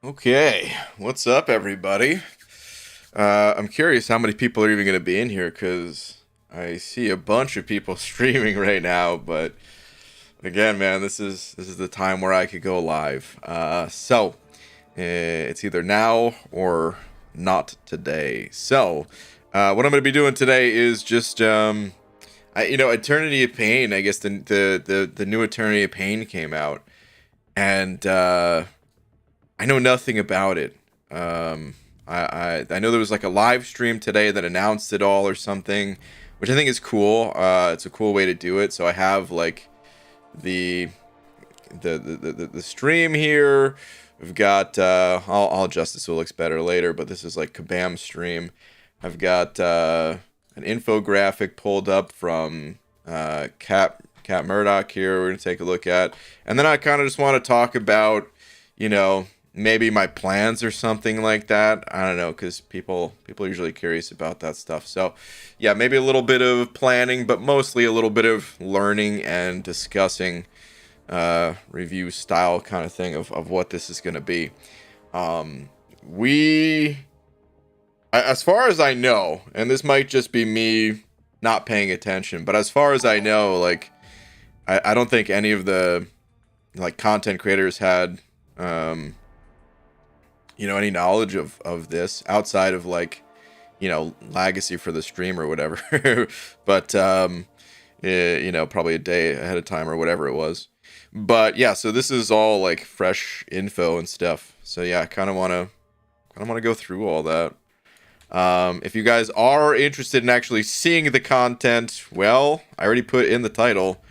Okay, what's up, everybody? I'm curious how many people are even going to be in here because I see a bunch of people streaming right now. But again, man, this is the time where I could go live. It's either now or not today. What I'm going to be doing today is just Eternity of Pain. I guess the new Eternity of Pain came out, and I know nothing about it. I know there was like a live stream today that announced it all or something, which I think is cool. It's a cool way to do it. So I have like the the stream here. We've got I'll adjust this so it looks better later, but this is like Kabam stream. I've got an infographic pulled up from Cat Murdoch here. We're gonna take a look at, and then I kind of just want to talk about, you know, maybe my plans or something like that. I don't know, because people are usually curious about that stuff. So yeah, maybe a little bit of planning, but mostly a little bit of learning and discussing review style kind of thing of what this is going to be. We As far as I know, and this might just be me not paying attention, but as far as I know, like I don't think any of the like content creators had any knowledge of this outside of like, legacy for the stream or whatever. But probably a day ahead of time or whatever it was. But yeah, so this is all like fresh info and stuff. So yeah, I kind of want to go through all that. If you guys are interested in actually seeing the content, well, I already put in the title.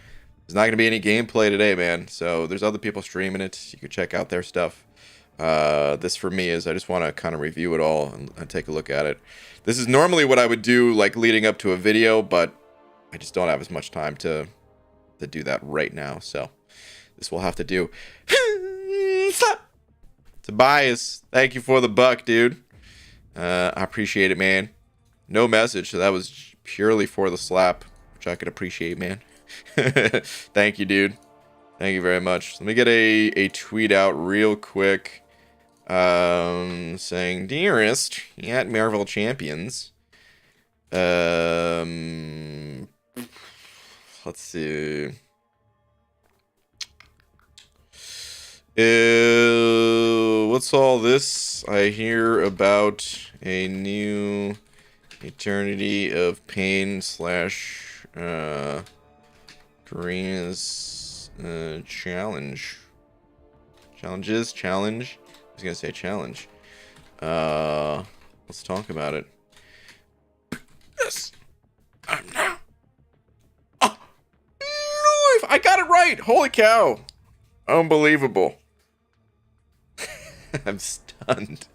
There's not going to be any gameplay today, man. So there's other people streaming it. You can check out their stuff. This for me is I just want to kind of review it all and take a look at it. This is normally what I would do like leading up to a video, but I just don't have as much time to do that right now. So this will have to do. Tobias, thank you for the buck, dude. I appreciate it, man. No message, so that was purely for the slap, which I could appreciate, man. Thank you, dude. Thank you very much. Let me get a tweet out real quick. Saying, dearest, at Marvel Champions. Let's see. What's all this? I hear about a new Eternity of Pain slash Karina's challenge. Challenge. I was gonna say challenge. Let's talk about it. Yes, I'm now. Oh, live! I got it right. Holy cow! Unbelievable. I'm stunned.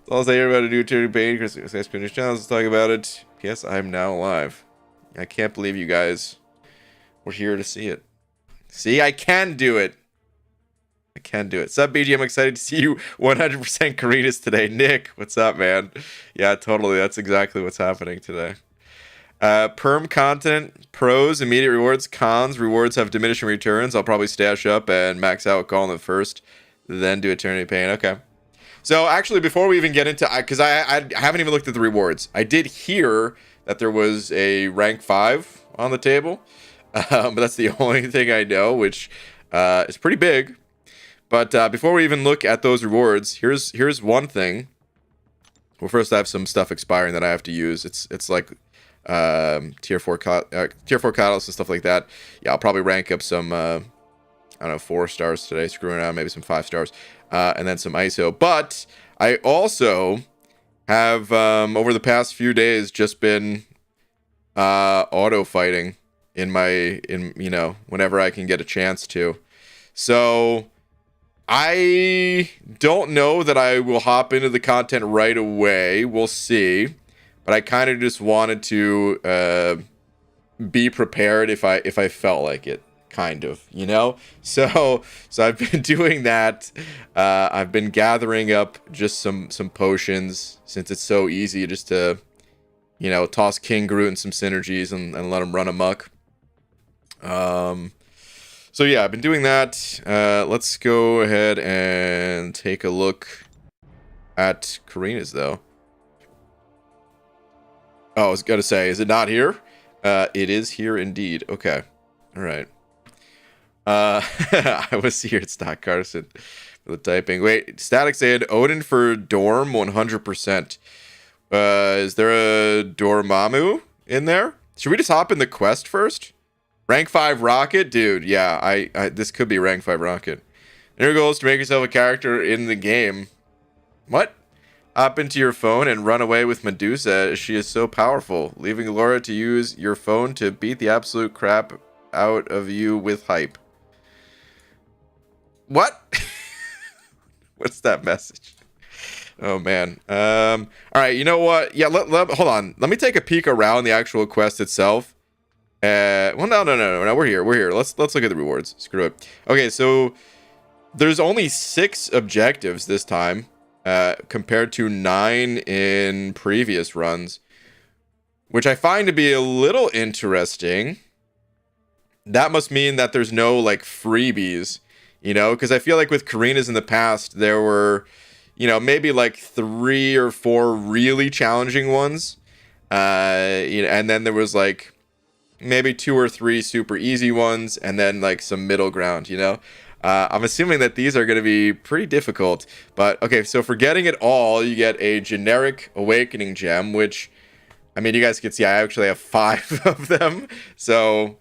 As long as I hear about a new Eternity Pain, Chris Finish challenge. Let's talk about it. Yes, I'm now alive. I can't believe you guys were here to see it. See, I can do it. I can do it. Sup, BG? I'm excited to see you 100% Caritas today. Nick, what's up, man? Yeah, totally. That's exactly what's happening today. Perm content, pros, immediate rewards, cons, rewards have diminishing returns. I'll probably stash up and max out call in the first, then do Eternity Pain. Okay. So actually, before we even get into, because I haven't even looked at the rewards. I did hear that there was a rank 5 on the table, but that's the only thing I know, which is pretty big. But before we even look at those rewards, here's one thing. Well, first I have some stuff expiring that I have to use. It's like tier 4 catalysts and stuff like that. Yeah, I'll probably rank up some I don't know, 4 stars today, screwing around, maybe some 5 stars, and then some ISO. But I also have over the past few days just been auto fighting in whenever I can get a chance to. So I don't know that I will hop into the content right away. We'll see. But I kind of just wanted to be prepared if I felt like it, kind of, So I've been doing that. I've been gathering up just some potions, since it's so easy just to, toss King Groot and some synergies and let him run amok. So yeah, I've been doing that. Let's go ahead and take a look at Karina's, though. Oh, I was going to say, is it not here? It is here indeed. Okay. All right. I was here at Stock Carson for the typing. Wait, Static saying Odin for Dorm 100%. Is there a Dormammu in there? Should we just hop in the quest first? Rank 5 Rocket? Dude, yeah, I this could be rank 5 Rocket. And your goal is to make yourself a character in the game. What? Hop into your phone and run away with Medusa. She is so powerful, leaving Laura to use your phone to beat the absolute crap out of you with hype. What? What's that message? Oh man. All right. You know what? Yeah. Hold on. Let me take a peek around the actual quest itself. Well, no. We're here. Let's look at the rewards. Screw it. Okay. So there's only 6 objectives this time, compared to 9 in previous runs, which I find to be a little interesting. That must mean that there's no like freebies, you know, because I feel like with Karina's in the past, there were, you know, maybe like 3 or 4 really challenging ones. You know, and then there was like maybe 2 or 3 super easy ones, and then like some middle ground, you know. I'm assuming that these are going to be pretty difficult. But okay, so for getting it all, you get a generic awakening gem, which, I mean, you guys can see I actually have 5 of them. So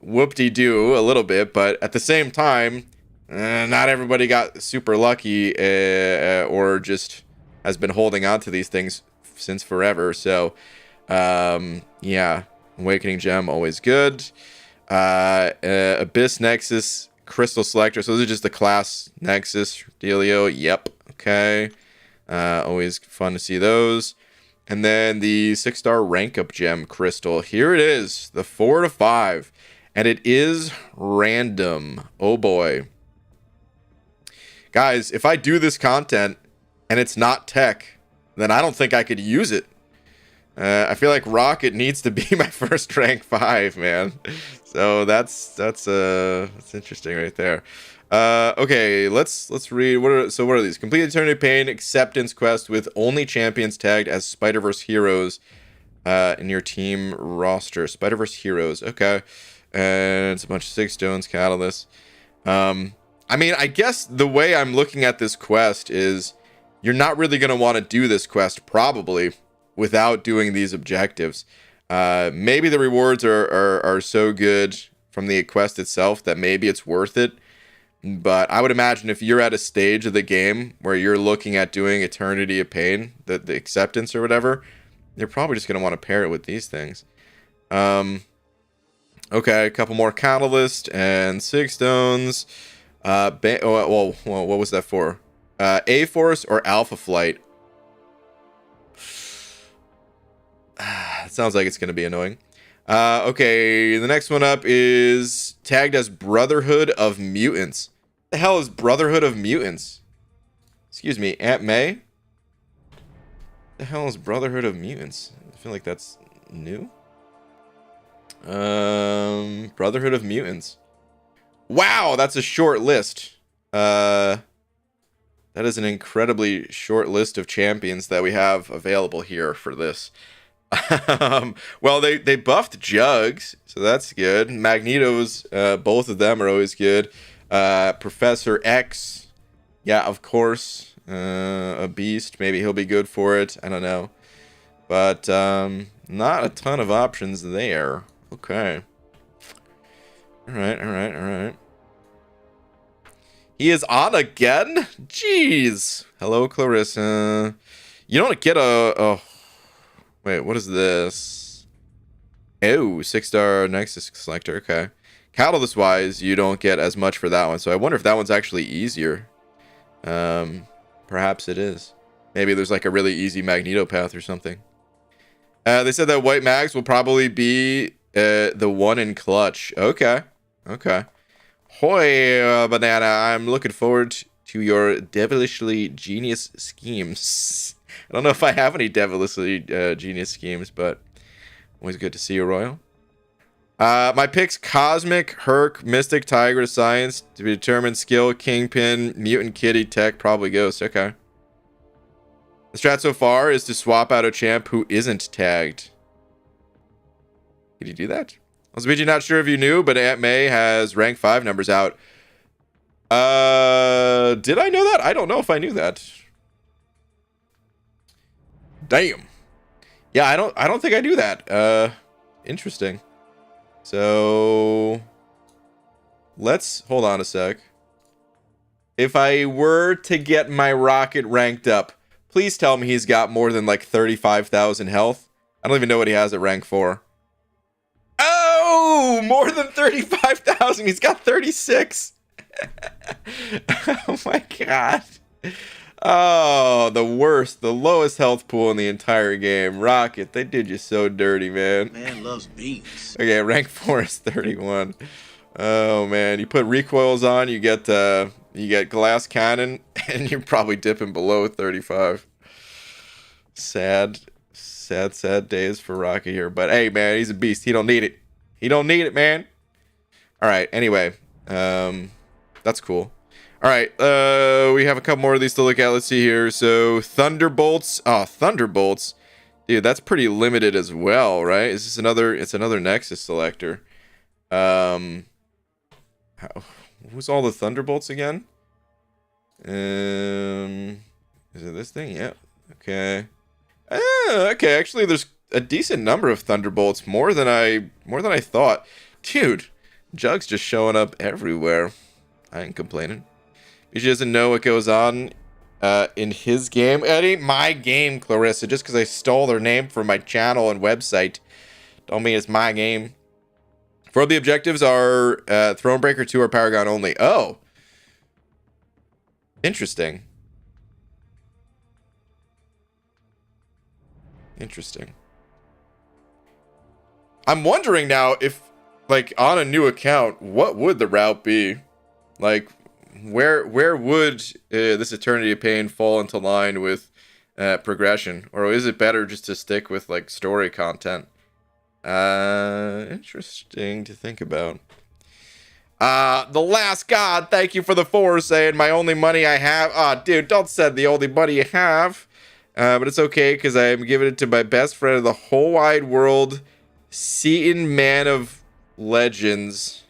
whoop-de-doo a little bit, but at the same time, not everybody got super lucky, or just has been holding on to these things since forever. So yeah, awakening gem, always good. Abyss Nexus, Crystal Selector, so those are just the class Nexus dealio. Yep. Okay, always fun to see those. And then the 6-star rank up gem crystal, here it is, the 4 to 5. And it is random. Oh boy. Guys, if I do this content and it's not tech, then I don't think I could use it. I feel like Rocket needs to be my first rank 5, man. So that's interesting right there. Okay, let's read. What are these? Complete Eternity Pain acceptance quest with only champions tagged as Spider-Verse heroes in your team roster. Spider-Verse heroes. Okay. And it's a bunch of 6 stones, catalysts. I mean, I guess the way I'm looking at this quest is you're not really going to want to do this quest probably without doing these objectives. Maybe the rewards are so good from the quest itself that maybe it's worth it. But I would imagine if you're at a stage of the game where you're looking at doing Eternity of Pain, the acceptance or whatever, you're probably just going to want to pair it with these things. Okay, a couple more catalyst and 6 stones. Well, what was that for? A-Force or Alpha Flight? It sounds like it's going to be annoying. Okay, the next one up is tagged as Brotherhood of Mutants. What the hell is Brotherhood of Mutants? Excuse me, Aunt May? What the hell is Brotherhood of Mutants? I feel like that's new. Brotherhood of Mutants. Wow, that's a short list. That is an incredibly short list of champions that we have available here for this. Well, they buffed Jugs, so that's good. Magneto's, both of them are always good. Professor X, yeah, of course. A beast, maybe he'll be good for it. I don't know, but not a ton of options there. Okay. All right. He is on again? Jeez. Hello, Clarissa. You don't get a wait, what is this? Oh, 6-star Nexus Selector. Okay. Catalyst wise, you don't get as much for that one. So I wonder if that one's actually easier. Perhaps it is. Maybe there's like a really easy Magneto path or something. They said that White Mags will probably be the one in clutch. Okay. Hoy, Banana, I'm looking forward to your devilishly genius schemes. I don't know if I have any devilishly genius schemes, but always good to see you, Royal. My picks: Cosmic, Herc, Mystic, Tiger, Science, to be determined, Skill, Kingpin, Mutant Kitty, Tech, probably Ghost. Okay. The strat so far is to swap out a champ who isn't tagged. Did you do that? Also, BG, not sure if you knew, but Aunt May has rank 5 numbers out. Did I know that? I don't know if I knew that. Damn. Yeah, I don't think I knew that. Interesting. So let's hold on a sec. If I were to get my rocket ranked up, please tell me he's got more than like 35,000 health. I don't even know what he has at rank 4. Oh, more than 35,000. He's got 36. Oh my god. Oh, the worst, the lowest health pool in the entire game. Rocket, they did you so dirty, man. Man loves beans. Okay, rank 4 is 31. Oh man, you put recoils on, you get glass cannon, and you're probably dipping below 35. Sad days for Rocket here. But hey, man, he's a beast. He don't need it. He don't need it, man. All right. Anyway, that's cool. All right, we have a couple more of these to look at. Let's see here. So Thunderbolts. Oh, Thunderbolts, dude, that's pretty limited as well, right? Is this another? It's another Nexus selector. Who's all the Thunderbolts again? Is it this thing? Yeah. Okay. Okay. Actually, there's a decent number of Thunderbolts, more than I thought. Dude, Jug's just showing up everywhere. I ain't complaining. He doesn't know what goes on in his game. It ain't my game, Clarissa. Just because I stole their name from my channel and website, don't mean it's my game. 4 of the objectives are Thronebreaker 2 or Paragon only. Oh. Interesting. Interesting. I'm wondering now if, like, on a new account, what would the route be? Like, where would this Eternity of Pain fall into line with progression? Or is it better just to stick with, like, story content? Interesting to think about. The Last God, thank you for the 4, saying my only money I have. Ah, dude, don't say the only money you have. But it's okay, because I am giving it to my best friend of the whole wide world, Seaton Man of Legends.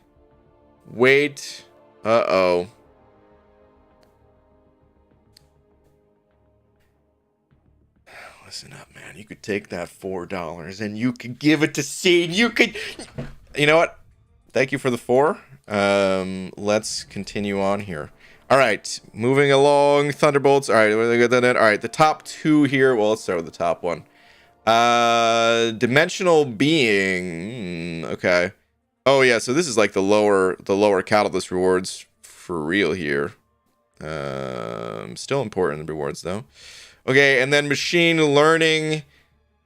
Wait. Uh-oh. Listen up, man. You could take that $4 and you could give it to Seaton. You know what? Thank you for the 4. Let's continue on here. All right, moving along. Thunderbolts. All right, all right. The top 2 here. Well, let's start with the top one. Dimensional Being. Okay. Oh yeah. So this is like the lower Catalyst rewards for real here. Still important rewards though. Okay, and then Machine Learning,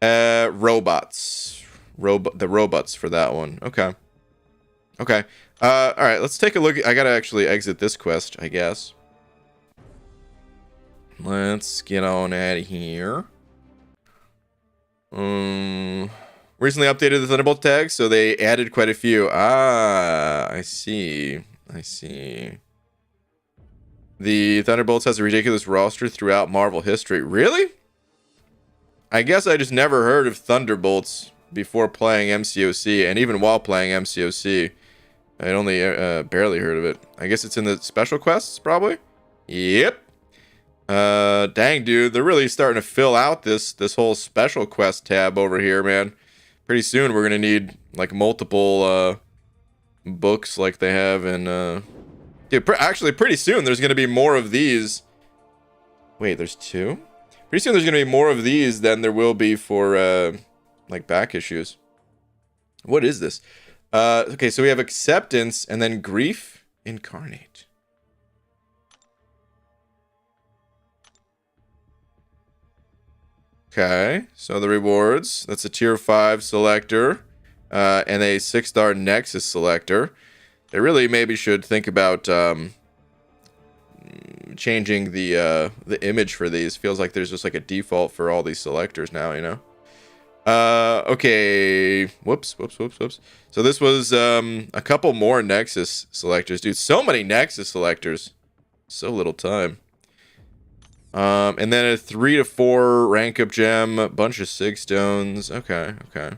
robots. The robots for that one. Okay. Okay. All right, let's take a look. I gotta actually exit this quest, I guess. Let's get on out of here. Recently updated the Thunderbolt tags, so they added quite a few. Ah, I see. I see. The Thunderbolts has a ridiculous roster throughout Marvel history. Really? I guess I just never heard of Thunderbolts before playing MCOC, and even while playing MCOC. I only barely heard of it. I guess it's in the special quests, probably? Yep. Dang, dude. They're really starting to fill out this whole special quest tab over here, man. Pretty soon we're going to need, like, multiple books like they have in... Dude, actually, pretty soon there's going to be more of these. Wait, there's 2? Pretty soon there's going to be more of these than there will be for, like, back issues. What is this? Okay, so we have Acceptance and then Grief Incarnate. Okay, so the rewards. That's a tier 5 selector and a 6-star Nexus selector. They really maybe should think about changing the image for these. Feels like there's just like a default for all these selectors now, you know? Okay. Whoops. So this was a couple more Nexus selectors. Dude, so many Nexus selectors. So little time. And then a 3 to 4 rank up gem, a bunch of sig stones. Okay, okay.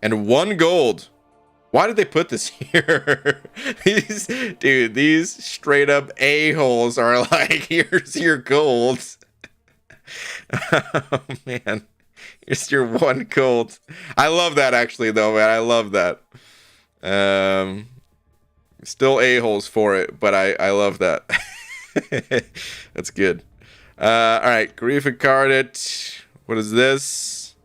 And 1 gold. Why did they put this here? These straight up a-holes are like, here's your gold. Oh man. Here's your 1 gold. I love that actually though, man. I love that. Still a-holes for it, but I love that. That's good. Alright, Grief Incarnate. What is this?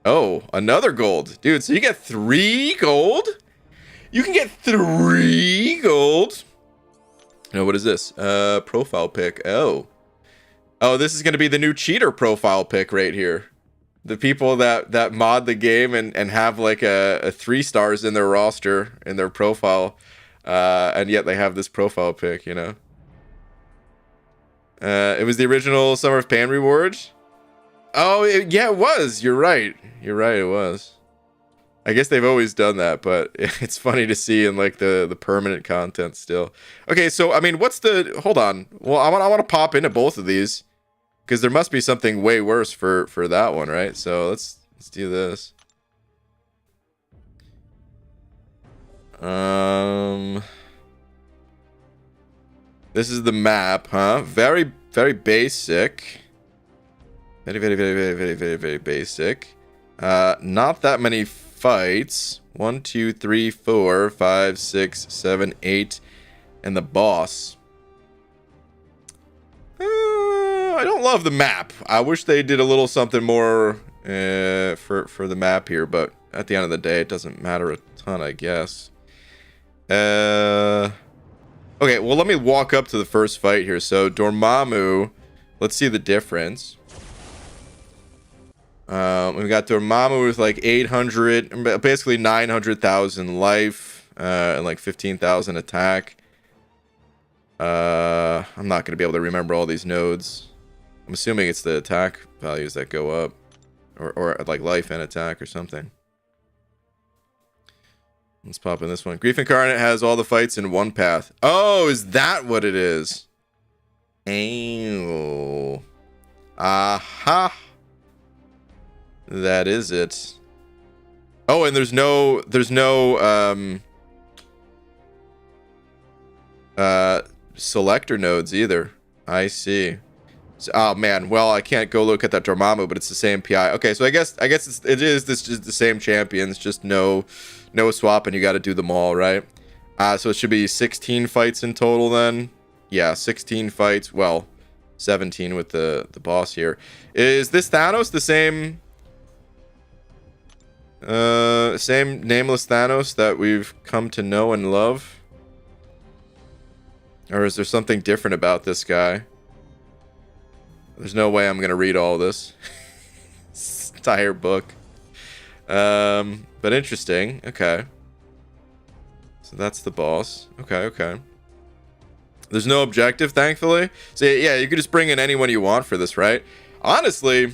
Oh, another gold. Dude, so you get 3 gold? You can get 3 gold. No, what is this? Profile pick. Oh, this is gonna be the new cheater profile pick right here. The people that mod the game and have like a 3 stars in their roster in their profile, and yet they have this profile pick, you know. It was the original Summer of Pain reward. Oh, yeah, it was. You're right. You're right. It was. I guess they've always done that, but it's funny to see in like the permanent content still. Okay, so I mean, what's the? Hold on. Well, I want to pop into both of these because there must be something way worse for that one, right? So let's do this. This is the map, huh? Very, very basic. Very basic. Not that many fights. 1, 2, 3, 4, 5, 6, 7, 8, and the boss. I don't love the map. I wish they did a little something more for the map here, but at the end of the day, it doesn't matter a ton, I guess. Okay, well, let me walk up to the first fight here. So, Dormammu, let's see the difference. We've got Dormammu with like 800, basically 900,000 life, and like 15,000 attack. I'm not going to be able to remember all these nodes. I'm assuming it's the attack values that go up, or like life and attack or something. Let's pop in this one. Grief Incarnate has all the fights in 1 path. Oh, is that what it is? Oh. Aha. That is it. Oh, and there's no selector nodes either. I see. So, oh man, well I can't go look at that Dormammu, but it's the same PI. Okay, so I guess it is just the same champions, just no swap, and you got to do them all, right? So it should be 16 fights in total then. Yeah, 16 fights. Well, 17 with the boss here. Is this Thanos the same? Same nameless Thanos that we've come to know and love? Or is there something different about this guy? There's no way I'm gonna read all this. This entire book. But interesting. Okay. So that's the boss. Okay. There's no objective, thankfully. So yeah, you could just bring in anyone you want for this, right? Honestly,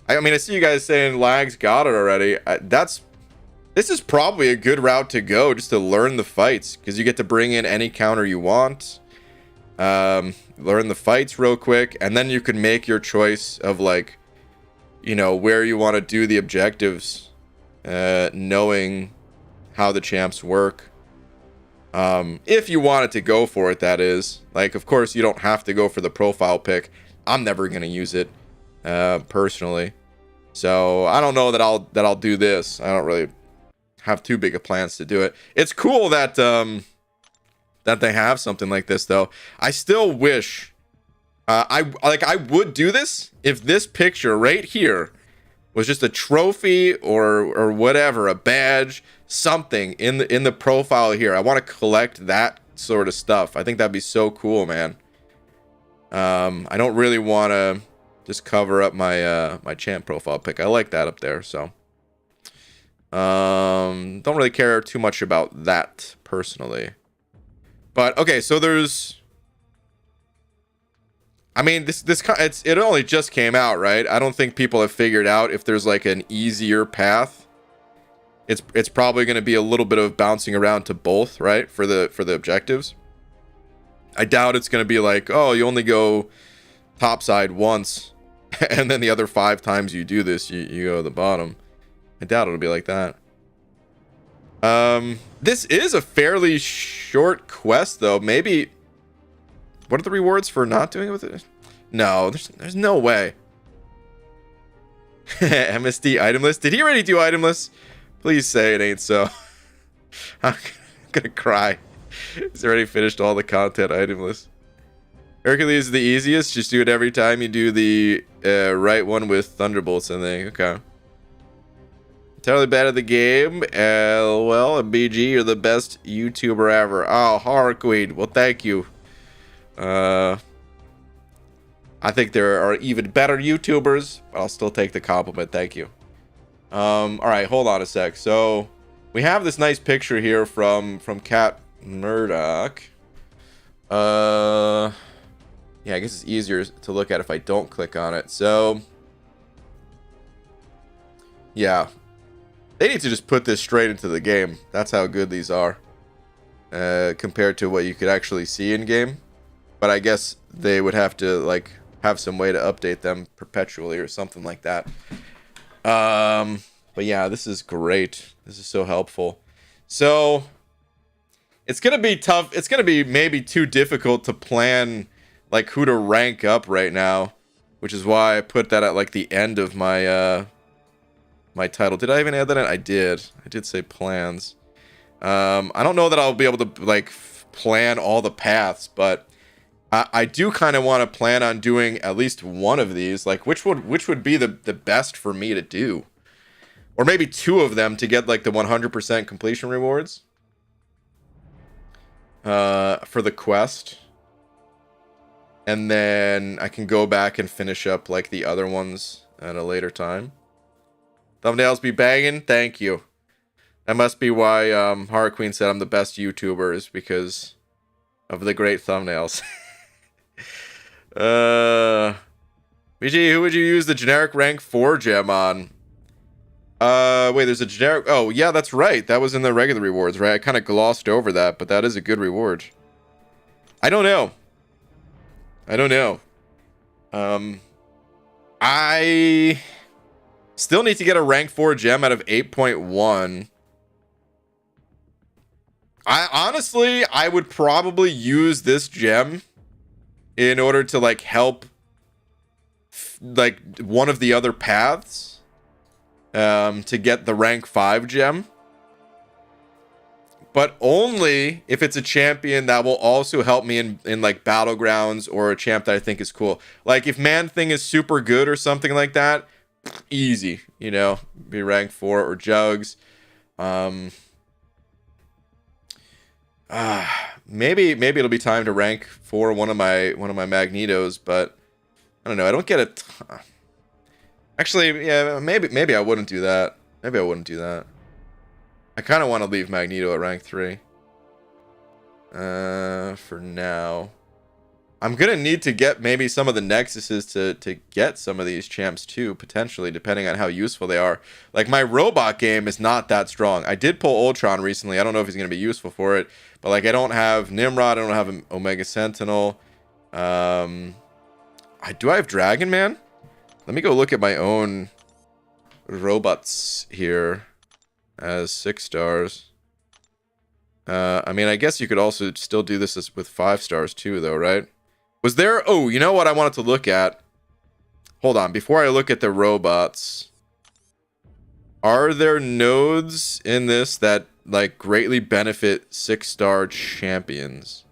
I mean, I see you guys saying Lags got it already. This is probably a good route to go just to learn the fights, because you get to bring in any counter you want. Learn the fights real quick, and then you can make your choice of like, you know, where you want to do the objectives, knowing how the champs work. If you wanted to go for it, that is. Like, of course, you don't have to go for the profile pick. I'm never gonna use it, personally. So I don't know that I'll do this. I don't really have too big of plans to do it. It's cool that that they have something like this, though. I still wish I would do this if this picture right here was just a trophy or whatever, a badge, something in the profile here. I want to collect that sort of stuff. I think that'd be so cool, man. I don't really want to just cover up my my champ profile pic. I like that up there, so don't really care too much about that personally. But okay, so there's, I mean, it only just came out, right? I don't think people have figured out if there's like an easier path. It's probably going to be a little bit of bouncing around to both, right? For the objectives. I doubt it's going to be like, oh, you only go topside once And then the other 5 times you do this, you go to the bottom. I doubt it'll be like that. This is a fairly short quest, though. Maybe... What are the rewards for not doing it with it? No, there's no way. MSD item list. Did he already do item list? Please say it ain't so. I'm gonna cry. He's already finished all the content item list. Hercules is the easiest. Just do it every time you do the right one with Thunderbolts, I think. Okay. Entirely bad at the game. Well, BG, you're the best YouTuber ever. Oh, Harqueen. Well, thank you. I think there are even better YouTubers, but I'll still take the compliment. Thank you. All right, hold on a sec. So we have this nice picture here from Cat Murdoch. Yeah, I guess it's easier to look at if I don't click on it. So yeah, they need to just put this straight into the game. That's how good these are, compared to what you could actually see in game. But I guess they would have to like have some way to update them perpetually or something like that. But yeah, this is great. This is so helpful. So it's gonna be tough. It's gonna be maybe too difficult to plan like who to rank up right now, which is why I put that at like the end of my my title. Did I even add that in? I did say plans. I don't know that I'll be able to like plan all the paths, but I do kind of want to plan on doing at least one of these. Like, which would be the best for me to do? Or maybe 2 of them to get, like, the 100% completion rewards. For the quest. And then I can go back and finish up, like, the other ones at a later time. Thumbnails be banging? Thank you. That must be why Harqueen said I'm the best YouTuber, is because of the great thumbnails. BG, who would you use the generic rank 4 gem on? Wait, there's a generic... Oh, yeah, that's right. That was in the regular rewards, right? I kind of glossed over that, but that is a good reward. I don't know. I still need to get a rank 4 gem out of 8.1. I would probably use this gem in order to like help like one of the other paths to get the rank 5 gem, but only if it's a champion that will also help me in like battlegrounds, or a champ that I think is cool. Like if Man Thing is super good or something like that, easy, you know, be rank 4, or Jugs. Maybe it'll be time to rank 4 one of my Magnetos, but I don't know. I don't get it. Actually, yeah, maybe I wouldn't do that. I kind of want to leave Magneto at rank 3. For now. I'm gonna need to get maybe some of the Nexuses to get some of these champs too, potentially, depending on how useful they are. Like, my robot game is not that strong. I did pull Ultron recently. I don't know if he's gonna be useful for it, but like, I don't have Nimrod, I don't have Omega Sentinel. Do I have Dragon Man? Let me go look at my own robots here as 6 stars. I mean, I guess you could also still do this with 5 stars too, though, right? Was there... Oh, you know what I wanted to look at? Hold on. Before I look at the robots, are there nodes in this that, like, greatly benefit 6-star champions?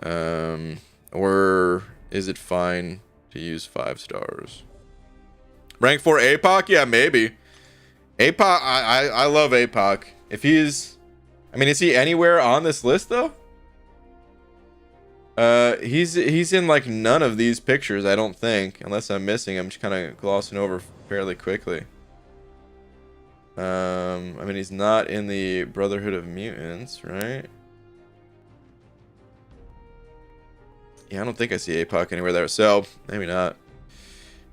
Or is it fine to use 5 stars? Rank 4 APOC? Yeah, maybe. APOC... I love APOC. If he's... I mean, is he anywhere on this list, though? He's in like none of these pictures, I don't think, unless I'm missing. I'm just kind of glossing over fairly quickly. I mean, he's not in the Brotherhood of Mutants, right? Yeah, I don't think I see APOC anywhere there, so maybe not.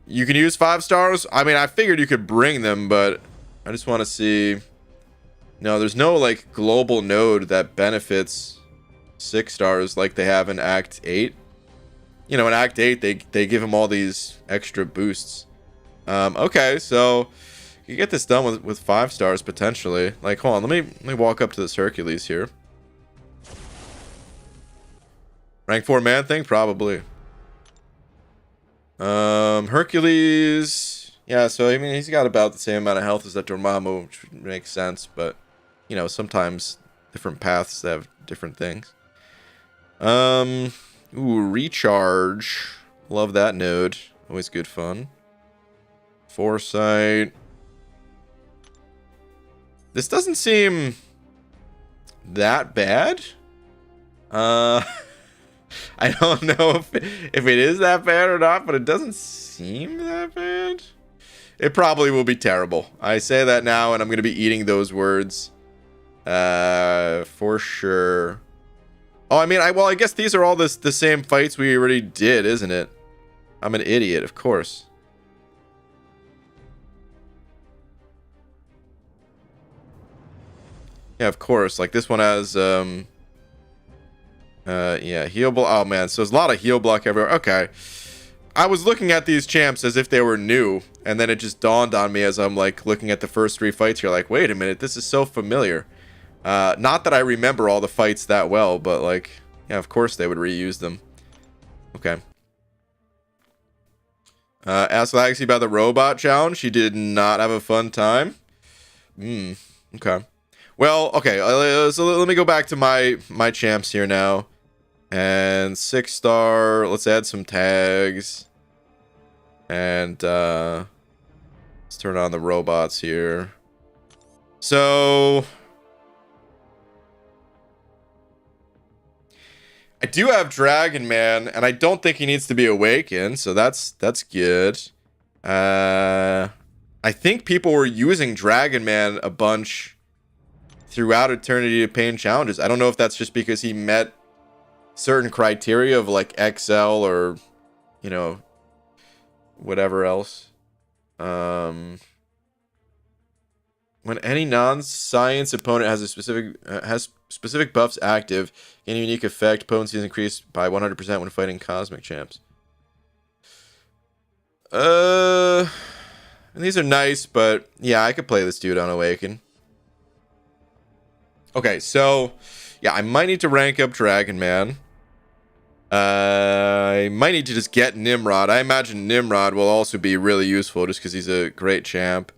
You can use 5 stars. I mean, I figured you could bring them, but I just want to see. No, there's no like global node that benefits 6 stars like they have in Act 8. you know, in Act 8, they give him all these extra boosts. Okay, so you get this done with 5 stars potentially. Like, hold on, let me walk up to this Hercules here. Rank 4 man thing? Probably. Hercules. Yeah, so I mean, he's got about the same amount of health as that Dormammu, which makes sense, but you know, sometimes different paths have different things. Ooh, recharge. Love that node. Always good fun. Foresight. This doesn't seem that bad. I don't know if it is that bad or not, but it doesn't seem that bad. It probably will be terrible. I say that now, and I'm going to be eating those words. For sure. Oh, I mean, I guess these are all the same fights we already did, isn't it? I'm an idiot, of course. Yeah, of course. Like, this one has, yeah, heal block. Oh, man. So there's a lot of heal block everywhere. Okay. I was looking at these champs as if they were new, and then it just dawned on me as I'm, like, looking at the first 3 fights here. Like, wait a minute. This is so familiar. Not that I remember all the fights that well, but, like, yeah, of course they would reuse them. Okay. Ask Legacy about the robot challenge. She did not have a fun time. Okay. Well, okay. So let me go back to my champs here now. And 6-star. Let's add some tags. And let's turn on the robots here. So I do have Dragon Man, and I don't think he needs to be awakened, so that's good. I think people were using Dragon Man a bunch throughout Eternity of Pain challenges. I don't know if that's just because he met certain criteria of like XL or, you know, whatever else. When any non-science opponent has a specific buffs active, gain a unique effect. Potency is increased by 100% when fighting cosmic champs. And these are nice, but yeah, I could play this dude on Awaken. Okay, so yeah, I might need to rank up Dragon Man. I might need to just get Nimrod. I imagine Nimrod will also be really useful just because he's a great champ.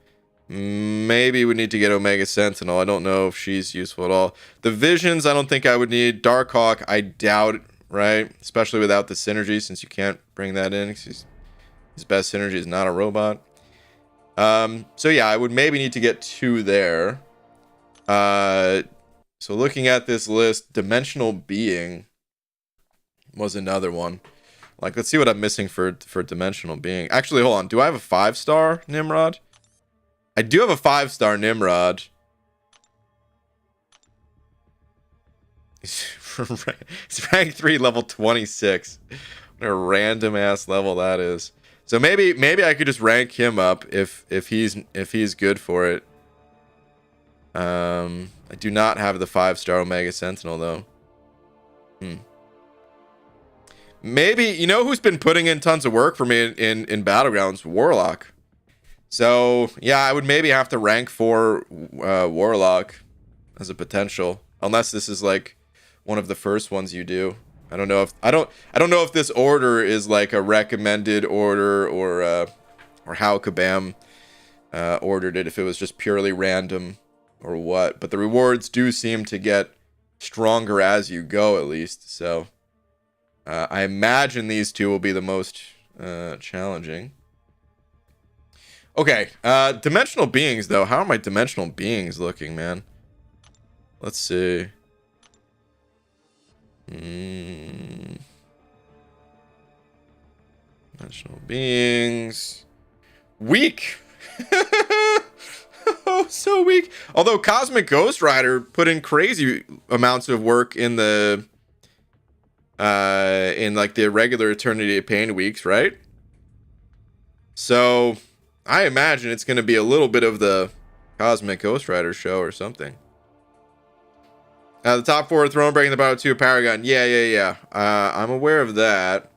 Maybe we need to get Omega Sentinel. I don't know if she's useful at all. The Visions, I don't think I would need. Darkhawk, I doubt it, right? Especially without the synergy, since you can't bring that in. His best synergy is not a robot. So yeah, I would maybe need to get 2 there. So looking at this list, Dimensional Being was another one. Like, let's see what I'm missing for Dimensional Being. Actually, hold on. Do I have a 5-star Nimrod? I do have a 5-star Nimrod. It's rank 3, level 26. What a random ass level that is. So maybe I could just rank him up if he's good for it. I do not have the 5-star Omega Sentinel though. Maybe, you know who's been putting in tons of work for me in Battlegrounds? Warlock. So, yeah, I would maybe have to rank for Warlock as a potential, unless this is like one of the first ones you do. I don't know if I don't know if this order is like a recommended order or how Kabam ordered it, if it was just purely random or what. But the rewards do seem to get stronger as you go, at least. So I imagine these 2 will be the most challenging. Okay, Dimensional Beings, though. How are my Dimensional Beings looking, man? Let's see. Dimensional Beings. Weak! Oh, so weak. Although Cosmic Ghost Rider put in crazy amounts of work in the... in, like, the regular Eternity of Pain weeks, right? So... I imagine it's going to be a little bit of the Cosmic Ghost Rider show or something. The top 4 Throne Breaking, the Battle 2 Paragon. Yeah. I'm aware of that.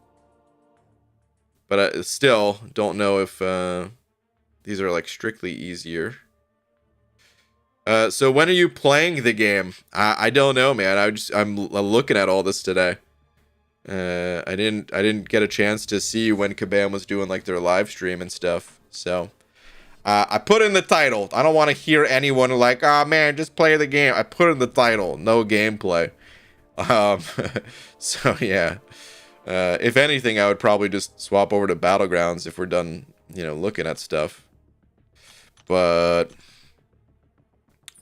but I still don't know if these are like strictly easier. So when are you playing the game? I don't know, man. I'm looking at all this today. I didn't get a chance to see when Kabam was doing like their live stream and stuff. So I put in the title. I don't want to hear anyone like, "Oh man, just play the game." I put in the title, no gameplay. So yeah. If anything, I would probably just swap over to Battlegrounds if we're done, looking at stuff. But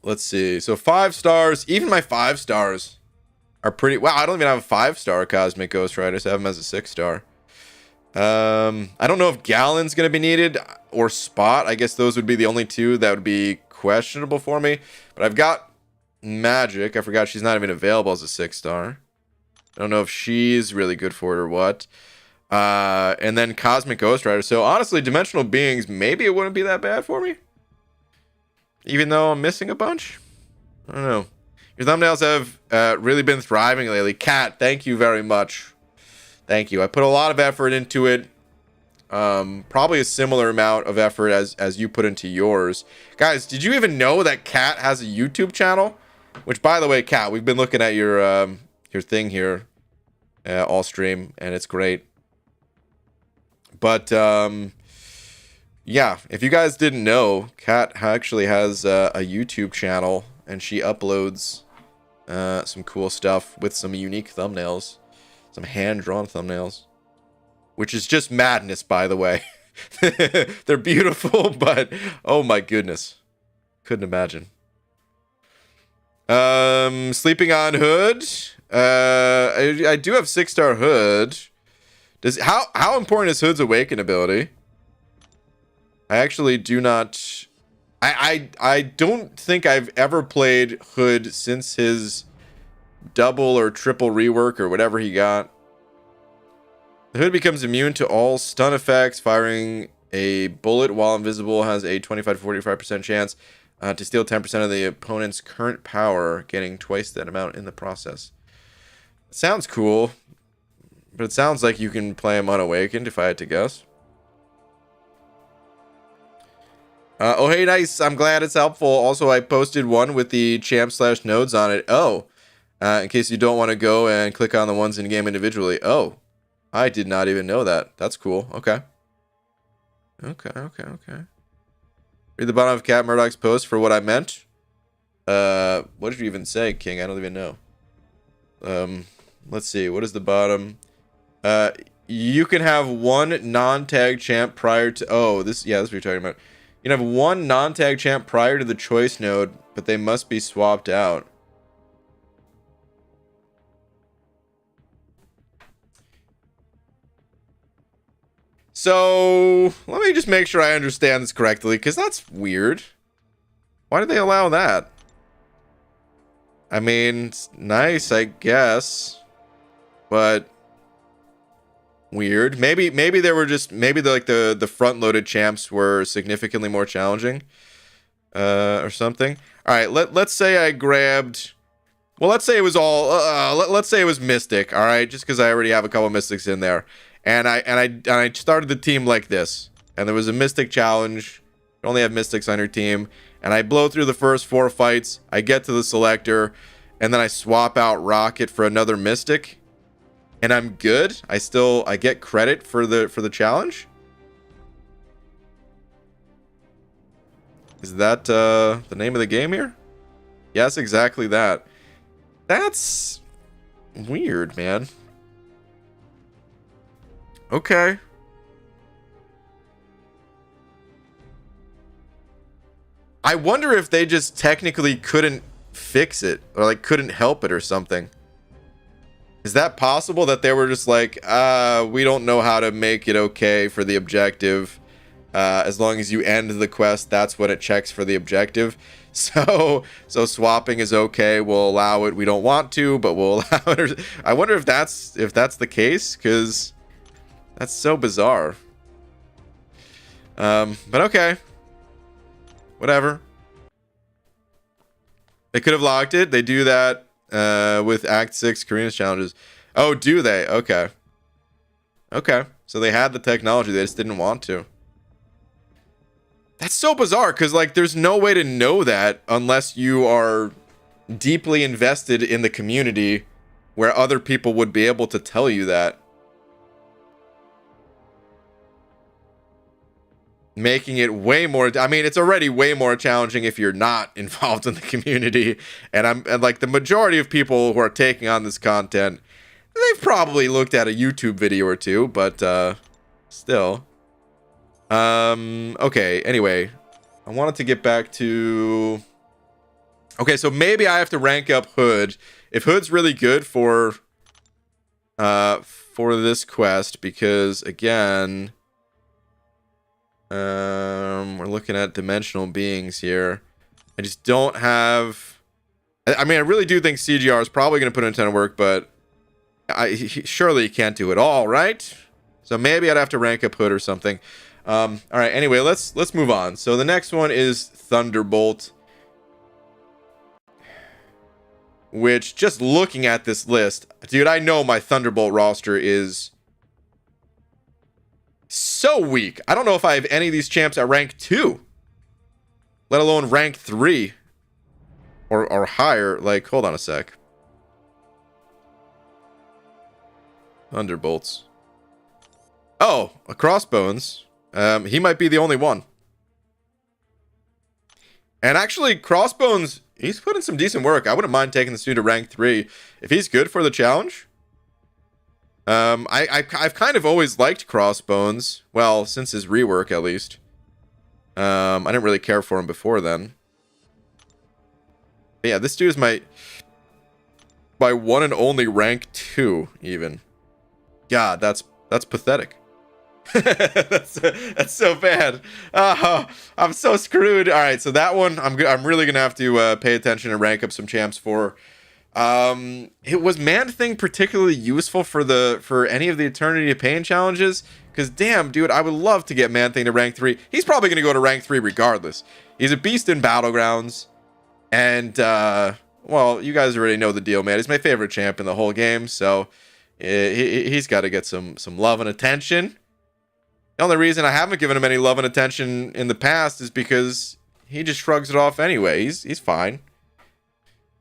let's see. So 5 stars, even my 5 stars are pretty. Wow, I don't even have a 5-star Cosmic Ghost Rider. I just have him as a 6-star. I don't know if Gallon's gonna be needed or Spot. I guess those would be the only two that would be questionable for me. But I've got Magic. I forgot she's not even available as a 6-star. I don't know if she's really good for it or what. And then Cosmic Ghost Rider. So honestly, Dimensional Beings, maybe it wouldn't be that bad for me. Even though I'm missing a bunch. I don't know. Your thumbnails have really been thriving lately. Kat, thank you very much. Thank you. I put a lot of effort into it. Probably a similar amount of effort as you put into yours. Guys, did you even know that Kat has a YouTube channel? Which, by the way, Kat, we've been looking at your thing here all stream, and it's great. But yeah, if you guys didn't know, Kat actually has a YouTube channel, and she uploads some cool stuff with some unique thumbnails, some hand-drawn thumbnails, which is just madness, by the way. They're beautiful, but oh my goodness, couldn't imagine. Sleeping on Hood. I do have 6-star Hood. How important is Hood's Awaken ability? I actually do not. I don't think I've ever played Hood since his double or triple rework or whatever he got. The Hood becomes immune to all stun effects. Firing a bullet while invisible has a 25 to 45% chance to steal 10% of the opponent's current power, getting twice that amount in the process. It sounds cool, but it sounds like you can play him unawakened if I had to guess. Oh, hey, nice. I'm glad it's helpful. Also, I posted one with the champ/nodes on it. Oh, in case you don't want to go and click on the ones in game individually. Oh, I did not even know that. That's cool. Okay. Okay. Read the bottom of Cat Murdoch's post for what I meant. What did you even say, King? I don't even know. Let's see. What is the bottom? You can have one non-tag champ prior to... Oh, this... Yeah, this is what you're talking about. You can have one non-tag champ prior to the choice node, but they must be swapped out. So, let me just make sure I understand this correctly, because that's weird. Why did they allow that? I mean, it's nice, I guess. But weird. Maybe they were just the front-loaded champs were significantly more challenging. Or something. Alright, let's say I grabbed... Well, let's say it was all... let's say it was Mystic, alright? Just because I already have a couple Mystics in there. And I started the team like this. And there was a Mystic challenge. You only have Mystics on your team. And I blow through the first 4 fights. I get to the selector. And then I swap out Rocket for another Mystic. And I'm good. I get credit for the challenge. Is that the name of the game here? Yes, exactly that. That's weird, man. Okay. I wonder if they just technically couldn't fix it or like couldn't help it or something. Is that possible that they were just like, we don't know how to make it okay for the objective. As long as you end the quest, that's what it checks for the objective. So swapping is okay. We'll allow it. We don't want to, but we'll allow it. I wonder if that's the case, because that's so bizarre. But okay. Whatever. They could have locked it. They do that with Act 6 Karina's challenges. Oh, do they? Okay. Okay. So they had the technology, they just didn't want to. That's so bizarre, because, like, there's no way to know that unless you are deeply invested in the community where other people would be able to tell you that. Making it way more, I mean, it's already way more challenging if you're not involved in the community. And like the majority of people who are taking on this content, they've probably looked at a YouTube video or two, but still. Okay, anyway, I wanted to get back to, okay, so maybe I have to rank up Hood. If Hood's really good for this quest, because again, we're looking at dimensional beings here. I just don't have, I mean, I really do think CGR is probably going to put in a ton of work, but surely he can't do it all, right? So maybe I'd have to rank up Hood or something. All right, anyway, let's move on. So the next one is Thunderbolt, which, just looking at this list, dude, I know my Thunderbolt roster is so weak. I don't know if I have any of these champs at rank 2, let alone rank 3 or higher. Like, hold on a sec. Thunderbolts. Oh, a Crossbones. He might be the only one. And actually, Crossbones, he's put in some decent work. I wouldn't mind taking this dude to rank 3 if he's good for the challenge. I've kind of always liked Crossbones. Well, since his rework, at least. I didn't really care for him before then. But yeah, this dude is my one and only rank 2, even. God, that's pathetic. that's so bad. I'm so screwed. All right, so that one I'm really gonna have to pay attention and rank up some champs for. It was Man-Thing particularly useful for any of the Eternity of Pain challenges? Because damn, dude, I would love to get Man-Thing to rank 3. He's probably gonna go to rank 3 regardless. He's a beast in Battlegrounds, and well, you guys already know the deal, man. He's my favorite champ in the whole game, so he's got to get some love and attention. The only reason I haven't given him any love and attention in the past is because he just shrugs it off anyway. He's fine.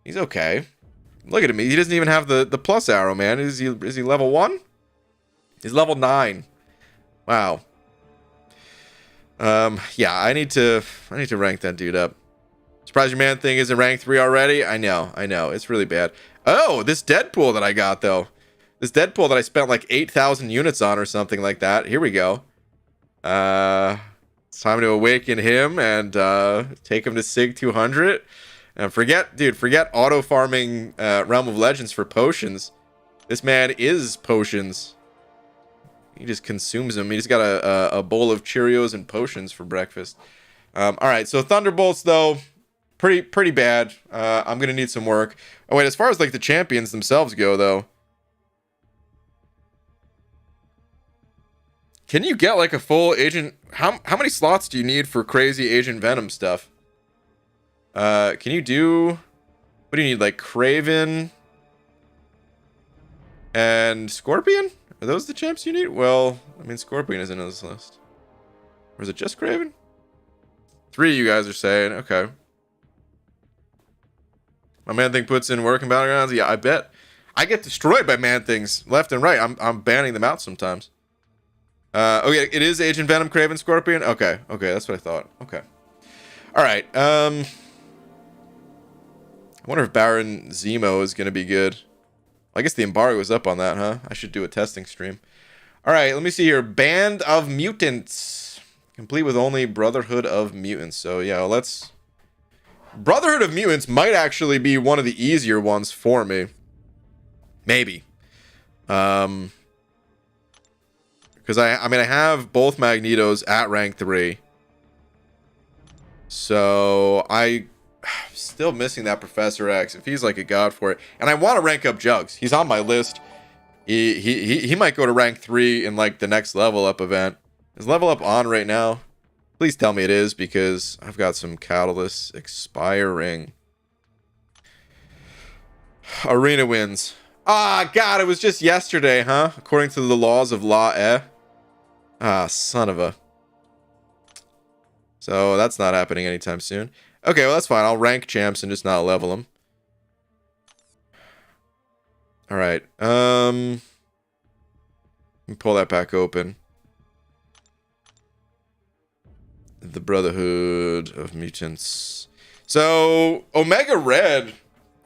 He's okay. Look at him. He doesn't even have the plus arrow, man. Is he level 1? He's level 9. Wow. Yeah, I need to rank that dude up. Surprised your Man-Thing isn't rank 3 already? I know. It's really bad. Oh, this Deadpool that I got, though. This Deadpool that I spent like 8,000 units on or something like that. Here we go. It's time to awaken him and take him to Sig 200. And forget auto farming Realm of Legends for potions. This man is potions. He just consumes them. He just got a bowl of Cheerios and potions for breakfast. All right, so Thunderbolts though, pretty bad. I'm gonna need some work. Oh wait, as far as like the champions themselves go though, can you get like a full Agent? How many slots do you need for crazy Agent Venom stuff? Can you do? What do you need? Like Kraven and Scorpion? Are those the champs you need? Well, I mean, Scorpion isn't in this list. Or is it just Kraven? 3 you guys are saying. Okay. My Man-Thing puts in work in Battlegrounds. Yeah, I bet. I get destroyed by Man-Things left and right. I'm banning them out sometimes. Oh yeah, it is Agent Venom, Kraven, Scorpion. Okay, that's what I thought. Okay. All right. I wonder if Baron Zemo is gonna be good. I guess the embargo was up on that, huh? I should do a testing stream. All right, let me see here. Band of Mutants, complete with only Brotherhood of Mutants. So yeah, let's. Brotherhood of Mutants might actually be one of the easier ones for me. Maybe. Because I mean, I have both Magnetos at rank 3. So I'm still missing that Professor X. If he's like a god for it. And I want to rank up Jugs. He's on my list. He might go to rank 3 in like the next level up event. Is level up on right now? Please tell me it is, because I've got some catalysts expiring. Arena wins. Ah, God, it was just yesterday, huh? According to the laws of Law. Ah, son of a. So that's not happening anytime soon. Okay, well, that's fine. I'll rank champs and just not level them. All right. Let me pull that back open. The Brotherhood of Mutants. So Omega Red,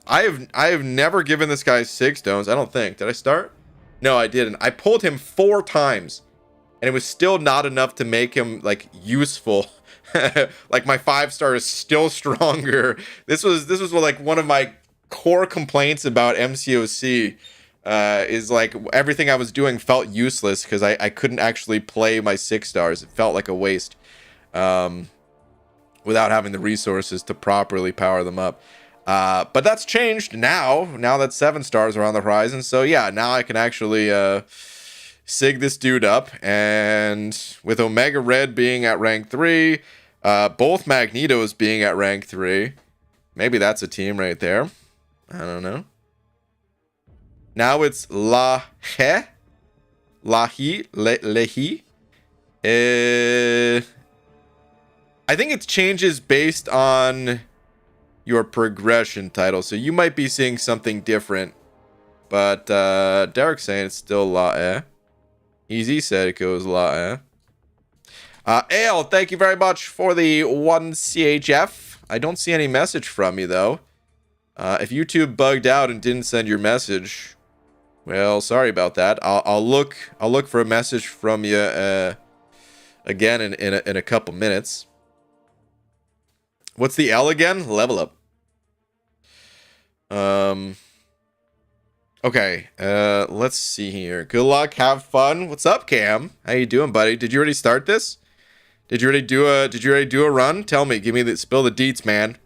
I have never given this guy 6 stones. I don't think. Did I start? No, I didn't. I pulled him 4 times, and it was still not enough to make him like useful. Like my 5-star is still stronger. This was like one of my core complaints about MCOC. Is like everything I was doing felt useless because I couldn't actually play my 6 stars. It felt like a waste. Without having the resources to properly power them up. But that's changed now that 7 stars are on the horizon. So yeah, now I can actually sig this dude up. And with Omega Red being at rank 3, both Magnetos being at rank 3, maybe that's a team right there. I don't know. Now it's Lehi. I think it changes based on your progression title. So you might be seeing something different. But Derek's saying it's still Lae. Easy said it goes Lae. Ale, thank you very much for the 1 CHF. I don't see any message from you, though. If YouTube bugged out and didn't send your message, well, sorry about that. I'll look for a message from you again in a couple minutes. What's the L again? Level up. Okay. Let's see here. Good luck. Have fun. What's up, Cam? How you doing, buddy? Did you already start this? Did you already do a run? Tell me. Give me the spill the deets, man.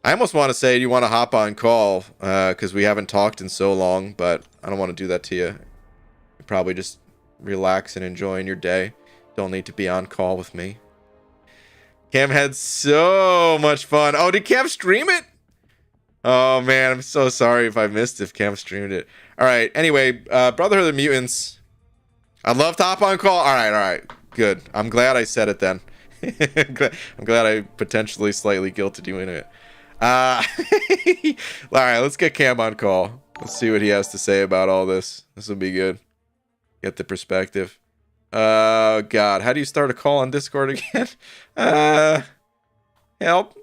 I almost want to say, do you want to hop on call? Because we haven't talked in so long, but I don't want to do that to you. You probably just relax and enjoying your day. Don't need to be on call with me. Cam had so much fun. Oh, did Cam stream it? Oh, man, I'm so sorry if I missed if Cam streamed it. All right, anyway, Brotherhood of the Mutants. I'd love to hop on call. All right. Good. I'm glad I said it then. I'm glad I potentially slightly guilted you into it. All right, let's get Cam on call. Let's see what he has to say about all this. This will be good. Get the perspective. God, how do you start a call on Discord again? Help.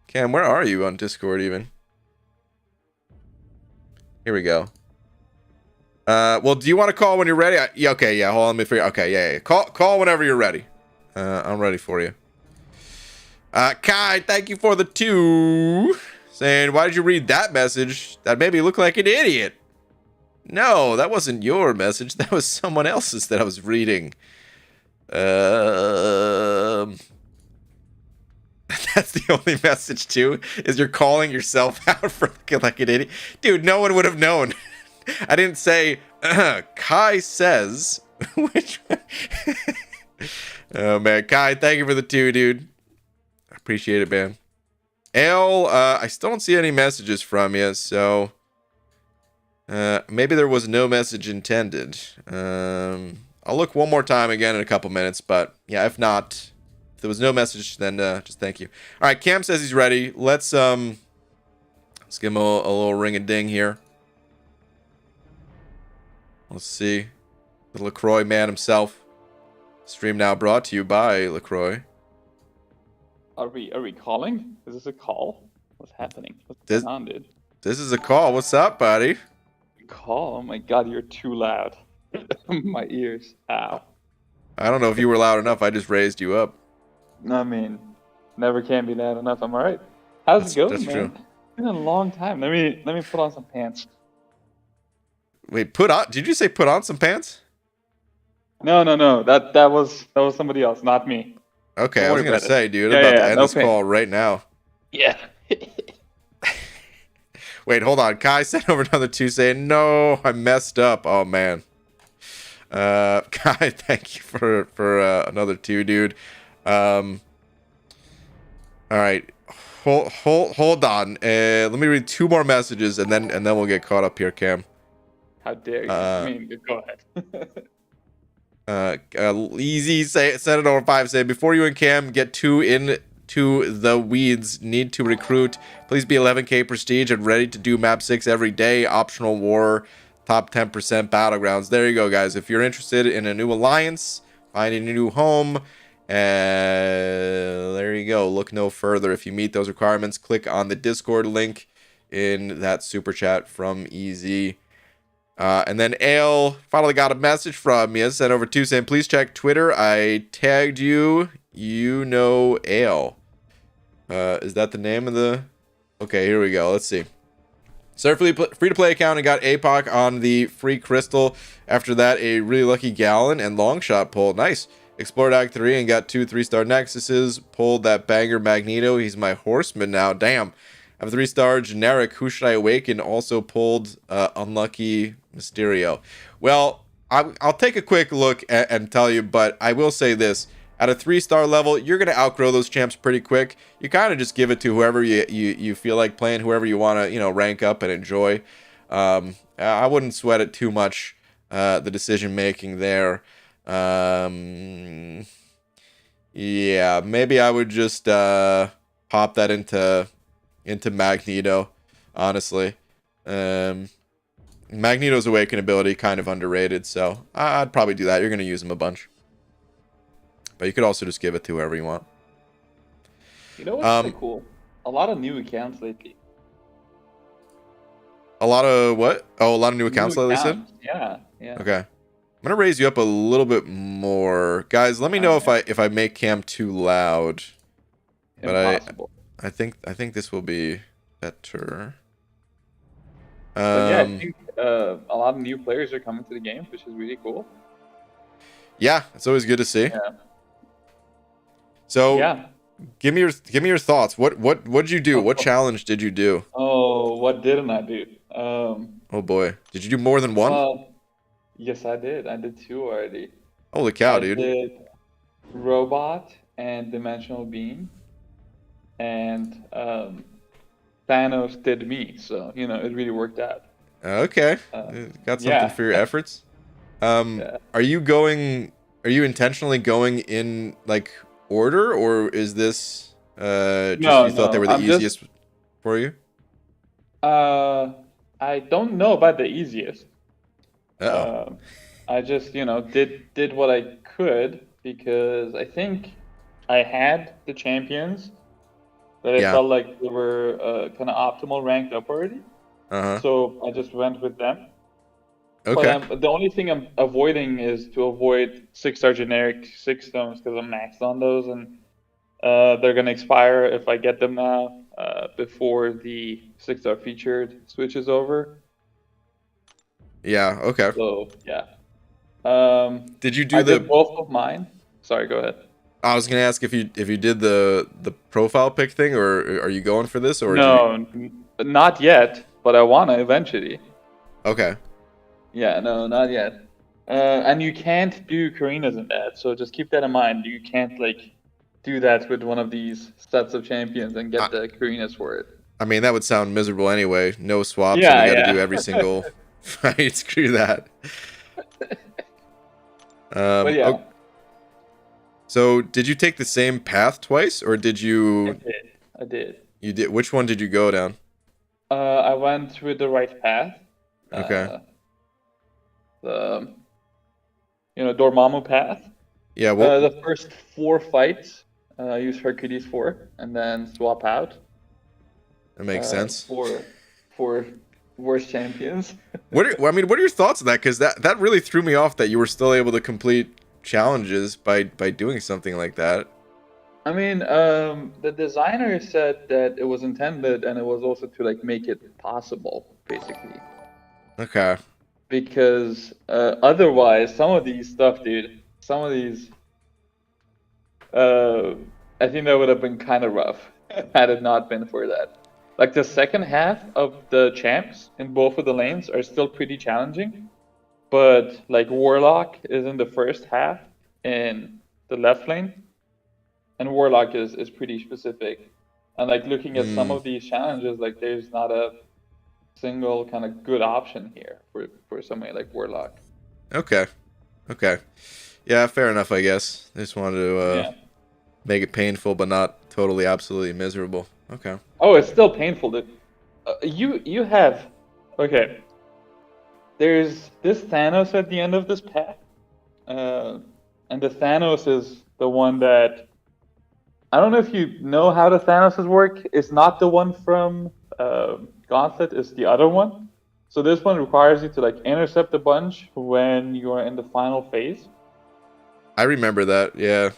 Cam, where are you on Discord even? Here we go. Well, do you want to call when you're ready? Yeah, okay, yeah, hold on, let me figure. Okay, yeah. Call whenever you're ready. I'm ready for you. Kai, thank you for the 2. Saying, why did you read that message? That made me look like an idiot. No, that wasn't your message. That was someone else's that I was reading. That's the only message too, is you're calling yourself out for looking like an idiot. Dude, no one would have known. I didn't say, Kai says. Which one? Oh, man. Kai, thank you for the 2, dude. I appreciate it, man. L, I still don't see any messages from you, so... maybe there was no message intended. I'll look one more time again in a couple minutes, but yeah, if not, if there was no message, then just thank you. All right, Cam says he's ready. Let's give him a little ring-a-ding here. Let's see. The LaCroix man himself. Stream now brought to you by LaCroix. Are we calling? Is this a call? What's happening? What's going on, dude? This is a call. What's up, buddy? Call? Oh my god, you're too loud. My ears. Ow. I don't know if you were loud enough. I just raised you up. I mean, never can be loud enough. I'm alright. How's it going, that's man? true. It's been a long time. Let me put on some pants. Wait, did you say put on some pants? No. That was somebody else, not me. Okay, I was gonna say, dude, I'm about to end this call right now. Yeah. Wait, hold on. Kai sent over another 2 saying, no, I messed up. Oh, man. Kai, thank you for another 2, dude. All right. Hold on. Let me read 2 more messages, and then we'll get caught up here, Cam. How dare you? I mean, go ahead. Easy set it over 5 say before you and Cam get too into the weeds, need to recruit. Please be 11k prestige and ready to do map 6 every day. Optional war, top 10% battlegrounds. There you go, guys. If you're interested in a new alliance, finding a new home, there you go. Look no further. If you meet those requirements, click on the Discord link in that super chat from Easy. And then Ale finally got a message from me. Sent over to saying, please check Twitter. I tagged you. You know Ale. Is that the name of the... Okay, here we go. Let's see. Started free-to-play account and got APOC on the free crystal. After that, a really lucky gallon and long shot pull. Nice. Explored Act 3 and got 2 3-star Nexuses. Pulled that banger Magneto. He's my horseman now. Damn. I have a 3-star generic. Who should I awaken? Also pulled unlucky Mysterio. Well, I'll take a quick look and tell you, but I will say this. At a 3-star level, you're going to outgrow those champs pretty quick. You kind of just give it to whoever you feel like playing, whoever you want to, rank up and enjoy. I wouldn't sweat it too much, the decision making there. Yeah, maybe I would just pop that into Magneto, honestly. Magneto's awaken ability kind of underrated, so I'd probably do that. You're going to use him a bunch. But you could also just give it to whoever you want. You know what's really cool? A lot of new accounts lately. A lot of what? Oh, a lot of new accounts lately, said? Yeah. Okay. I'm going to raise you up a little bit more. Guys, let me know if I make Cam too loud. Impossible. But I think this will be better. But yeah, I think a lot of new players are coming to the game, which is really cool. Yeah, it's always good to see. Yeah. So yeah, give me your thoughts. What did you do? What challenge did you do? Oh, what didn't I do? Oh boy, did you do more than one? Yes, I did. I did 2 already. Holy cow, dude! I did Robot and Dimensional Beam, and Thanos did me. So it really worked out. Okay, got something for your efforts. Yeah. Are you intentionally going in like order, or is this just you thought they were the easiest for you? I don't know about the easiest. Uh-oh. I just did what I could because I think I had the champions that I felt like they were kind of optimal ranked up already. So I just went with them. Okay. But the only thing I'm avoiding is to avoid 6-star generic 6 stones because I'm maxed on those, and they're gonna expire if I get them now before the 6-star featured switches over. Yeah. Okay. So yeah. Did you do did both of mine? Sorry, go ahead. I was gonna ask if you did the profile pick thing, or are you going for this, or no, not yet, but I wanna eventually. Okay. Yeah, no, not yet. And you can't do Karinas in that, so just keep that in mind. You can't do that with one of these sets of champions and get the Karinas for it. I mean, that would sound miserable anyway. No swaps, and you got to do every single fight. Screw that. But yeah. Okay. So, did you take the same path twice, or did you? I did. You did. Which one did you go down? I went with the right path. Okay. The Dormammu path. Yeah. Well, the first 4 fights, use Hercules 4, and then swap out. That makes sense. For worst champions. What are your thoughts on that? Because that really threw me off that you were still able to complete challenges by doing something like that. I mean, the designer said that it was intended, and it was also to make it possible, basically. Okay. Because otherwise, some of these stuff, dude, I think that would have been kind of rough had it not been for that. The second half of the champs in both of the lanes are still pretty challenging, but Warlock is in the first half in the left lane, and Warlock is pretty specific. And looking at some of these challenges, there's not a single kind of good option here for somebody like Warlock. Okay. Okay. Yeah, fair enough, I guess. I just wanted to Yeah. make it painful, but not totally, absolutely miserable. Okay. Oh, it's still painful. You have okay. There's this Thanos at the end of this path, and the Thanos is the one that I don't know if you know how the Thanoses work. It's not the one from Gauntlet. It's the other one. So this one requires you to like intercept a bunch when you are in the final phase. I remember that. Yeah.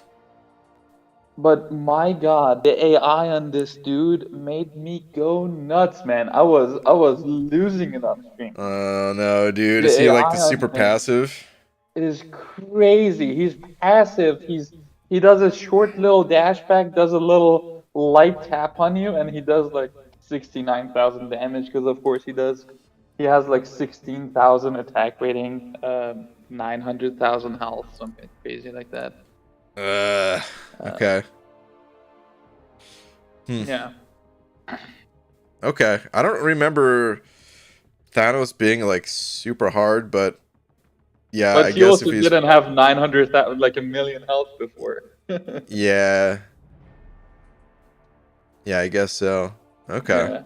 But my God, the AI on this dude made me go nuts, man. I was losing it on stream. Oh no, dude. Is The he like the AI super on him passive? is crazy. He's passive. He does a short little dash back, does a little light tap on you, and he does like 69,000 damage because of course he does. He has like 16,000 attack rating, 900,000 health, something crazy like that. Okay. Yeah. Okay. I don't remember Thanos being like super hard, but yeah, But I he guess if also he's didn't have 900,000, like a million health before. yeah. Yeah, I guess so. Okay. Yeah.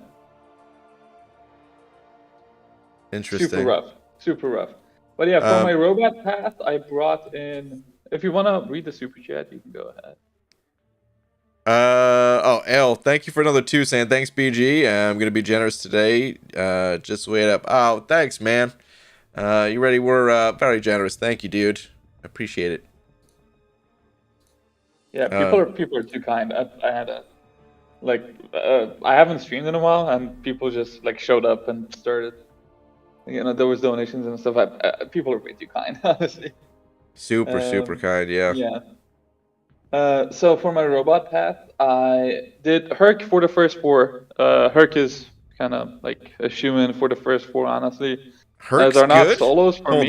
Interesting. Super rough. Super rough. But yeah, for my robot path, I brought in. If you want to read the super chat, you can go ahead. Oh, L, thank you for another 2 saying thanks, BG. I'm gonna be generous today. Just wait up. Oh, thanks, man. You ready? We're very generous. Thank you, dude. Appreciate it. Yeah, people are too kind. I had a I haven't streamed in a while, and people just like showed up and started. There was donations and stuff. People are way too kind, honestly. Super kind. Yeah. Yeah. So for my robot path, I did Herc for the first 4. Herc is kind of like a shoo-in for the first 4, honestly. Herc's They're not good. solos for me.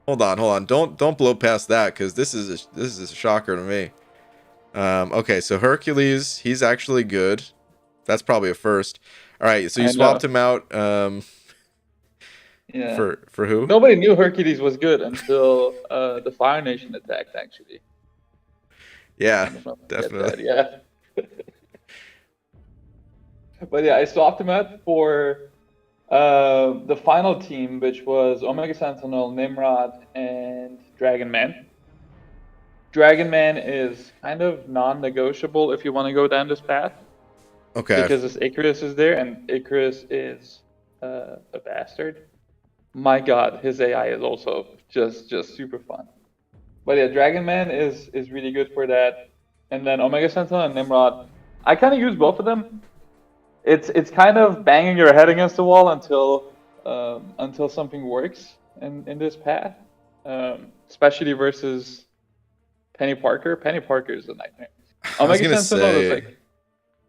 Hold on. Don't blow past that because this is a shocker to me. Okay, so Hercules, he's actually good. That's probably a first. All right, so you swapped him out. Yeah. For who? Nobody knew Hercules was good until the Fire Nation attacked, actually. Yeah, definitely. Yeah. But yeah, I swapped him out for the final team, which was Omega Sentinel, Nimrod, and Dragon Man. Dragon Man is kind of non-negotiable if you want to go down this path. Okay. Because this Icarus is there, and Icarus is a bastard. My God, his AI is also just super fun. But yeah, Dragon Man is really good for that. And then Omega Sentinel and Nimrod, I kind of use both of them. It's kind of banging your head against the wall until something works in this path, especially versus Penny Parker. Penny Parker is a nightmare. Omega Sentinel is like,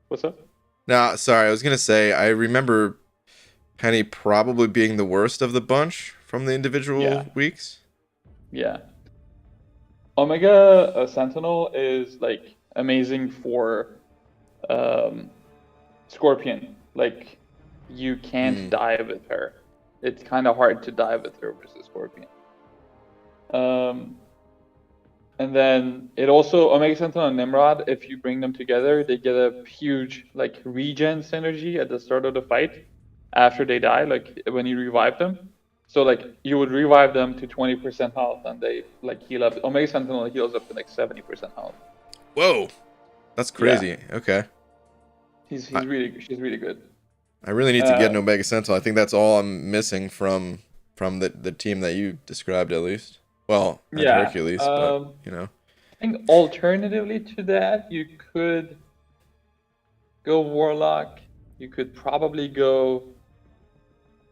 what's up? No, sorry, I was gonna say I remember Penny probably being the worst of the bunch from the individual weeks. Yeah. Omega Sentinel is like amazing for Scorpion. Like you can't die with her. It's kind of hard to die with her versus Scorpion. And then it also Omega Sentinel and Nimrod, if you bring them together, they get a huge like regen synergy at the start of the fight after they die, like when you revive them. So like you would revive them to 20% health and they like heal up. Omega Sentinel heals up to like 70% health. Whoa. That's crazy. Yeah. Okay. She's really good. I really need to get an Omega Sentinel. I think that's all I'm missing from the team that you described at least. Well, Hercules, but you know. I think alternatively to that, you could go Warlock. You could probably go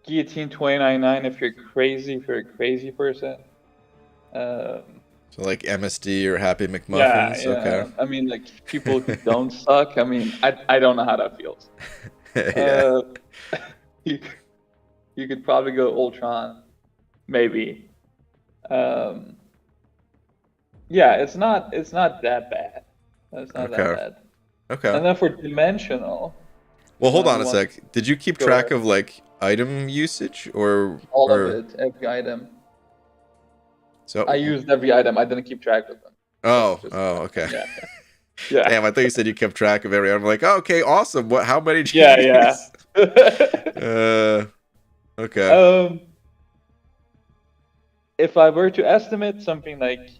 Guillotine 299 if you're a crazy person. So like MSD or Happy McMuffins. Yeah. Okay. I mean, like people who don't suck. I mean, I don't know how that feels. Yeah. You could probably go Ultron, maybe. Yeah, it's not that bad. It's not that bad. Okay. And then for Dimensional. Well, hold on a sec. Did you keep track of like item usage or All of it, every item. I so? used every item. I didn't keep track of them. Oh, Just oh, okay. yeah, yeah, Damn, I thought you said you kept track of every. I'm like, oh, okay, awesome. What? How many did yeah, you use? yeah. Okay. um, if I were to estimate something like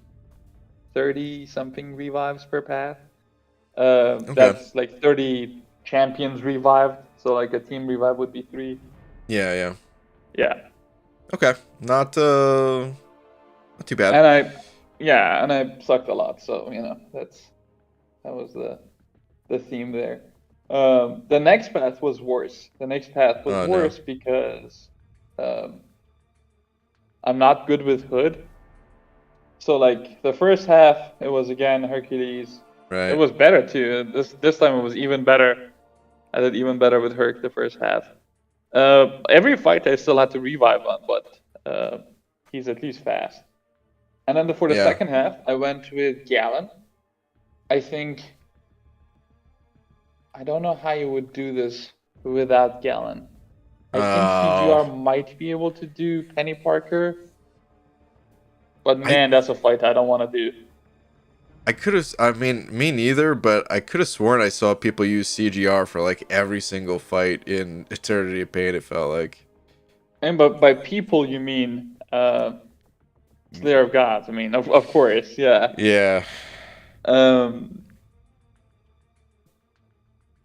30 something revives per path, Okay. that's like 30 champions revived. So like a team revive would be 3. Yeah, yeah. Yeah. Okay. Not too bad. And I sucked a lot, so that was the theme there. The next path was worse. The next path was Oh no. worse because um, I'm not good with Hood. So like the first half, it was again Hercules. It Right. was better too. This time it was even better. I did even better with Herc the first half. Every fight I still had to revive on, but he's at least fast. And then for the Yeah. second half, I went with Gallon. I think I don't know how you would do this without Gallon. I think Oh. CGR might be able to do Penny Parker, but I man, that's a fight I don't want to do. I could have. I mean, me neither. But I could have sworn I saw people use CGR for like every single fight in Eternity of Pain. It felt like. And but by people you mean Slayer of Gods. I mean, of course, yeah. Yeah. Um,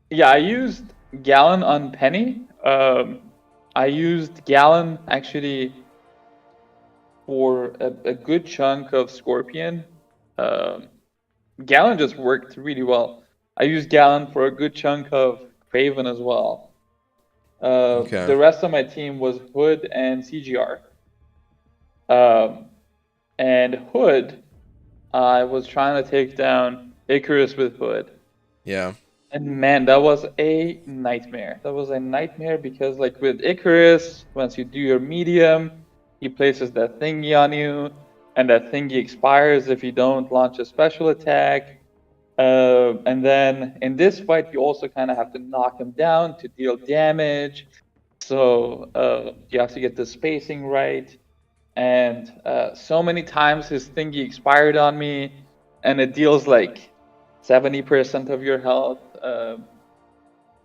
yeah, I used Gallon on Penny. I used Gallon actually for a good chunk of Scorpion. Um, Gallon just worked really well. I used Gallon for a good chunk of Craven as well. Okay. The rest of my team was Hood and CGR. Um, and Hood, I was trying to take down Icarus with Hood. Yeah. And man, that was a nightmare. That was a nightmare because, like with Icarus, once you do your medium, he places that thingy on you, and that thingy expires if you don't launch a special attack. And then in this fight, you also kind of have to knock him down to deal damage. So you have to get the spacing right. And so many times his thingy expired on me, and it deals like 70% of your health,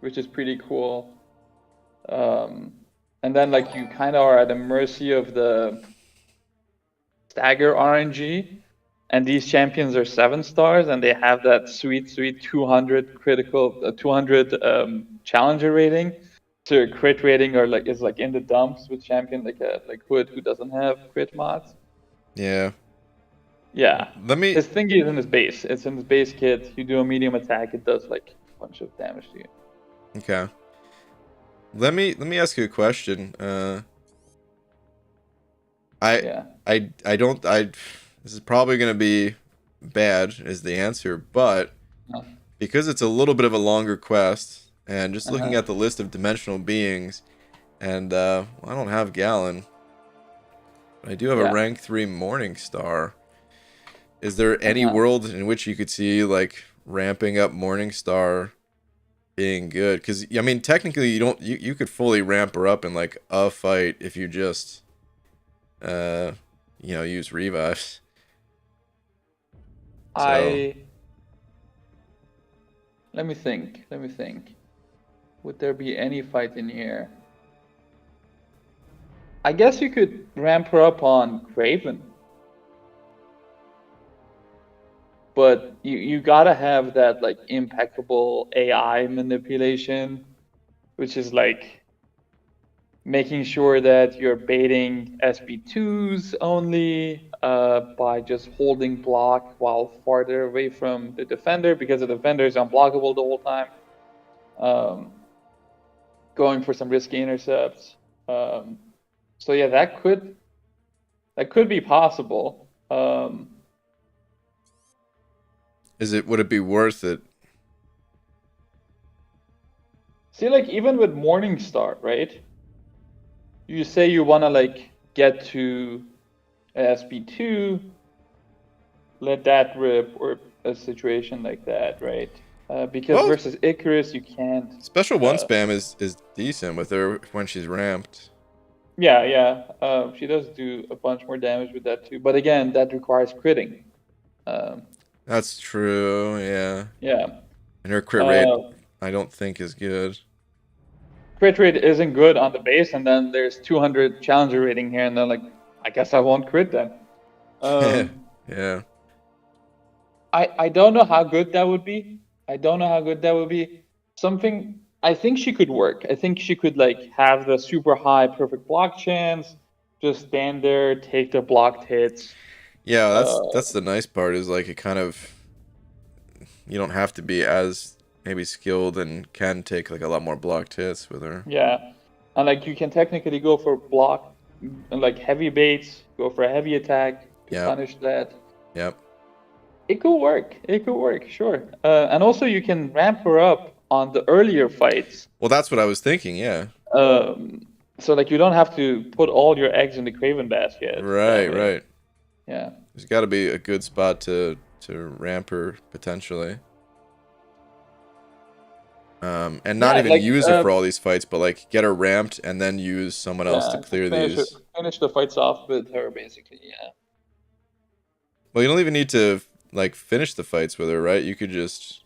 which is pretty cool. And then like you kind of are at the mercy of the stagger RNG, and these champions are 7 stars, and they have that sweet 200 critical, 200 challenger rating. So your crit rating or like is like in the dumps with champion like Hood who doesn't have crit mods. Yeah. Yeah, Let me. his thingy is in his base. It's in his base kit. You do a medium attack, it does like a bunch of damage to you. Okay. Let me ask you a question. I Yeah. I don't. This is probably gonna be bad is the answer, but Uh because it's a little bit of a longer quest, and just looking huh. at the list of dimensional beings, and I don't have Gallon, but I do have a Yeah. rank 3 Morning Star. Is there Uh any huh. world in which you could see like ramping up Morning Star being good? Because I mean, technically, you could fully ramp her up in like a fight if you just uh use revives. So I let me think. Let me think. Would there be any fight in here? I guess you could ramp her up on Craven, but you gotta have that like impeccable AI manipulation, which is like making sure that you're baiting SB2s only by just holding block while farther away from the defender because the defender is unblockable the whole time. Um, Going for some risky intercepts. Um, so yeah, that could be possible. would it be worth it? See, like even with Morningstar, right? You say you wanna like get to SB2, let that rip, or a situation like that, right? Because Well, versus Icarus, you can't. special one Uh, spam is decent with her when she's ramped. yeah, yeah. She does do a bunch more damage with that too. But again, that requires critting. Um, That's true, yeah. yeah. And her crit rate, Uh, I don't think is good. Crit rate isn't good on the base, and then there's 200 challenger rating here, and then like, I guess I won't crit then. Um, Yeah. I don't know how good that would be. I don't know how good that would be. Something I think she could work. I think she could like have the super high perfect block chance, just stand there, take the blocked hits. Yeah, Uh, that's the nice part is like it kind of you don't have to be as maybe skilled and can take like a lot more blocked hits with her. yeah, and like you can technically go for block, like heavy baits, go for a heavy attack to Yep. punish that. Yep. It could work. It could work, sure. And also you can ramp her up on the earlier fights. Well, that's what I was thinking, yeah. Um, so like you don't have to put all your eggs in the Craven basket that Right, way. right. Yeah. There's got to be a good spot to ramp her potentially. And not Yeah, even like use her for all these fights, but like get her ramped and then use someone else to yeah, clear finish it, these. finish the fights off with her basically. Yeah. Well, you don't even need to like finish the fights with her, right? You could just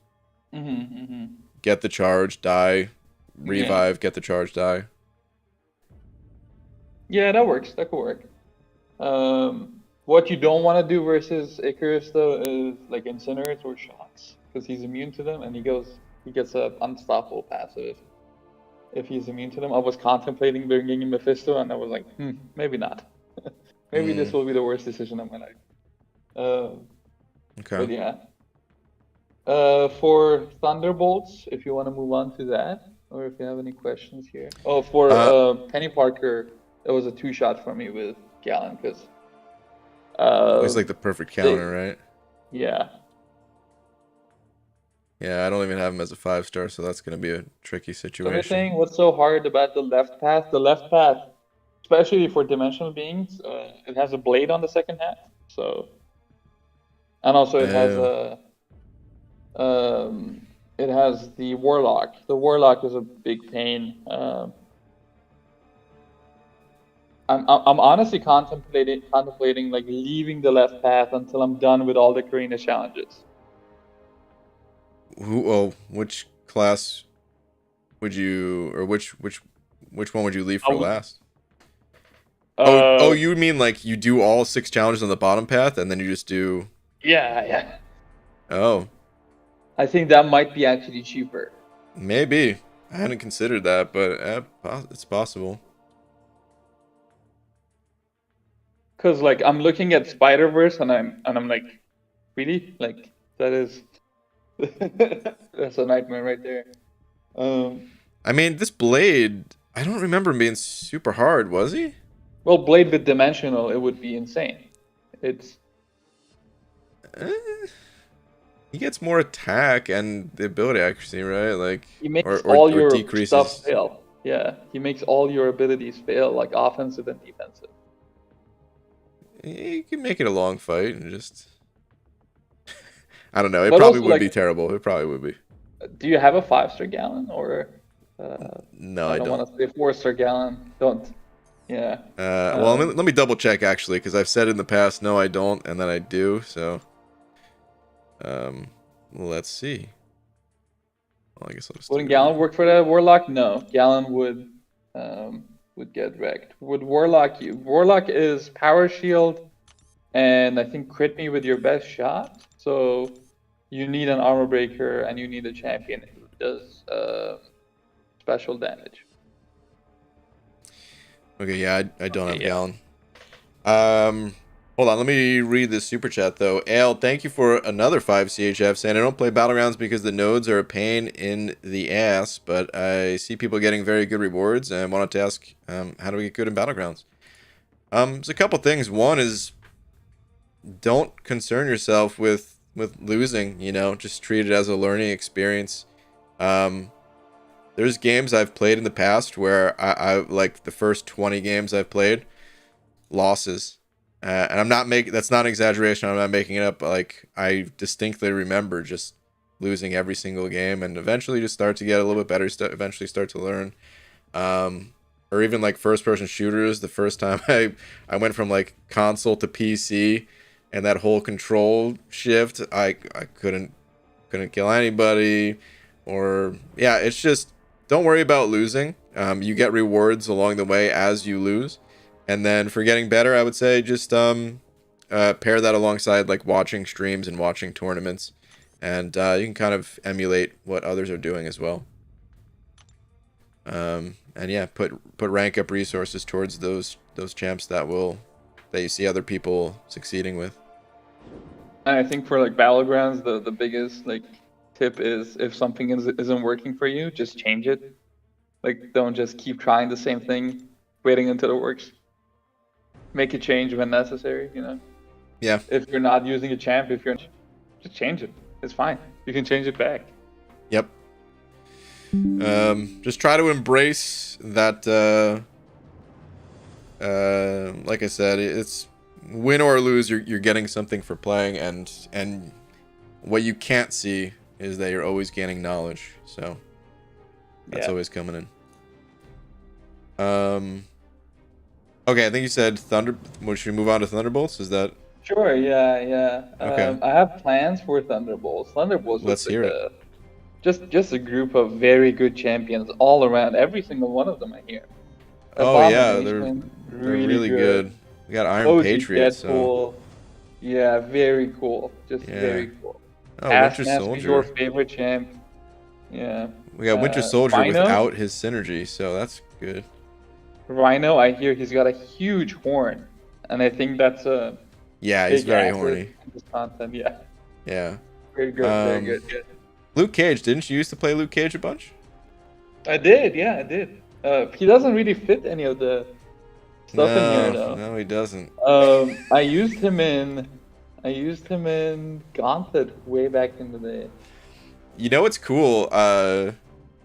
get the charge, die, Yeah. revive, get the charge, die. Yeah, that works. That could work. What you don't want to do versus Icarus though is like incinerates or shocks because he's immune to them and he gets a unstoppable passive if he's immune to them. I was contemplating bringing in Mephisto and I was like, maybe not. Maybe this Mm, will be the worst decision of my life. But okay. yeah. For Thunderbolts, if you want to move on to that, or if you have any questions here. Oh, for Uh, Penny Parker, it was a two-shot for me with Gallon because he's like the perfect counter, right? yeah. Yeah, I don't even have him as a 5-star, so that's gonna be a tricky So the situation. thing, what's so hard about the left path? The left path, especially for dimensional beings, it has a blade on the second half. So, and also Oh. it has the Warlock. The Warlock is a big pain. I'm honestly contemplating like leaving the left path until I'm done with all the Karina challenges. Which class would you, or which one would you leave I for would, last? Oh, uh, you mean like you do all 6 challenges on the bottom path and then you just do? yeah, yeah. Oh, I think that might be actually cheaper. maybe. I hadn't considered that, but it's possible. Cause like I'm looking at Spider Verse and I'm like, really? Like that is that's a nightmare right there. Um, I mean, this blade, I don't remember him being super hard, was he? well, Blade with dimensional, it would be insane. It's Eh, he gets more attack and the ability accuracy, right? Like, he makes all or your stuff decreases. fail. Yeah, he makes all your abilities fail, like offensive and defensive. You can make it a long fight and just. I don't know. It But probably also, would like, be terrible. It probably would be. do you have a 5-star Gallon or No, I I don't don't. want to say 4-star Gallon? Don't. Yeah. Well, let me double check actually, because I've said in the past, no, I don't, and then I do. So, let's see. Well, I guess I'll just do Wouldn't it Gallon again. work for that Warlock? No, Gallon would get wrecked. Would Warlock? Warlock is Power Shield, and I think crit me with your best shot. So you need an armor breaker, and you need a champion who does special damage. Okay, yeah, I don't Okay, have yeah. Gallon. Hold on, let me read this super chat though. Ale, thank you for another 5 CHF, saying I don't play Battlegrounds because the nodes are a pain in the ass, but I see people getting very good rewards and wanted to ask, how do we get good in Battlegrounds? There's a couple things. One is don't concern yourself with losing, you know, just treat it as a learning experience. There's games I've played in the past where I like the first 20 games I've played, losses. And I'm not making, that's not an exaggeration. I'm not making it up. But like I distinctly remember just losing every single game, and eventually just start to get a little bit better. Eventually start to learn. Or even like first person shooters. The first time I went from like console to PC, and that whole control shift, I couldn't kill anybody. Or yeah, it's just, don't worry about losing. You get rewards along the way as you lose. And then for getting better, I would say just pair that alongside like watching streams and watching tournaments, and you can kind of emulate what others are doing as well. And yeah, put rank up resources towards those champs that you see other people succeeding with. And I think for like battlegrounds, the biggest like tip is, if something isn't working for you, just change it. Like, don't just keep trying the same thing, waiting until it works. Make a change when necessary, you know? Yeah. If you're not using a champ, just change it. It's fine. You can change it back. Yep. Just try to embrace that, like I said, it's win or lose, you're getting something for playing, and what you can't see is that you're always gaining knowledge. So that's always coming in. Okay, I think you said Thunder. Should we move on to Thunderbolts? Is that? Sure. Yeah. Okay. I have plans for Thunderbolts. Thunderbolts. Let's hear it. Just a group of very good champions all around. Every single one of them I hear. Oh yeah, they're really good. We got Iron OG Patriot. Deadpool. So. Yeah, very cool. Just very cool. Oh, Winter Soldier. Your favorite champ. Yeah. We got Winter Soldier Rhino? without his synergy, so that's good. Rhino, I hear he's got a huge horn, and I think that's a he's very horny. In this content, yeah. Yeah. Very good, very good. Yeah. Luke Cage, didn't you used to play Luke Cage a bunch? I did, yeah, I did. He doesn't really fit any of the stuff in here, though. No, he doesn't. I used him in Gauntlet way back in the day. You know what's cool?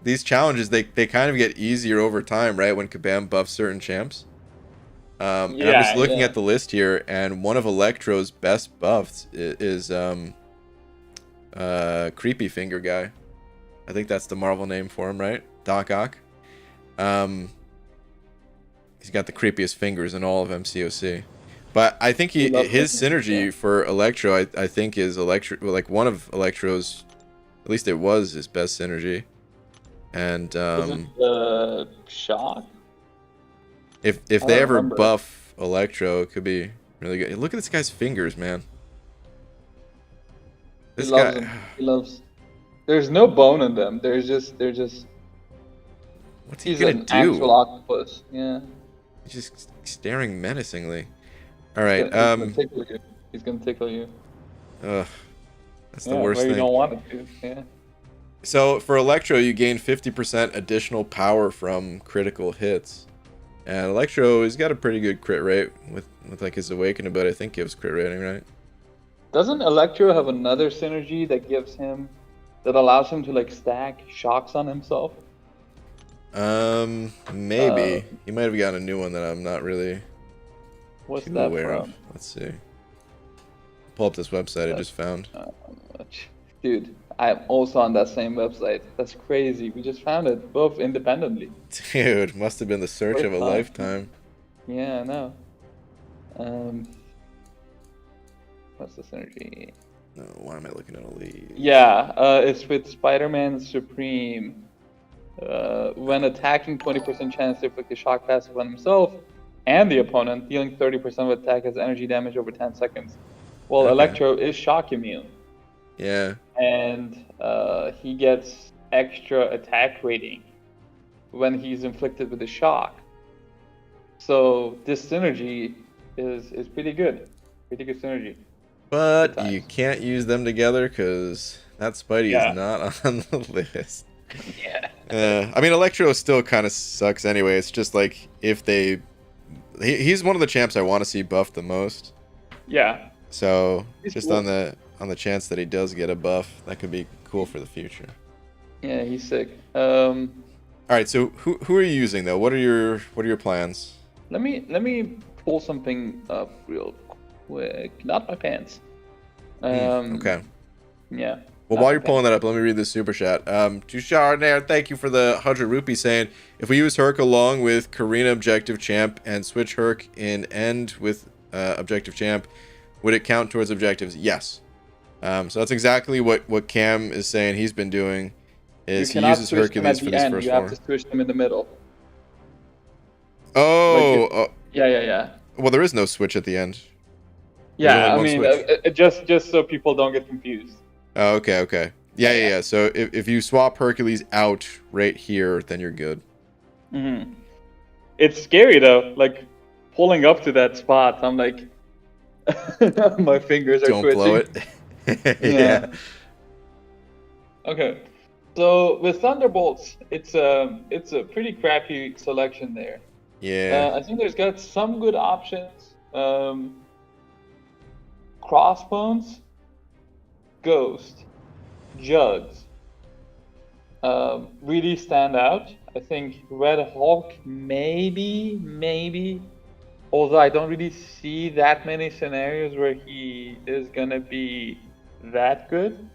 These challenges, they kind of get easier over time, right? When Kabam buffs certain champs. And I'm just looking at the list here, and one of Electro's best buffs is Creepy Finger guy. I think that's the Marvel name for him, right? Doc Ock. He's got the creepiest fingers in all of MCOC. But I think his synergy for Electro, I think is like one of Electro's, at least it was his best synergy. And Shock. If they ever buff Electro, it could be really good. Look at this guy's fingers, man. This guy. He loves. There's no bone in them. They're just. What's he gonna do? Actual octopus. Yeah. He's just staring menacingly. All right. He's gonna tickle you. Ugh. That's the worst thing. You don't want it to. Yeah. So for Electro, you gain 50% additional power from critical hits. And Electro, he's got a pretty good crit rate with like his Awakening, but I think gives crit rating, right? Doesn't Electro have another synergy that allows him to like stack shocks on himself? Maybe. He might have gotten a new one that I'm not really too aware of. Let's see. Pull up this website I just found. Dude, I'm also on that same website. That's crazy. We just found it both independently. Dude, must have been the search of a lifetime. Yeah, I know. What's the synergy? No, why am I looking at all these? Yeah, it's with Spider-Man Supreme. When attacking, 20% chance to inflict a shock passive on himself and the opponent, dealing 30% of attack as energy damage over 10 seconds. Well, Electro is shock immune. Yeah. And he gets extra attack rating when he's inflicted with a shock. So this synergy is pretty good. Pretty good synergy. But you can't use them together because that Spidey is not on the list. Yeah. I mean, Electro still kind of sucks anyway. It's just like if he's one of the champs I want to see buffed the most. Yeah. So just cool. on the chance that he does get a buff, that could be cool for the future. Yeah, he's sick. All right, so who are you using though? What are your plans? Let me pull something up real quick. Not my pants. Okay. Yeah. Well, while you're pulling that up, let me read this super chat. Tushar Nair, thank you for the 100 rupees, saying, if we use Herc along with Karina Objective Champ and switch Herc in end with Objective Champ, would it count towards objectives? Yes. So that's exactly what Cam is saying he's been doing, is he uses Hercules for this first You have to switch them in the middle. Oh! Yeah. Well, there is no switch at the end. Yeah, I mean, just so people don't get confused. Oh, okay. Yeah. So if you swap Hercules out right here, then you're good. Mm-hmm. It's scary though. Like pulling up to that spot, I'm like, my fingers are twitching. Don't blow it. Yeah. Okay. So with Thunderbolts, it's a pretty crappy selection there. Yeah. I think there's got some good options. Crossbones, Ghost, Jugs really stand out. I think Red Hulk maybe, although I don't really see that many scenarios where he is gonna be that good.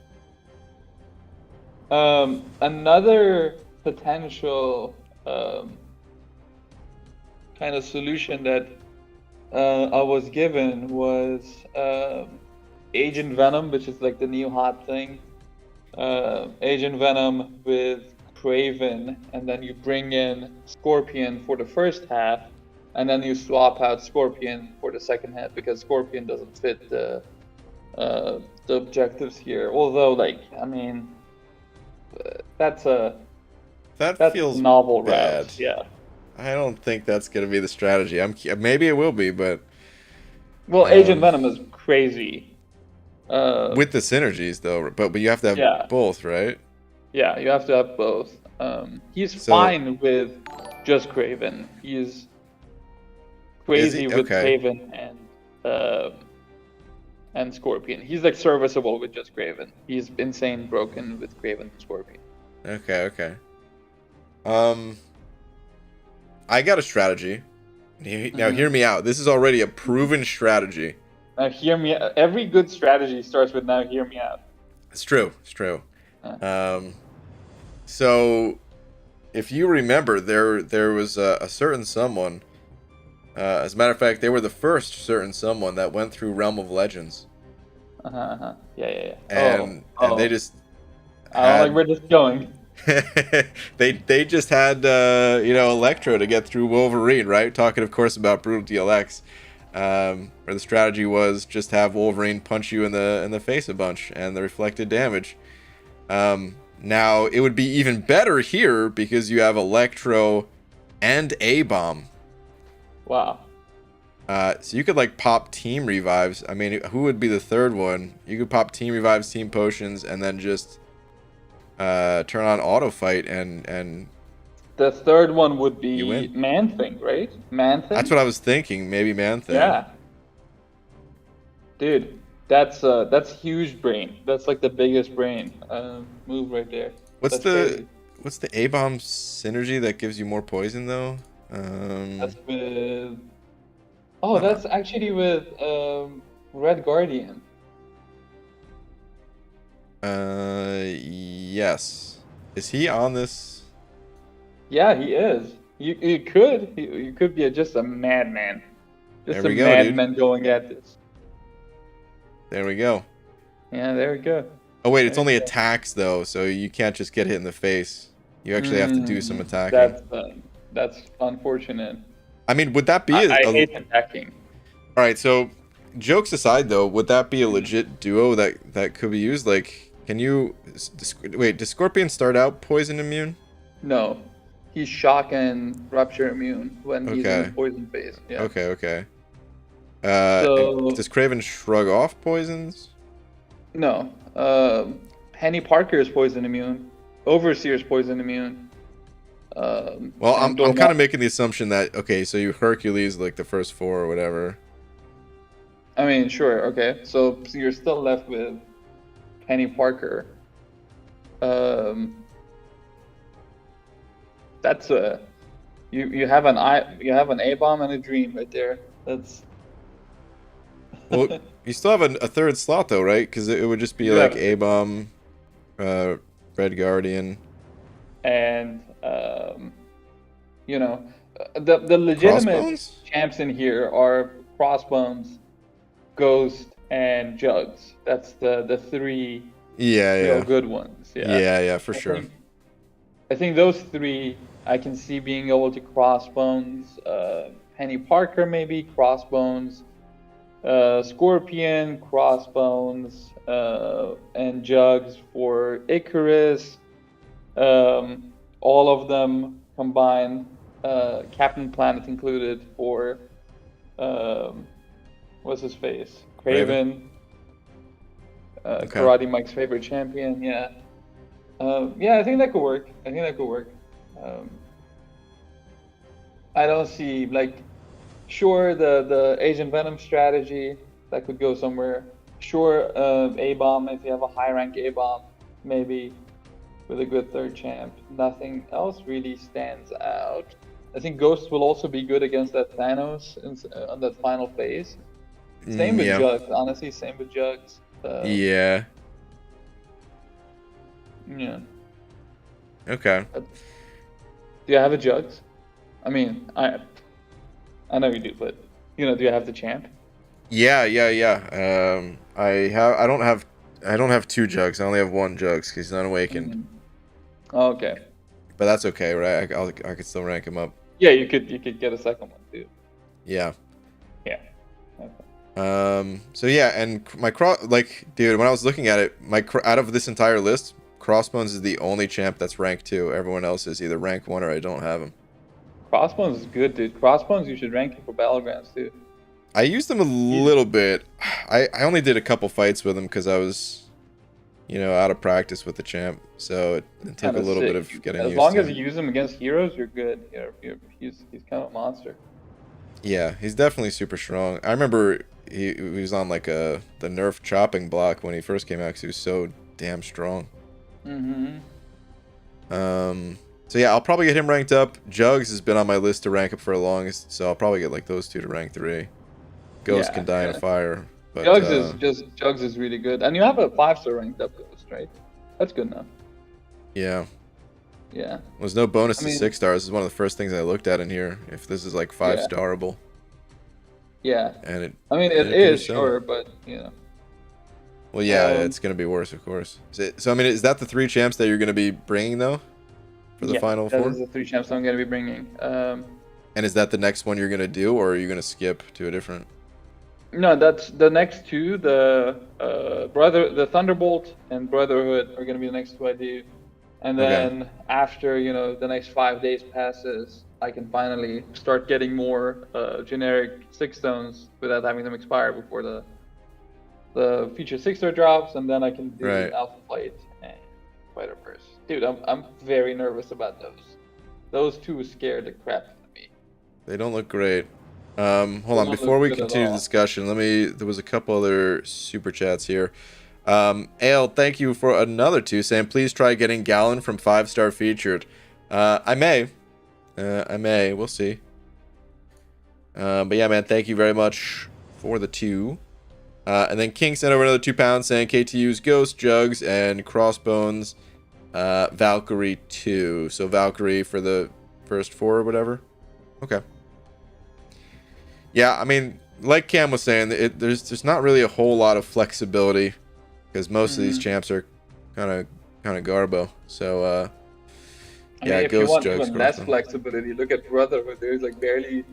Another potential kind of solution that I was given was Agent Venom, which is like the new hot thing. Agent Venom with Kraven, and then you bring in Scorpion for the first half, and then you swap out Scorpion for the second half because Scorpion doesn't fit the objectives here. Although, like, I mean, that's feels novel bad. route. Yeah. I don't think that's gonna be the strategy. Maybe it will be, but well, Agent Venom is crazy. With the synergies though, but you have to have both, right? Yeah, you have to have both. He's fine with just Kraven. He's crazy with Kraven and Scorpion. He's like serviceable with just Kraven. He's insane broken with Kraven and Scorpion. Okay. I got a strategy. Now hear me out. This is already a proven strategy. Now hear me out. Every good strategy starts with now hear me out. It's true. So if you remember, there was a certain someone. As a matter of fact, they were the first certain someone that went through Realm of Legends. Yeah. And they just. I don't like where this is going. they just had Electro to get through Wolverine, right? Talking of course about Brutal DLX, where the strategy was just have Wolverine punch you in the face a bunch and the reflected damage. Now it would be even better here because you have Electro and A-Bomb. Wow. So you could like pop team revives. I mean, who would be the third one? You could pop team revives, team potions, and then just turn on auto fight and the third one would be Man Thing, right? Man Thing? That's what I was thinking, maybe Man Thing. Yeah. Dude, that's huge brain. That's like the biggest brain move right there. What's the A-Bomb synergy that gives you more poison though? That's with that's actually with Red Guardian. Yes. Is he on this? Yeah, he is. You could be just a madman. Just a madman going at this. There we go. Yeah, there we go. Oh wait, it's only attacks though, so you can't just get hit in the face. You actually have to do some attacking. That's unfortunate. I mean, would that be I hate attacking. All right, so jokes aside though, would that be a legit duo that could be used? Like, can you wait? Does Scorpion start out poison immune? No, he's shock and rupture immune when he's in the poison phase. Yeah. Okay. Does Kraven shrug off poisons? No. Penny Parker is poison immune. Overseer is poison immune. Well, I'm kind of making the assumption that so you Hercules like the first four or whatever. I mean, sure, okay. So you're still left with Penny Parker. That's you have an A-Bomb and a Dream right there. That's. Well, you still have a third slot though, right? Because it would just be like A-Bomb, Red Guardian. And you know, the legitimate Crossbones? champs in here are Crossbones, Ghost, and Jugs. That's the three Yeah, real yeah. good ones. Yeah. Yeah, yeah, for I sure. think I think those three I can see being able to Crossbones, Penny Parker maybe Crossbones, Scorpion, Crossbones, and Jugs for Icarus. All of them combined, Captain Planet included for what's his face? Raven. Craven. Okay. Karate Mike's favorite champion. Yeah. Yeah, I think that could work. Um, I don't see like, sure, the Asian Venom strategy that could go somewhere. Sure, A bomb if you have a high rank A bomb, maybe with a good third champ. Nothing else really stands out. I think Ghost will also be good against that Thanos on that final phase. Same with Yeah. Jugs, honestly. Same with Jugs. Yeah. Yeah. Okay. Do you have a Jugs? I mean, I know you do, but do you have the champ? Yeah, yeah, yeah. I don't have two jugs. I only have one jugs because he's not awakened. Mm. Okay. But that's okay, right? I could still rank him up. Yeah, you could get a second one too. Yeah. Yeah. Okay. So yeah, and dude, when I was looking at it, out of this entire list, Crossbones is the only champ that's rank 2. Everyone else is either rank 1 or I don't have him. Crossbones is good, dude. Crossbones, you should rank him for Battlegrounds too. I used him a little bit. I only did a couple fights with him because I was, out of practice with the champ. So it took a little bit of getting used to. As long as you use him against heroes, you're good. He's kind of a monster. Yeah, he's definitely super strong. I remember he was on like the nerf chopping block when he first came out because he was so damn strong. Mm-hmm. So yeah, I'll probably get him ranked up. Jugs has been on my list to rank up for the longest, so I'll probably get like those two to rank 3. Ghost can die in a fire. But, Jugs is really good, and you have a 5-star ranked up Ghost, right? That's good enough. Yeah. Yeah. There's no bonus to 6 stars. This is one of the first things I looked at in here. If this is like 5-starable. Yeah. And it. It is sure, but Well, yeah, it's gonna be worse, of course. So I mean, is that the 3 champs that you're gonna be bringing though, for the final 4? Those are the 3 champs I'm gonna be bringing. And is that the next one you're gonna do, or are you gonna skip to a different? No, that's the next 2. The Thunderbolt and Brotherhood are gonna be the next 2 I do, and then after the next 5 days passes, I can finally start getting more generic 6 stones without having them expire before the feature 6-star drops, and then I can do Alpha Flight and Spider-Verse. Dude, I'm very nervous about those. Those 2 scare the crap out of me. They don't look great. Hold on, before we continue the discussion, there was a couple other super chats here. Ale, thank you for another 2 saying, please try getting Gallon from 5-star featured. I may. We'll see. But yeah, man, thank you very much for the 2. And then King sent over another £2 saying KTU's Ghost, Jugs, and Crossbones, Valkyrie 2. So Valkyrie for the first 4 or whatever. Okay. Yeah, I mean, like Cam was saying, there's not really a whole lot of flexibility because most of these champs are kind of garbo. So if you want even less flexibility, look at Brotherhood. There's like barely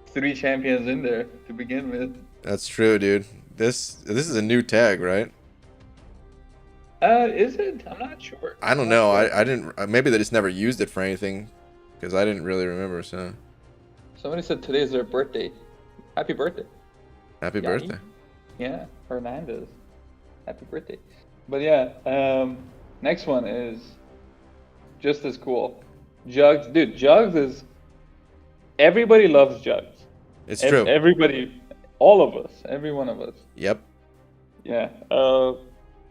3 champions in there to begin with. That's true, dude. This is a new tag, right? Is it? I'm not sure. I don't know. I didn't. Maybe they just never used it for anything because I didn't really remember. So somebody said today is their birthday. Happy birthday. Happy birthday. Yeah, Hernandez. Happy birthday. But yeah, next one is just as cool. Jugs, dude. Jugs is. Everybody loves Jugs. It's true. Everybody, all of us, every one of us. Yep. Yeah.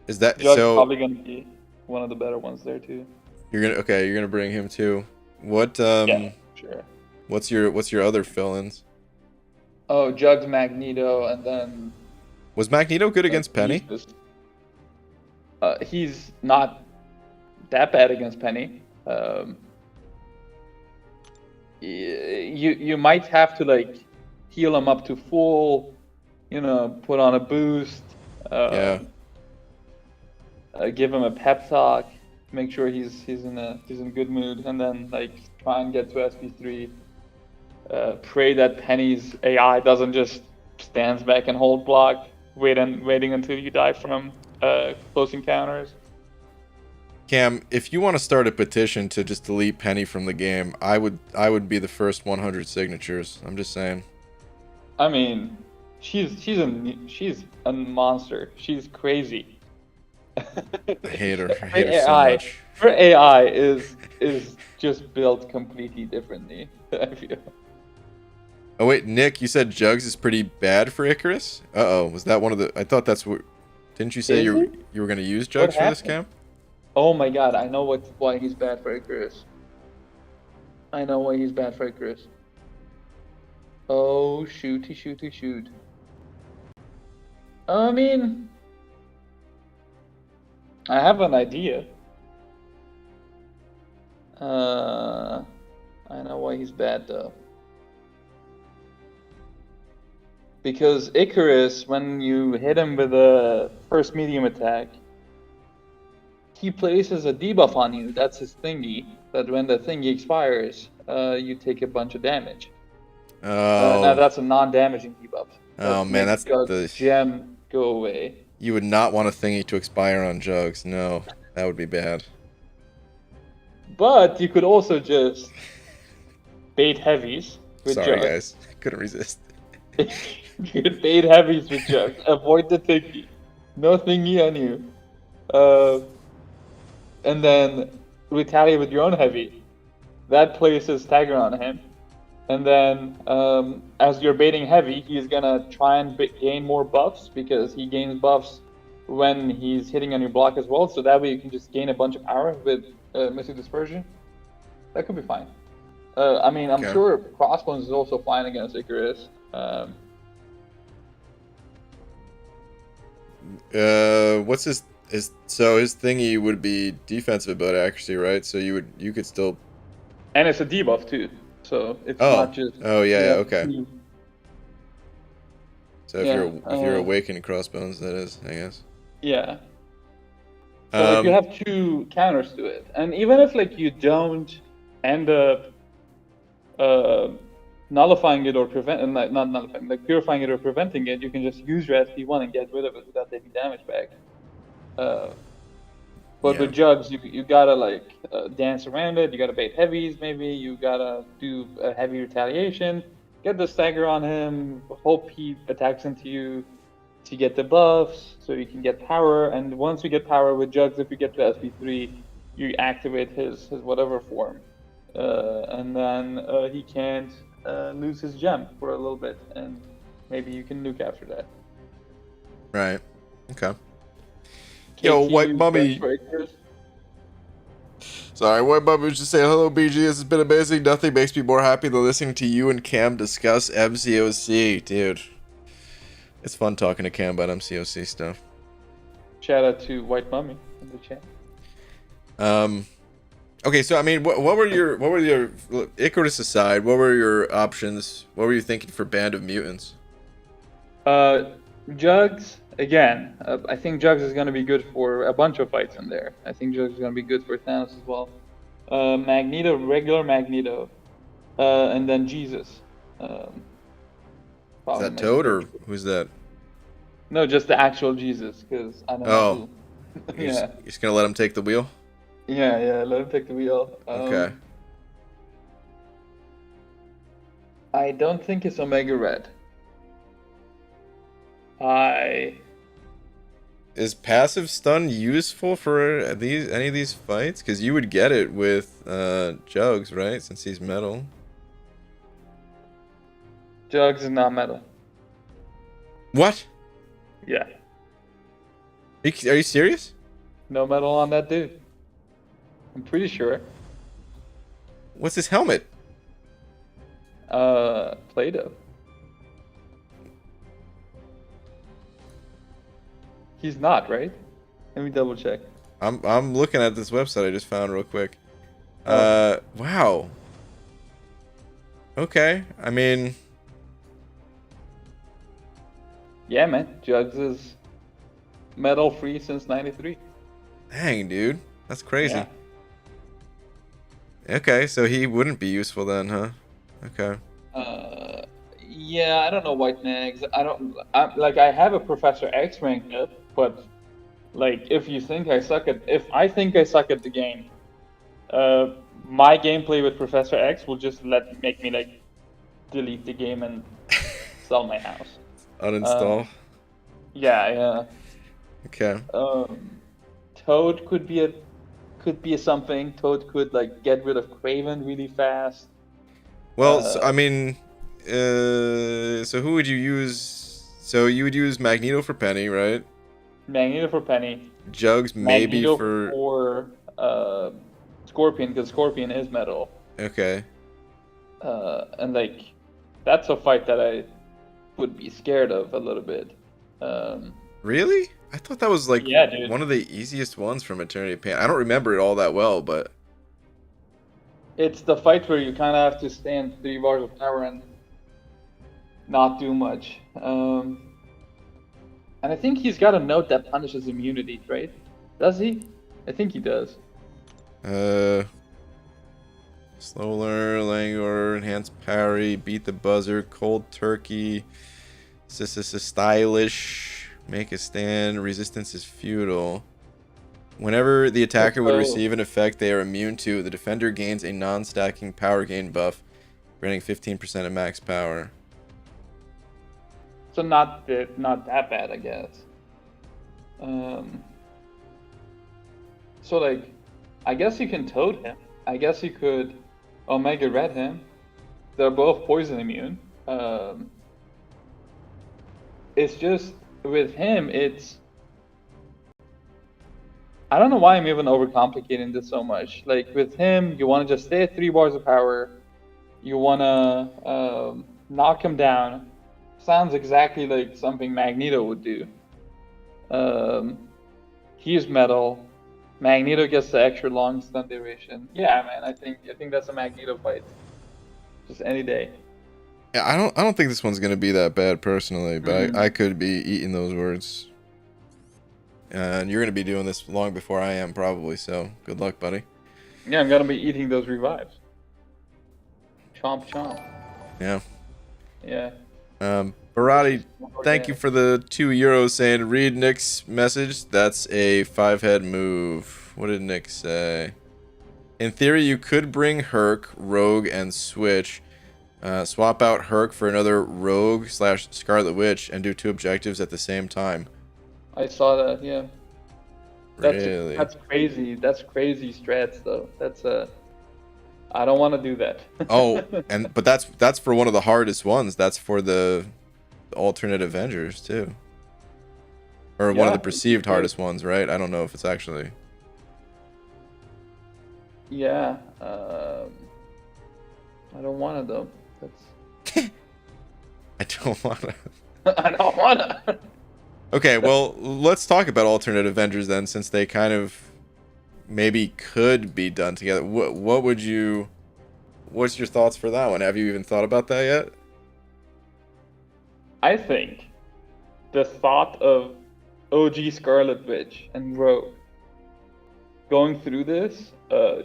Is that Jugs so? Probably gonna be one of the better ones there too. You're gonna bring him too. What? Yeah, sure. What's your other fill-ins? Oh, Jugs, Magneto, and then. Was Magneto good against Penny? He's not that bad against Penny. You might have to like heal him up to full, put on a boost, Yeah. give him a pep talk, make sure he's in a good mood, and then like try and get to SP3. Pray that Penny's AI doesn't just stands back and hold block, waiting until you die from close encounters. Cam, if you want to start a petition to just delete Penny from the game, I would be the first 100 signatures. I'm just saying. I mean, she's a monster. She's crazy. I hate her. I hate her so much. Her AI is just built completely differently. I feel. Oh wait, Nick, you said Jugs is pretty bad for Icarus? Uh-oh, was that one of the... I thought that's what... Didn't you say you were going to use Jugs for this camp? Oh my god, I know why he's bad for Icarus. I know why he's bad for Icarus. Oh, shoot. I mean... I have an idea. I know why he's bad though. Because Icarus, when you hit him with a first medium attack, he places a debuff on you. That's his thingy. That when the thingy expires, you take a bunch of damage. Oh. Now that's a non-damaging debuff. Oh man, that's the gem go away. You would not want a thingy to expire on Jugs. No, that would be bad. But you could also just bait heavies with Sorry, Jugs. guys, couldn't resist. You could bait heavies with Jugs. Avoid the thingy. No thingy on you. And then retaliate with your own heavy. That places stagger on him. And then, as you're baiting heavy, he's gonna try and gain more buffs because he gains buffs when he's hitting on your block as well. So that way you can just gain a bunch of power with Missile Dispersion. That could be fine. I mean, I'm sure Crossbones is also fine against Icarus. What's his so his thingy would be defensive but accuracy, right? So you could still. And it's a debuff too. So it's not just. Oh yeah, okay. So if you're awakened Crossbones, that is, I guess. Yeah. So you have two counters to it, and even if like you don't end up nullifying it or not nullifying, like purifying it or preventing it, you can just use your SP1 and get rid of it without taking damage back. But with Jugs, you gotta like dance around it. You gotta bait heavies, maybe. You gotta do a heavy retaliation. Get the stagger on him. Hope he attacks into you to get the buffs, so you can get power. And once you get power with Jugs, if you get to SP3, you activate his whatever form, and then he can't lose his gem for a little bit, and maybe you can nuke after that. Right. Okay. Yo, White Mummy. Sorry, White Mummy was just saying, hello, BG. This has been amazing. Nothing makes me more happy than listening to you and Cam discuss MCOC. Dude, it's fun talking to Cam about MCOC stuff. Shout out to White Mummy in the chat. Okay, so I mean, what were your Icarus aside? What were your options? What were you thinking for Band of Mutants? Jugs. Again, I think Jugs is going to be good for a bunch of fights in there. I think Jugs is going to be good for Thanos as well. Magneto, regular Magneto, and then Jesus. Is that Toad or who's that? No, just the actual Jesus, because I don't know. You're just going to let him take the wheel? Yeah, let him take the wheel. Okay. I don't think it's Omega Red. Is passive stun useful for any of these fights? Because you would get it with Jugs, right? Since he's metal. Jugs is not metal. What? Yeah. Are you serious? No metal on that dude. I'm pretty sure. What's his helmet? Play-Doh. He's not, right? Let me double check. I'm looking at this website I just found real quick. Oh. Wow. Okay. I mean, Yeah, man. Jugs is metal free since '93. dang, dude. That's crazy. Yeah. Okay, so he wouldn't be useful then, huh? Okay. Yeah, I don't know white nags. I have a Professor X ranked up, but like if I think I suck at the game, my gameplay with Professor X will just make me like delete the game and sell my house. Uninstall. Um, yeah, yeah. Okay. Toad could be a something. Toad could like get rid of Craven really fast. Well, so, I Uh, mean, so who would you use? So you would use Magneto for Penny, right? Magneto for Penny. Jugs maybe Magneto for. for Scorpion, because Scorpion is metal. Okay. And like that's a fight that I would be scared of a little bit. Um, Really? I thought that was like yeah, dude. one of the easiest ones from Eternity of Pain. I don't remember it all that well, but It's the fight where you kind of have to stand 3 bars of power and not do much. And I think he's got a note that punishes immunity, right? Does he? I think he does. slow learn, Langor, enhanced parry, beat the buzzer, cold turkey, stylish, make a stand, resistance is futile. Whenever the attacker would receive an effect they are immune to, the defender gains a non-stacking power gain buff, granting 15% of max power. So not that bad, I guess. So like, I guess you can Toad him. I guess you could Omega Red him. They're both poison immune. It's just with him, I don't know why I'm even overcomplicating this so much. Like with him, you want to just stay at 3 bars of power. You want to knock him down. Sounds exactly like something Magneto would do. He's metal. Magneto gets the extra long stun duration. Yeah, man, I think that's a Magneto fight. Just any day. Yeah, I don't think this one's gonna be that bad personally, but I could be eating those words. And you're gonna be doing this long before I am probably, so good luck, buddy. Yeah, I'm gonna be eating those revives. Chomp chomp. Yeah. Yeah. Barati, thank you for the €2 saying read Nick's message. That's a 5-head move. What did Nick say? In theory, you could bring Herc, Rogue, and Switch. Swap out Herc for another Rogue / Scarlet Witch and do 2 objectives at the same time. I saw that, yeah. Really? That's crazy. That's crazy strats though. I don't want to do that. Oh, but that's for one of the hardest ones. That's for the alternate Avengers too. Or one of the perceived hardest ones, right? I don't know if it's actually. Yeah. I don't want to though. I don't want to. I don't want to. Okay, well, let's talk about alternate Avengers then, since they kind of maybe could be done together. What's your thoughts for that one? Have you even thought about that yet? I think the thought of OG Scarlet Witch and Rogue going through this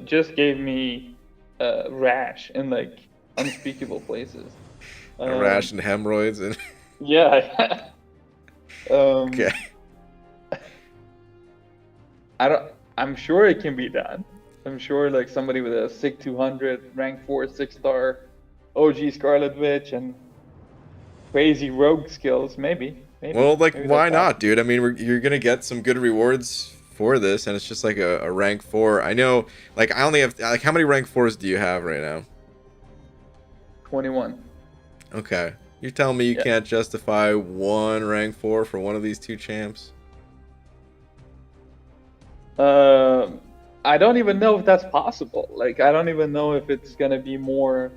just gave me a rash in like unspeakable places. A rash and hemorrhoids and. Yeah. Okay. I'm sure it can be done. I'm sure like somebody with a SIG 200, rank 4, 6-star, OG Scarlet Witch, and crazy rogue skills, maybe. Well, like, why not, dude? I mean, you're gonna get some good rewards for this, and it's just like a rank 4. I know, like, I only have like, how many rank 4s do you have right now? 21. Okay. You're telling me you can't justify one rank 4 for one of these 2 champs? I don't even know if that's possible. Like, I don't even know if it's gonna be more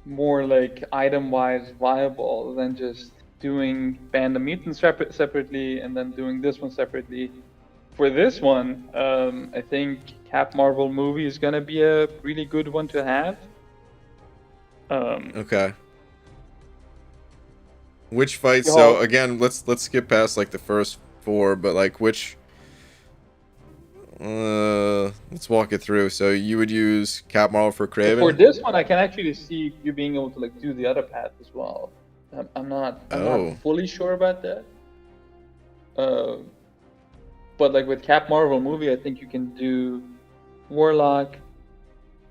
like item-wise viable than just doing Band of Mutants separately and then doing this one separately. For this one, I think Cap Marvel movie is gonna be a really good one to have. Okay. Which fight? So She-Hulk, again, let's skip past like the first 4, but like which? Let's walk it through. So you would use Cap Marvel for so for Craven? this one, I can actually see you being able to like do the other path as well. I'm not Oh. fully sure about that. But like with Cap Marvel movie, I think you can do Warlock.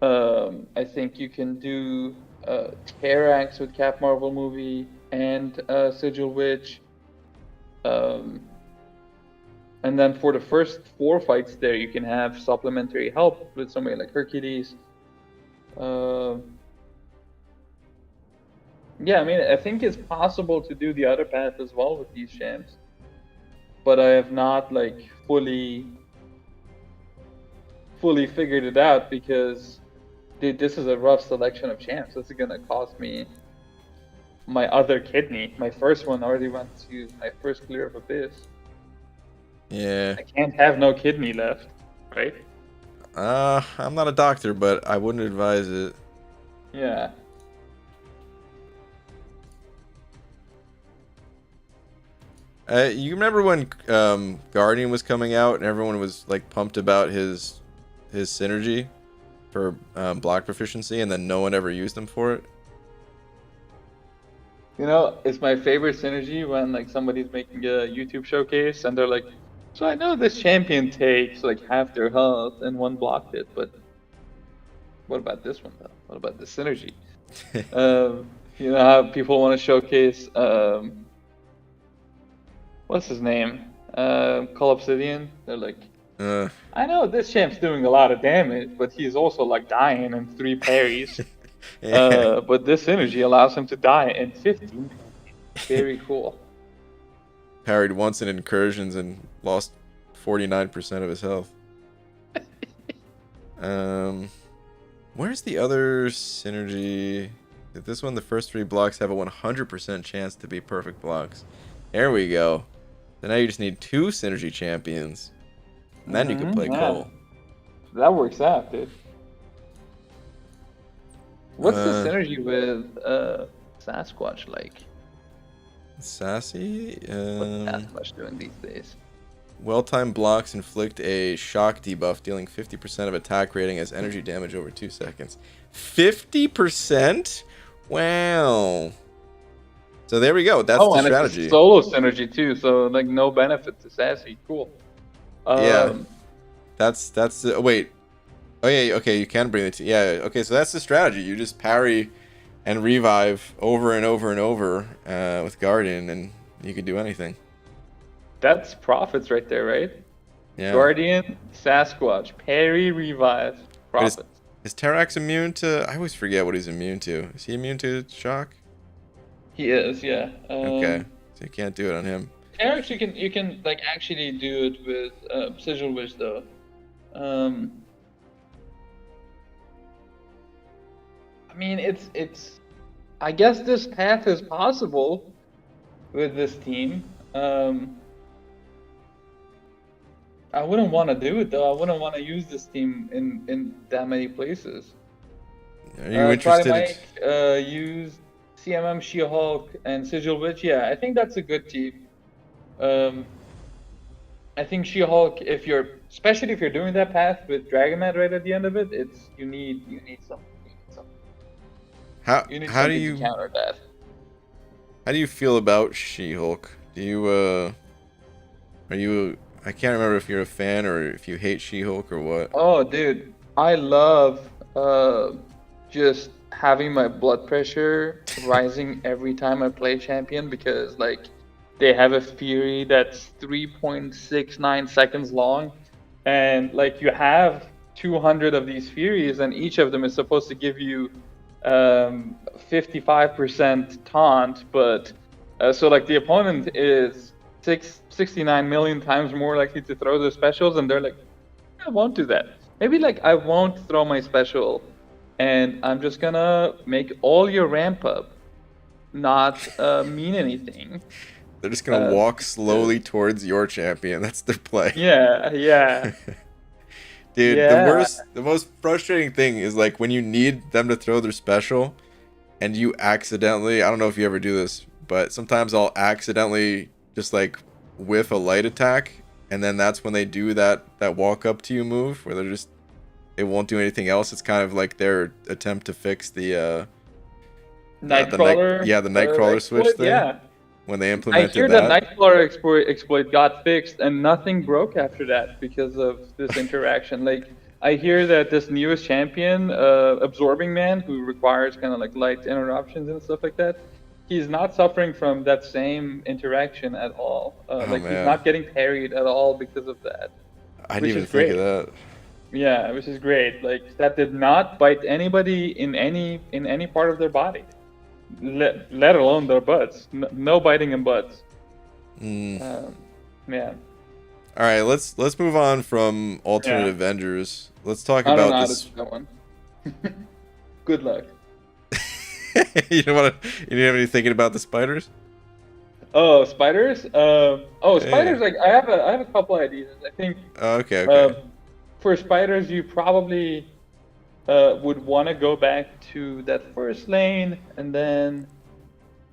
I think you can do Terrax with Cap Marvel movie and Sigil Witch. And then for the first 4 fights there, you can have supplementary help with somebody like Hercules. Yeah, I mean, I think it's possible to do the other path as well with these champs. But I have not like fully figured it out because, dude, this is a rough selection of champs. This is gonna cost me my other kidney. My first one already went to my first clear of Abyss. Yeah. I can't have no kidney left, right? I'm not a doctor, but I wouldn't advise it. Yeah. You remember when Guardian was coming out and everyone was like pumped about his synergy for block proficiency, and then no one ever used him for it? You know, it's my favorite synergy when like somebody's making a YouTube showcase and they're like, so I know this champion takes like half their health and one blocked it, but what about this one though? What about the synergy? You know how people want to showcase what's his name? Call Obsidian. They're like, I know this champ's doing a lot of damage, but he's also like dying in 3 parries. But this synergy allows him to die in 15. Very cool. Parried once in incursions and lost 49% of his health. Where's the other synergy? This one, the first 3 blocks have a 100% chance to be perfect blocks. There we go. So now you just need 2 synergy champions. And then you can play Cole. That works out, dude. What's the synergy with Sasquatch like? Sassy? What's Sasquatch doing these days? Well-timed blocks inflict a shock debuff, dealing 50% of attack rating as energy damage over 2 seconds. 50%? Wow. So there we go. That's the strategy. It's a solo synergy too, so like no benefit to Sassy. Cool. Yeah. That's wait. Oh yeah, okay, you can bring it. Yeah, okay, so that's the strategy. You just parry and revive over and over and over with Guardian, and you can do anything. That's profits right there, right? Yeah. Guardian, Sasquatch, parry, revive, profits. Is Terrax immune to? I always forget what he's immune to. Is he immune to shock? He is, yeah. Okay, so you can't do it on him. Terrax, you can like actually do it with Sigil Witch though. I mean, it's. I guess this path is possible with this team. I wouldn't want to do it though. I wouldn't want to use this team in that many places. Are you interested? Use CMM, She-Hulk, and Sigil Witch. Yeah, I think that's a good team. I think She-Hulk, especially if you're doing that path with Dragonman right at the end of it, you need something. How do you counter that? How do you feel about She-Hulk? Do you are you? I can't remember if you're a fan or if you hate She-Hulk or what. Oh, dude, I love just having my blood pressure rising every time I play champion because like they have a Fury that's 3.69 seconds long, and like you have 200 of these Furies, and each of them is supposed to give you 55% taunt, but so like the opponent is 69 million times more likely to throw their specials, and they're like, I won't do that. Maybe like I won't throw my special, and I'm just gonna make all your ramp up not mean anything. They're just gonna walk slowly Just, towards your champion. That's their play. yeah, yeah, Dude, yeah. the most frustrating thing is like when you need them to throw their special and you accidentally, I don't know if you ever do this, but sometimes I'll accidentally just like whiff a light attack, and then that's when they do that walk up to you move where they won't do anything else. It's kind of like their attempt to fix Nightcrawler the Nightcrawler switch exploit, thing yeah. when they I implemented hear the that. Nightcrawler exploit got fixed and nothing broke after that because of this interaction. Like, I hear that this newest champion, Absorbing Man, who requires kind of like light interruptions and stuff like that, he's not suffering from that same interaction at all. Oh Like, he's man, not getting parried at all because of that, I didn't which even is think of great. that. Yeah, which is great. Like, that did not bite anybody in any part of their body, let alone their butts. No biting in butts. Mm. Yeah. All right, let's move on from alternate Yeah. Avengers. Let's talk I don't know about how to this. do that one. Good luck. You don't want to. You didn't have any thinking about the spiders? Oh, spiders. Yeah. Spiders. Like I have a couple ideas. I think Oh, okay, uh, okay. for spiders, you probably would want to go back to that first lane, and then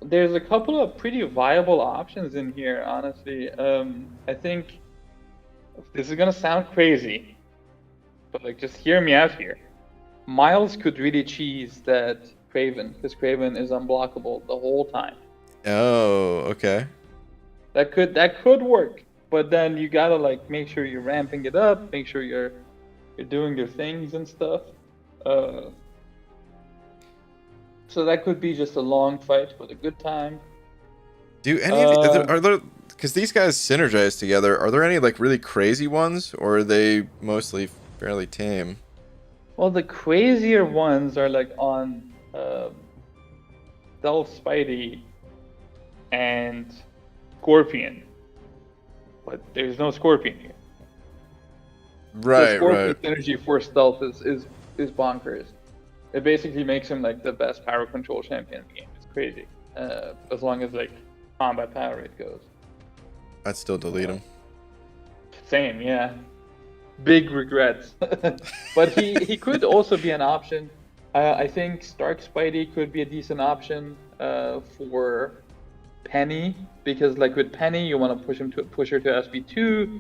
there's a couple of pretty viable options in here. Honestly, I think this is gonna sound crazy, but like just hear me out here. Miles could really cheese that Craven, because Craven is unblockable the whole time. Oh, okay. That could work, but then you gotta like make sure you're ramping it up, make sure you're doing your things and stuff. Uh, so that could be just a long fight with a good time. Do any of the, Um, are there, because these guys synergize together, are there any like really crazy ones, or are they mostly fairly tame? well, the crazier ones are like on Stealth Spidey and Scorpion, but there's no Scorpion here. The Right, Scorpion right. synergy for Stealth is bonkers. It basically makes him like the best power control champion in the game. It's crazy. As long as like combat power rate goes. I'd still delete them. Same, yeah. Big regrets. But he could also be an option. I think Stark Spidey could be a decent option for Penny, because like with Penny, you want to push her to SB2.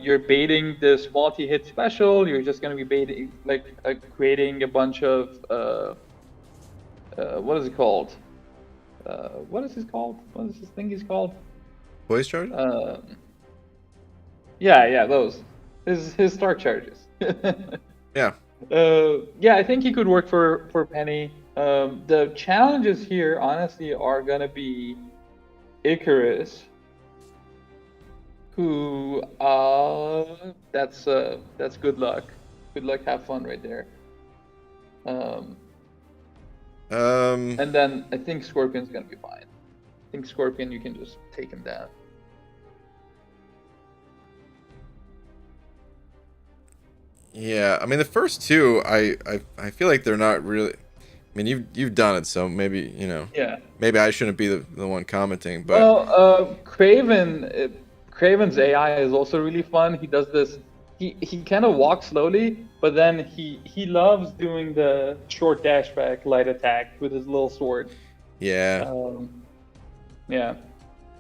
You're baiting this multi-hit special. You're just gonna be baiting like creating a bunch of what is it called? What is this called? What is this thing is called? Voice charge? Yeah, those. His Stark charges. Yeah. Yeah, I think he could work for Penny. The challenges here, honestly, are gonna be Icarus, who that's good luck. Good luck, have fun right there. And then I think Scorpion's gonna be fine. I think Scorpion, you can just take him down. Yeah, I mean the first two, I feel like they're not really. I mean you've done it, so maybe Yeah. maybe I shouldn't be the one commenting, but Well, Craven's AI is also really fun. He does this. He kind of walks slowly, but then he loves doing the short dash back light attack with his little sword. yeah, Yeah.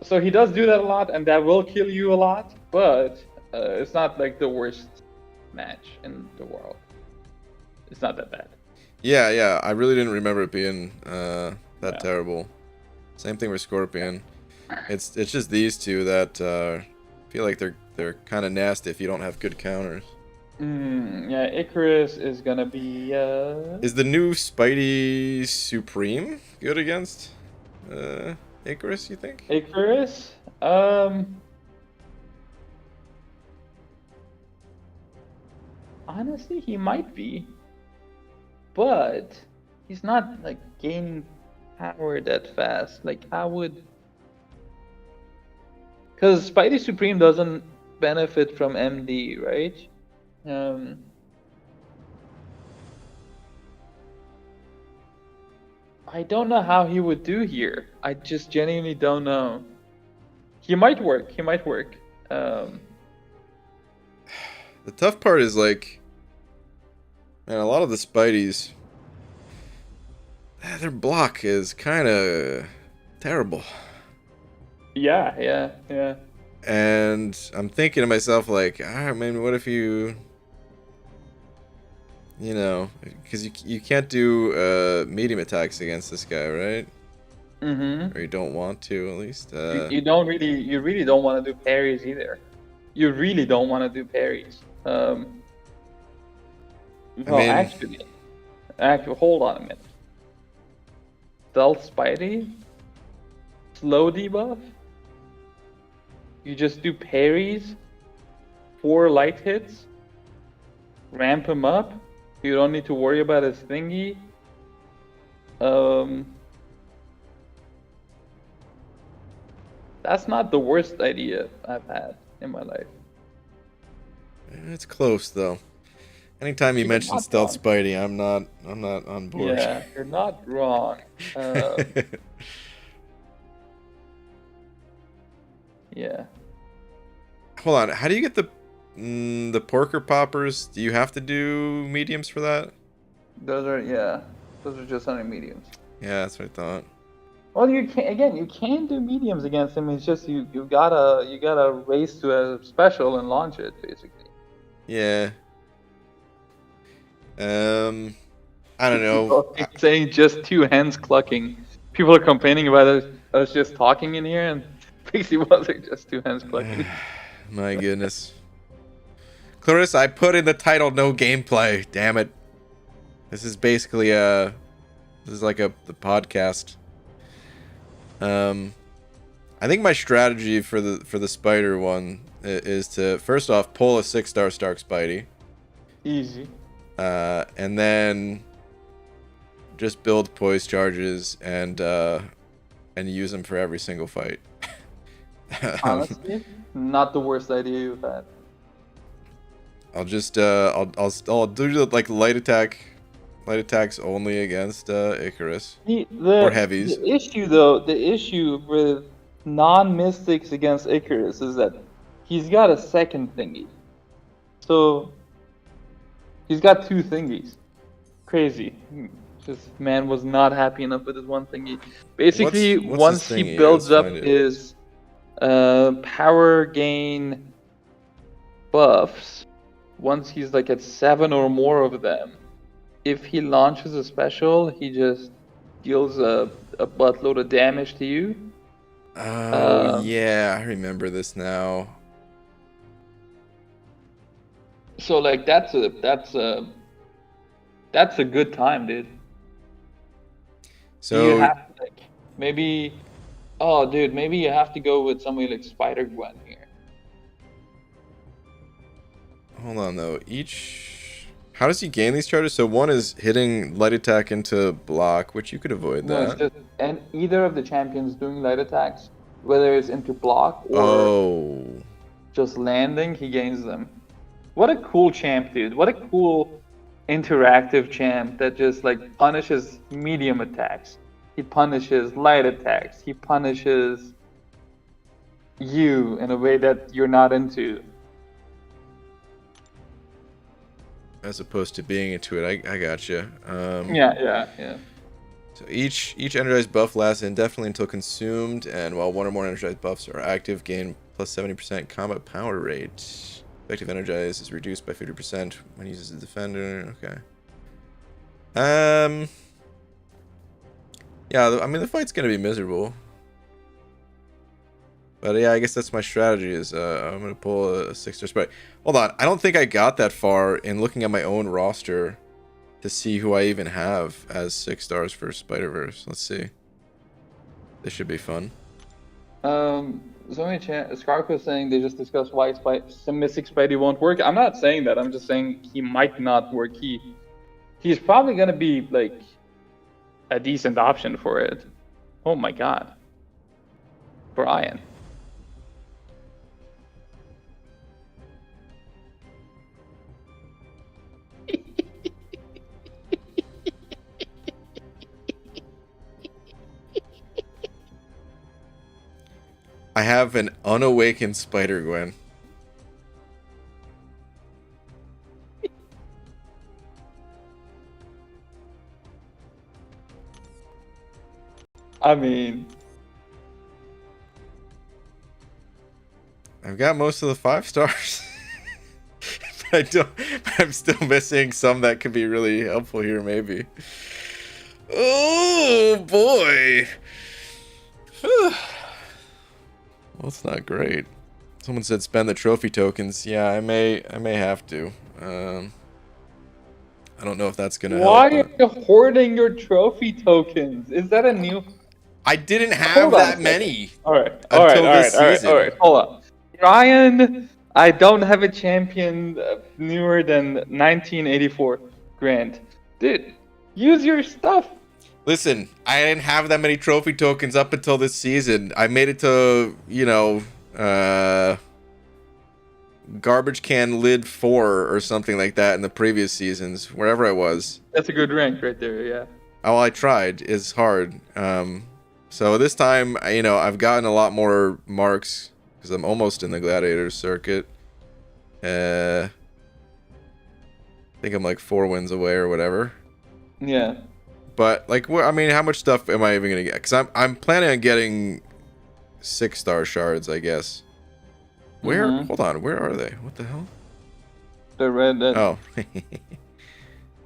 So he does do that a lot, and that will kill you a lot, but it's not like the worst match in the world. It's not that bad. yeah. I really didn't remember it being that Yeah. terrible. Same thing with Scorpion. It's just these two that feel like they're kind of nasty if you don't have good counters. Yeah, Icarus is gonna be. Is the new Spidey Supreme good against Icarus, you think? Icarus. Honestly, he might be, but he's not like gaining power that fast. Like I would, because Spidey Supreme doesn't benefit from MD, right? Um, I don't know how he would do here. I just genuinely don't know. He might work. He might work. Um, The tough part is like, man, a lot of the Spideys, their block is kind of terrible. yeah. And I'm thinking to myself, like, ah, man, what if you know, because you can't do medium attacks against this guy, right? Mm-hmm. Or you don't want to, at least. You really don't want to do parries either. You really don't want to do parries. I Well, mean, actually, hold on a minute. Stealth Spidey, slow debuff. You just do parries, 4 light hits, ramp him up. You don't need to worry about his thingy. That's not the worst idea I've had in my life. it's close though. Anytime you You're mention not Stealth wrong. Spidey, I'm not on board. Yeah, you're not wrong. Yeah. Hold on, how do you get the porker poppers? Do you have to do mediums for that? Those are just only mediums. Yeah, that's what I thought. Well, you can do mediums against him. It's just you gotta race to a special and launch it basically. Yeah. I don't know. People keep saying just 2 hands clucking. People are complaining about us just talking in here, and Pixie was like just 2 hands clucking. My goodness. Clarissa, I put in the title no gameplay. Damn it. This is basically this is like the podcast. I think my strategy for the spider one is to first off pull a 6-star Stark Spidey. Easy. And then just build poise charges and use them for every single fight. Honestly, not the worst idea you've had. I'll just I'll do like light attacks only against Icarus or heavies. The issue with non-mystics against Icarus is that he's got a second thingy. So he's got 2 thingies. Crazy. This man was not happy enough with his one thingy. Basically, What's once his he thingy? builds Let's up find it. his power gain buffs, once he's like at 7 or more of them, if he launches a special, he just deals a buttload of damage to you. Oh yeah, I remember this now. So like that's a good time, dude. So You have to like maybe maybe you have to go with somebody like Spider Gwen here. hold on though. How does he gain these charges? So one is hitting light attack into block, which you could avoid No, it's that. just and either of the champions doing light attacks, whether it's into block or just landing, he gains them. What a cool champ, dude. What a cool interactive champ that just like punishes medium attacks. He punishes light attacks. He punishes you in a way that you're not into. As opposed to being into it. I gotcha. Yeah. So each energized buff lasts indefinitely until consumed, and while one or more energized buffs are active, gain plus 70% combat power rate. Effective energize is reduced by 50% when used as a defender. Okay. Yeah, I mean the fight's gonna be miserable. But yeah, I guess that's my strategy is I'm gonna pull a 6-star Spidey. Hold on, I don't think I got that far in looking at my own roster to see who I even have as 6 stars for Spider-Verse. Let's see. This should be fun. Scark was saying they just discussed why Mystic Spidey won't work. I'm not saying that. I'm just saying he might not work. He's probably gonna be like a decent option for it. Oh my god, Brian. have an unawakened Spider-Gwen. I mean, I've got most of the 5 stars. But I'm still missing some that could be really helpful here, maybe. Oh boy. Well, it's not great. Someone said spend the trophy tokens. Yeah, I may have to. I don't know if that's gonna why help. are you hoarding your trophy tokens? Is that a new? I didn't Hold have on a that second. many All right, until this season. all right. Hold on, Ryan. I don't have a champion newer than 1984 Grand. Dude, use your stuff. Listen, I didn't have that many trophy tokens up until this season. I made it to, garbage can lid 4 or something like that in the previous seasons, wherever I was. That's a good rank right there, yeah. Oh, I tried. It's hard. So this time, I've gotten a lot more marks because I'm almost in the gladiator circuit. I think I'm like 4 wins away or whatever. Yeah. But like, I mean, how much stuff am I even gonna get? Because I'm planning on getting 6-star shards, I guess. Where? Hold on. Where are they? What the hell? The red. Oh.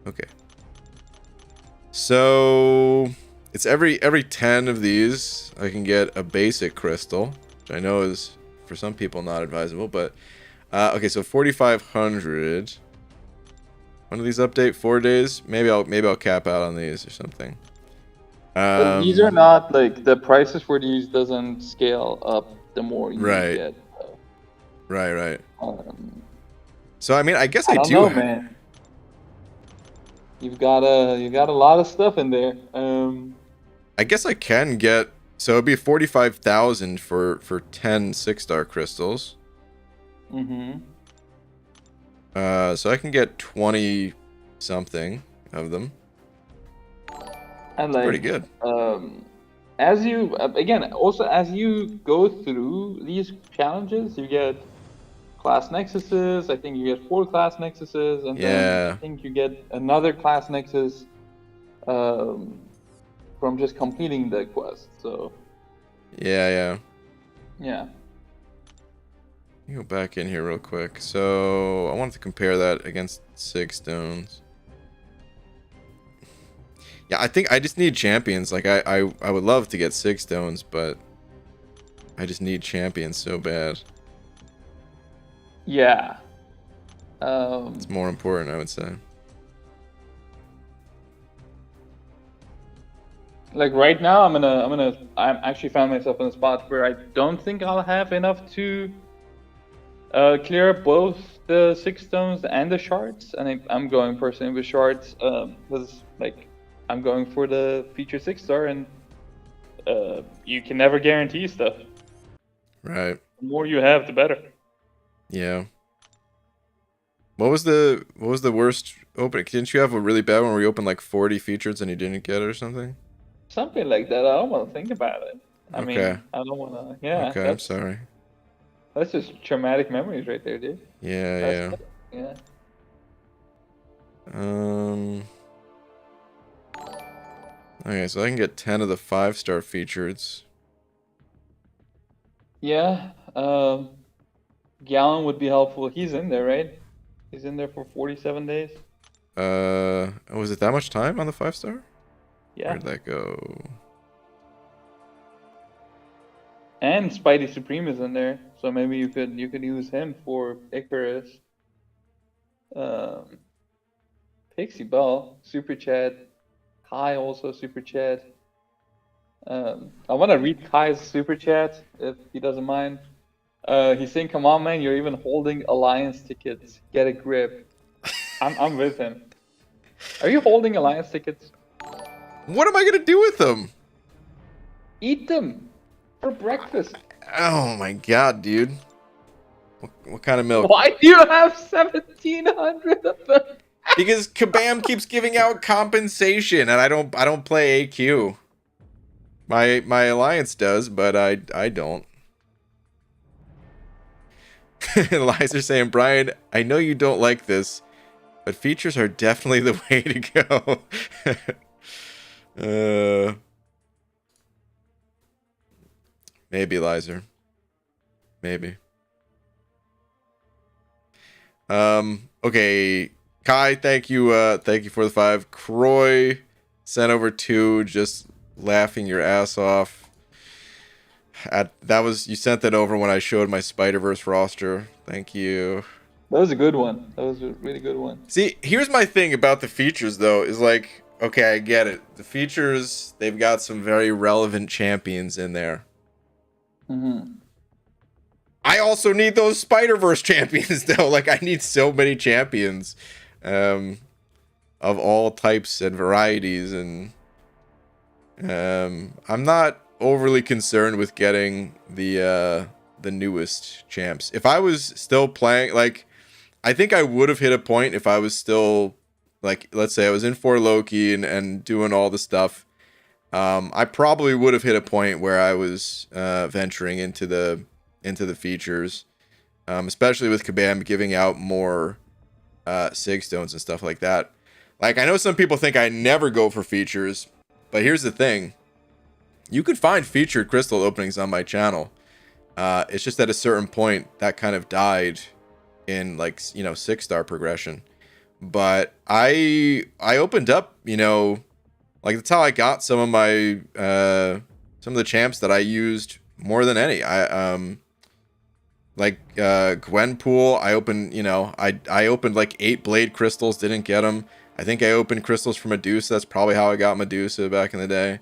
Okay. So it's every 10 of these I can get a basic crystal, which I know is for some people not advisable, but okay, so 4,500. When do these update? 4 days? Maybe I'll cap out on these or something. But these are not like the prices for these doesn't scale up the more you get. Right. So I mean, I guess I don't do. Know, man. You got a lot of stuff in there. I guess I can get. So it'd be 45,000 for 10 6-star crystals. So I can get 20 something of them. And like, pretty good. As you as you go through these challenges, you get class nexuses. I think you get 4 class nexuses, and then I think you get another class nexus from just completing the quest. So Yeah. Yeah. Go back in here real quick. So I wanted to compare that against 6 stones. Yeah, I think I just need champions. Like I would love to get 6 stones, but I just need champions so bad. Yeah. It's more important, I would say. Like right now, I'm actually found myself in a spot where I don't think I'll have enough to clear up both the 6 stones and the shards, and I'm going personally with shards because like I'm going for the feature 6-star, and you can never guarantee stuff. Right. The more you have, the better. Yeah. What was the worst opening? Didn't you have a really bad one where you opened like 40 features and you didn't get it or something? Something like that. I don't want to think about it. I mean, I don't want to. Yeah. Okay, I'm sorry. That's just traumatic memories right there, dude. Yeah. Okay, so I can get 10 of the 5-star features. Yeah. Gallon would be helpful. He's in there, right? He's in there for 47 days. Was it that much time on the 5-star? Yeah. Where'd that go? And Spidey Supreme is in there, so maybe you could use him for Icarus. Pixie Bell, Super Chat. Kai also Super Chat. I want to read Kai's Super Chat if he doesn't mind. He's saying, "Come on, man! You're even holding Alliance tickets. Get a grip." I'm with him. Are you holding Alliance tickets? What am I gonna do with them? Eat them for breakfast. Oh my god, dude! What kind of milk? Why do you have 1,700 of them? Because Kabam keeps giving out compensation, and I don't play AQ. My Alliance does, but I don't. Liza saying, Brian, I know you don't like this, but features are definitely the way to go. Maybe, Liza. Maybe. Okay. Kai, thank you for the 5. Croy sent over 2, just laughing your ass off. You sent that over when I showed my Spider-Verse roster. Thank you. That was a good one. That was a really good one. See, here's my thing about the features though, is like, okay, I get it. The features, they've got some very relevant champions in there. Mm-hmm. I also need those Spider-Verse champions though. Like, I need so many champions of all types and varieties, and I'm not overly concerned with getting the newest champs. If I was still playing, like, I think I would have hit a point if I was still, like, let's say I was in for Loki and doing all the stuff. I probably would have hit a point where I was venturing into the features, especially with Kabam giving out more Sig Stones and stuff like that. Like, I know some people think I never go for features, but here's the thing. You could find featured crystal openings on my channel. It's just at a certain point that kind of died in, like, you know, 6-star progression. But I opened up, you know, like, that's how I got some of my some of the champs that I used more than any. Like Gwenpool, I opened, you know, I opened like 8 blade crystals, didn't get them. I think I opened crystals for Medusa. That's probably how I got Medusa back in the day.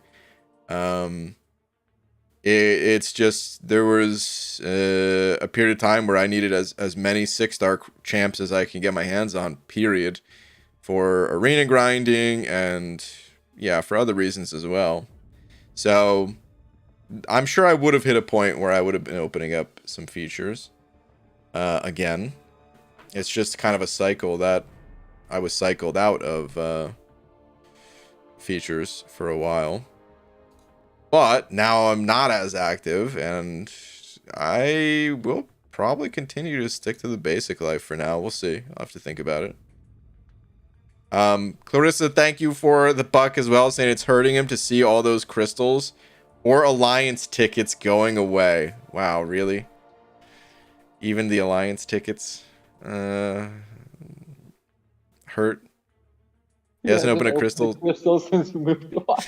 It's just, there was a period of time where I needed as many 6-star champs as I can get my hands on, period, for arena grinding and, yeah, for other reasons as well. So I'm sure I would have hit a point where I would have been opening up some features again. It's just kind of a cycle that I was cycled out of features for a while. But now I'm not as active, and I will probably continue to stick to the basic life for now. We'll see. I'll have to think about it. Clarissa, thank you for the buck as well, saying it's hurting him to see all those crystals or Alliance tickets going away. Wow, really? Even the Alliance tickets hurt. He hasn't opened a crystal. Crystals since we moved to Hawaii.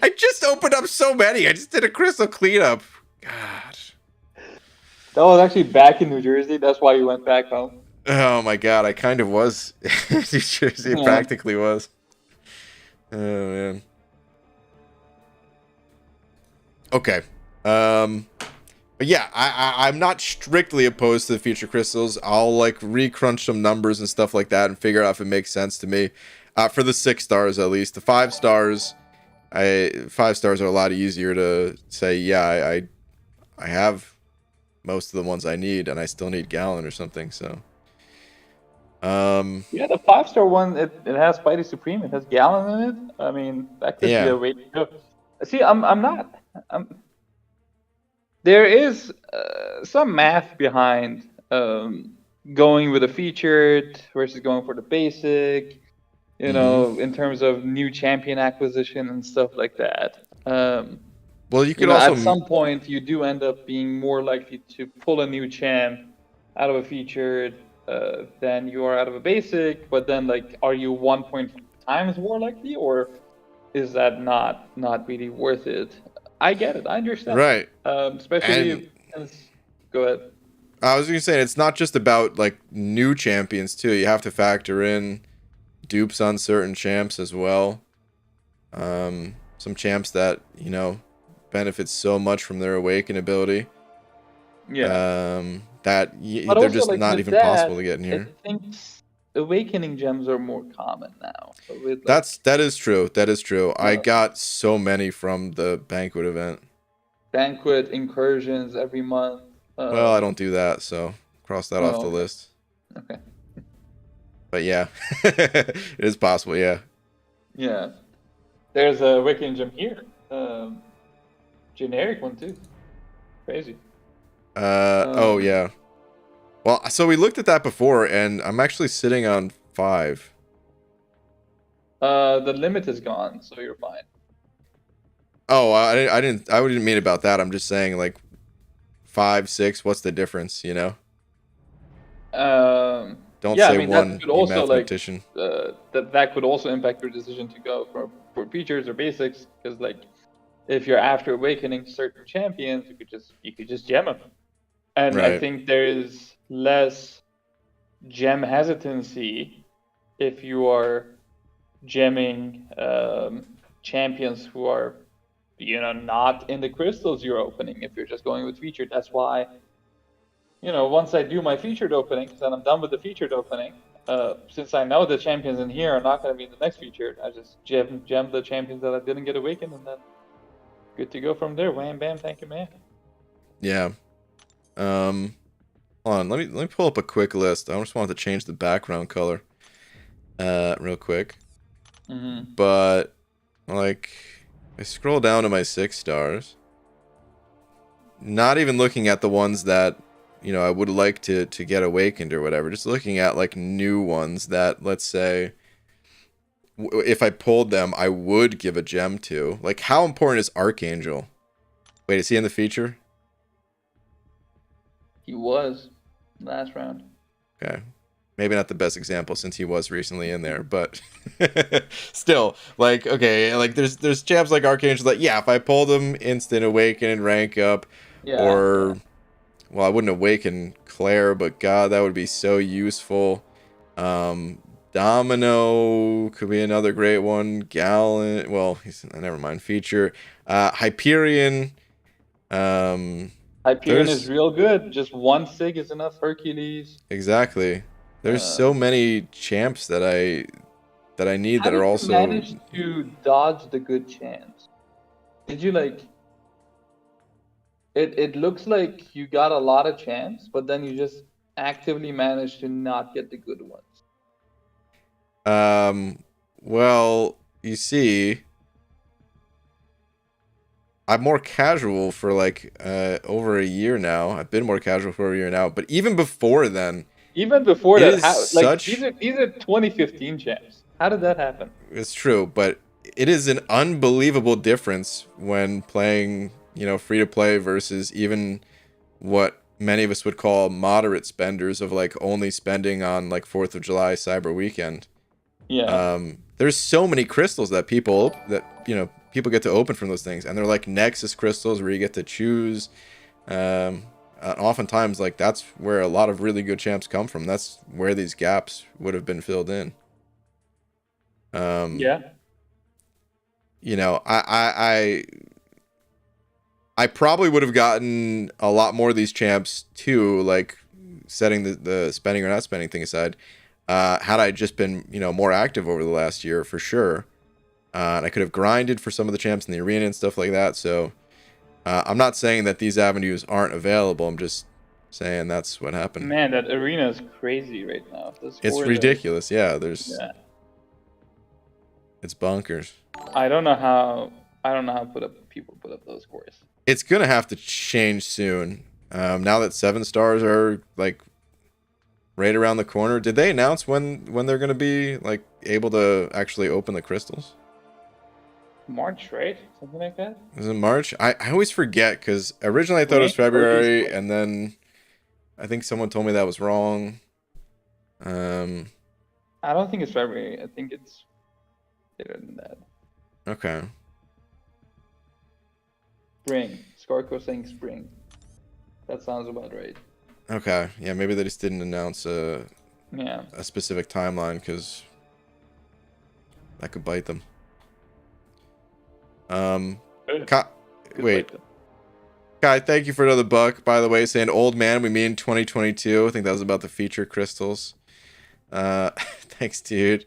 I just opened up so many. I just did a crystal cleanup. God. That was actually back in New Jersey. That's why you went back home. Oh my god, I kind of was. New Jersey, it practically was. Oh man. Okay. But yeah, I'm not strictly opposed to the future crystals. I'll like recrunch some numbers and stuff like that and figure out if it makes sense to me. For the 6 stars at least. The 5 stars, 5 stars are a lot easier to say, yeah, I have most of the ones I need, and I still need Gallon or something, so. Yeah, the 5-star one, it has Spidey Supreme, it has Gallon in it. I mean, that could be a way to go. See, there is some math behind going with a featured versus going for the basic, you know, in terms of new champion acquisition and stuff like that. Well, you could also, at some point, you do end up being more likely to pull a new champ out of a featured than you are out of a basic. But then, like, are you 1 times more likely, or is that not really worth it? I get it. I understand. Right. Especially go ahead. I was going to say, it's not just about like new champions too. You have to factor in dupes on certain champs as well. Some champs that, you know, benefit so much from their awaken ability. Yeah. That but they're also, just like, not even possible to get in here. I think awakening gems are more common now. So with, like, that is true. That is true. Yeah. I got so many from the banquet event. Banquet incursions every month. Well, I don't do that, so cross that off the list. Okay. But yeah, it is possible. Yeah. Yeah. There's a awakening gem here. Generic one too. Crazy. Oh yeah. Well, so we looked at that before, and I'm actually sitting on 5. The limit is gone, so you're fine. Oh, I didn't mean about that. I'm just saying like 5, 6. What's the difference? You know? Don't Yeah, I say mean that one, could you also like mathematician. that could also impact your decision to go for features or basics, because like if you're after awakening certain champions, you could just gem them. And I Right. think there is less gem hesitancy if you are gemming champions who are, not in the crystals you're opening. If you're just going with featured, that's why, once I do my featured openings and I'm done with the featured opening, since I know the champions in here are not going to be in the next featured, I just gem the champions that I didn't get awakened, and then good to go from there. Wham bam, thank you, man. Yeah. Hold on. Let me pull up a quick list. I just wanted to change the background color, real quick. Mm-hmm. But like, I scroll down to my 6 stars. Not even looking at the ones that, I would like to get awakened or whatever. Just looking at like new ones that, let's say, if I pulled them, I would give a gem to. Like, how important is Archangel? Wait, is he in the feature? He was last round. Okay. Maybe not the best example since he was recently in there, but still, like, okay, like there's champs like Archangel that, yeah, if I pulled them, instant awaken and rank up, Yeah, or, well, I wouldn't awaken Claire, but God, that would be so useful. Domino could be another great one. Gallant, well, he's, never mind, feature. Hyperion, Hyperion is there's, real good. Just one sig is enough. Hercules. exactly. There's so Um, many champs that I need how that are did you also. manage to dodge the good chance? Did you like it? It looks like you got a lot of chance, but then you just actively managed to not get the good ones. Well, you see, I'm more casual for like over a year now. I've been more casual for a year now, but even before then, Even before it that, is how like such. these are 2015 champs. How did that happen? It's true, but it is an unbelievable difference when playing, free to play versus even what many of us would call moderate spenders of like only spending on like 4th of July Cyber Weekend. Yeah. There's so many crystals that people get to open from those things, and they're like Nexus crystals where you get to choose. Oftentimes, like that's where a lot of really good champs come from. That's where these gaps would have been filled in. Um, Yeah. I probably would have gotten a lot more of these champs too, like setting the spending or not spending thing aside, had I just been, more active over the last year for sure. And I could have grinded for some of the champs in the arena and stuff like that. So I'm not saying that these avenues aren't available. I'm just saying that's what happened. Man, that arena is crazy right now. The It's scores are. ridiculous. Yeah, Yeah. it's bonkers. I don't know how. I don't know how people put up those scores. It's gonna have to change soon. Now that 7 stars are like right around the corner. Did they announce when they're gonna be like able to actually open the crystals? March, right? Something like that. Is it March? I always forget because originally I thought it was Spring, early February, spring. and then I think someone told me that was wrong. Um, I don't think it's February. I think it's later than that. okay. Spring. Scarco saying spring. That sounds about right. Okay. Yeah, maybe they just didn't announce Yeah. a specific timeline because that could bite them. Good. Ka- Good Wait. fight, Kai, thank you for another buck, by the way, saying old man, we mean 2022. I think that was about the feature crystals. Thanks, dude.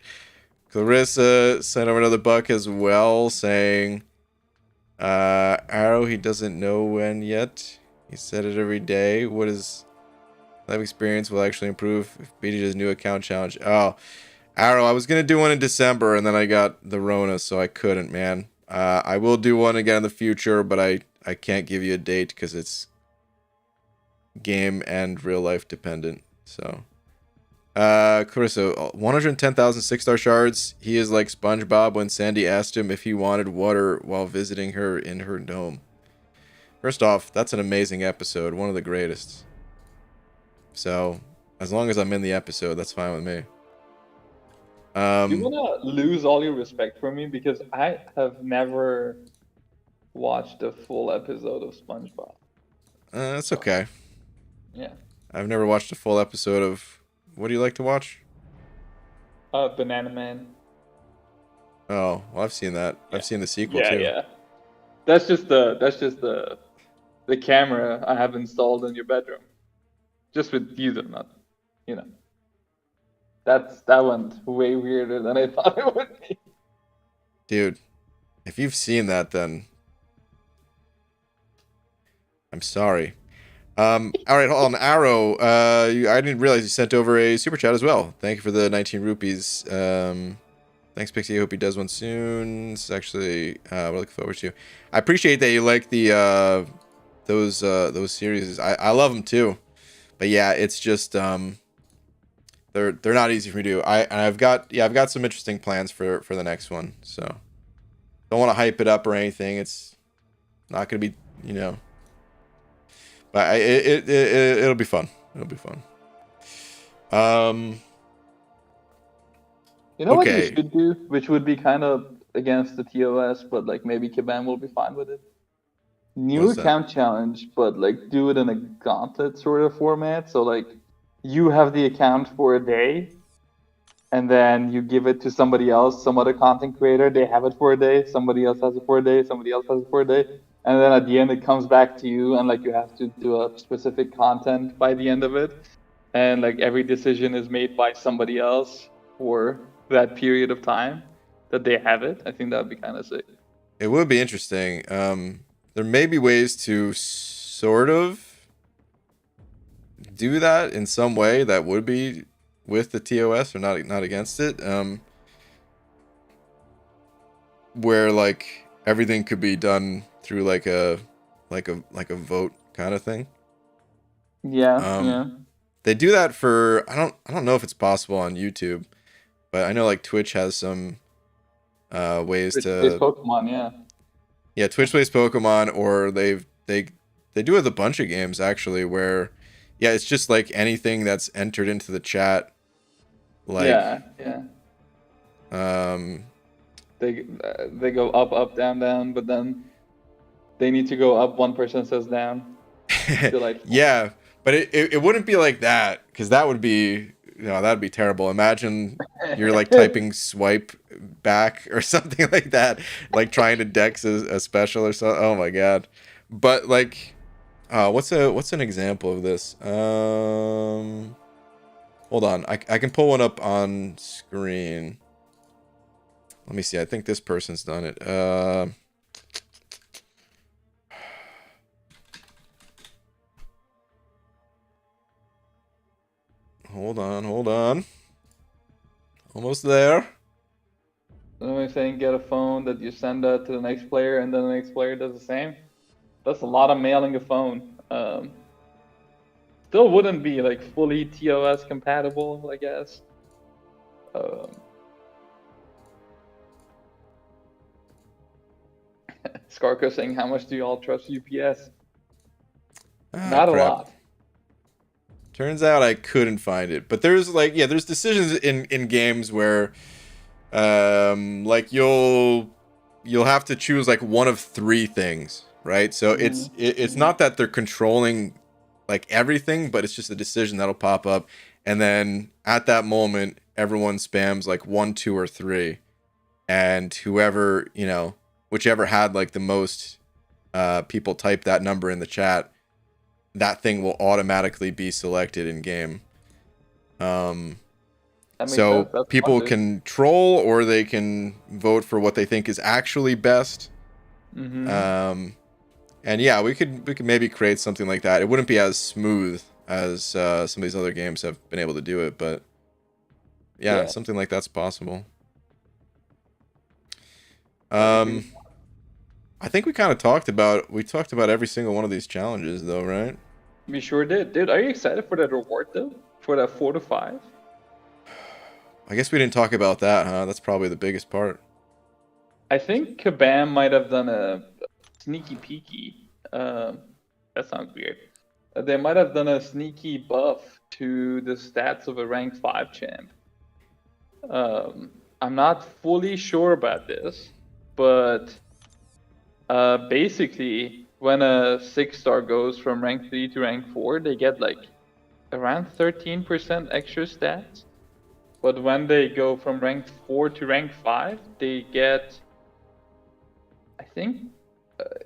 Clarissa sent over another buck as well, saying, Arrow, he doesn't know when yet. He said it every day. What is life experience will actually improve if BJ's new account challenge? Oh, Arrow, I was going to do one in December, and then I got the Rona, so I couldn't, man. I will do one again in the future, but I can't give you a date because it's game and real life dependent. So, Carissa, 110,000 6-star shards. He is like SpongeBob when Sandy asked him if he wanted water while visiting her in her dome. First off, that's an amazing episode, one of the greatest. So, as long as I'm in the episode, that's fine with me. You wanna lose all your respect for me because I have never watched a full episode of SpongeBob. That's okay. Yeah. I've never watched a full episode of... What do you like to watch? Banana Man. Oh, well, I've seen that. Yeah. I've seen the sequel too. Yeah. That's just the camera I have installed in your bedroom. Just with you though, not you know. That went way weirder than I thought it would be. Dude, if you've seen that, then I'm sorry. All right, hold on. Arrow, I didn't realize you sent over a super chat as well. Thank you for the 19 rupees. Thanks, Pixie. I hope he does one soon. It's actually we're looking forward to. I appreciate that you like the those series. I love them too, but yeah, it's just they're not easy for me to do. I've got some interesting plans for the next one. So don't want to hype it up or anything. It's not gonna be, you know. But it'll be fun. It'll be fun. You know what Okay. you should do, which would be kind of against the TOS, but like maybe Kabam will be fine with it. New What's that? account challenge, but like do it in a gauntlet sort of format. So like you have the account for a day, and then you give it to somebody else, some other content creator. They have it for a day. Somebody else has it for a day. Somebody else has it for a day. And then at the end, it comes back to you, and like you have to do a specific content by the end of it. And like every decision is made by somebody else for that period of time that they have it. I think that would be kind of sick. It would be interesting. There may be ways to sort of do that in some way that would be with the TOS or not against it. Where like everything could be done through like a vote kind of thing. Yeah. They do that for I don't know if it's possible on YouTube, but I know like Twitch has some ways It's to Pokemon, yeah. Yeah, Twitch plays Pokemon, or they do it with a bunch of games actually, where yeah, it's just like anything that's entered into the chat. Like Yeah. They go up, down, but then they need to go up. One person says down. Yeah, but it wouldn't be like that, because that would be, that'd be terrible. Imagine you're like typing swipe back or something like that, like trying to dex a special or something. Oh my god. But like what's an example of this? Hold on, I can pull one up on screen. Let me see. I think this person's done it. Hold on. Almost there. I'm saying get a phone that you send that to the next player, and then the next player does the same. That's a lot of mailing a phone. Still wouldn't be like fully TOS compatible, I guess. Skarko saying, how much do you all trust UPS? Not crap. a lot. Turns out I couldn't find it. But there's like, yeah, there's decisions in games where like you'll have to choose like one of three things, right? So it's not that they're controlling like everything, but it's just a decision that'll pop up, and then at that moment everyone spams like 1, 2, or 3, and whoever, whichever had like the most people type that number in the chat, that thing will automatically be selected in game. So people can troll, or they can vote for what they think is actually best. And yeah, we could maybe create something like that. It wouldn't be as smooth as some of these other games have been able to do it, but yeah. Something like that's possible. I think we kind of talked about every single one of these challenges though, right? We sure did. Dude, are you excited for that reward though? for that 4 to 5. I guess we didn't talk about that, huh? That's probably the biggest part. I think Kabam might have done a sneaky peeky. That sounds weird. They might have done a sneaky buff to the stats of a rank 5 champ. I'm not fully sure about this, but basically, when a 6-star goes from rank 3 to rank 4, they get like around 13% extra stats. But when they go from rank 4 to rank 5, they get, I think,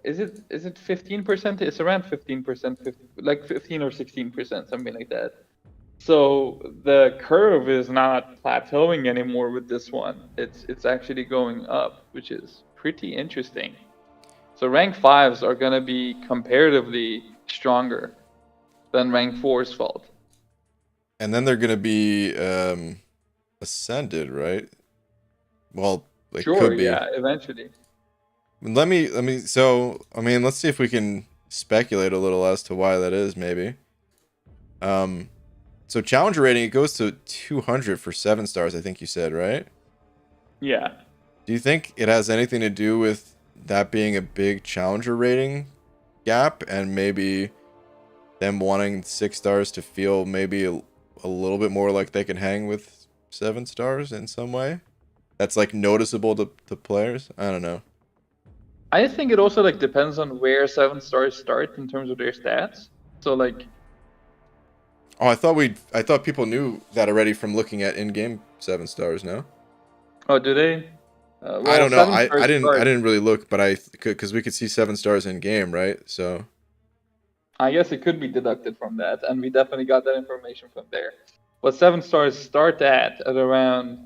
is it 15%? It's around 15%, like 15 or 16%, something like that. So the curve is not plateauing anymore with this one. It's actually going up, which is pretty interesting. So rank 5s are gonna be comparatively stronger than rank 4's fault. And then they're gonna be ascended, right? Well, it Sure, could be. yeah, eventually. So, I mean, let's see if we can speculate a little as to why that is, maybe. So challenger rating, it goes to 200 for 7 stars, I think you said, right? Yeah. Do you think it has anything to do with that being a big challenger rating gap and maybe them wanting 6 stars to feel maybe a little bit more like they can hang with 7 stars in some way? That's like noticeable to players? I don't know. I think it also like depends on where 7 stars start in terms of their stats. So like, Oh, I thought people knew that already from looking at in-game 7 stars, no? oh, do they? I Well, don't know. 7 stars I start. didn't really look, but I could because we could see 7 stars in game, right? So I guess it could be deducted from that, and we definitely got that information from there. But 7 stars start at around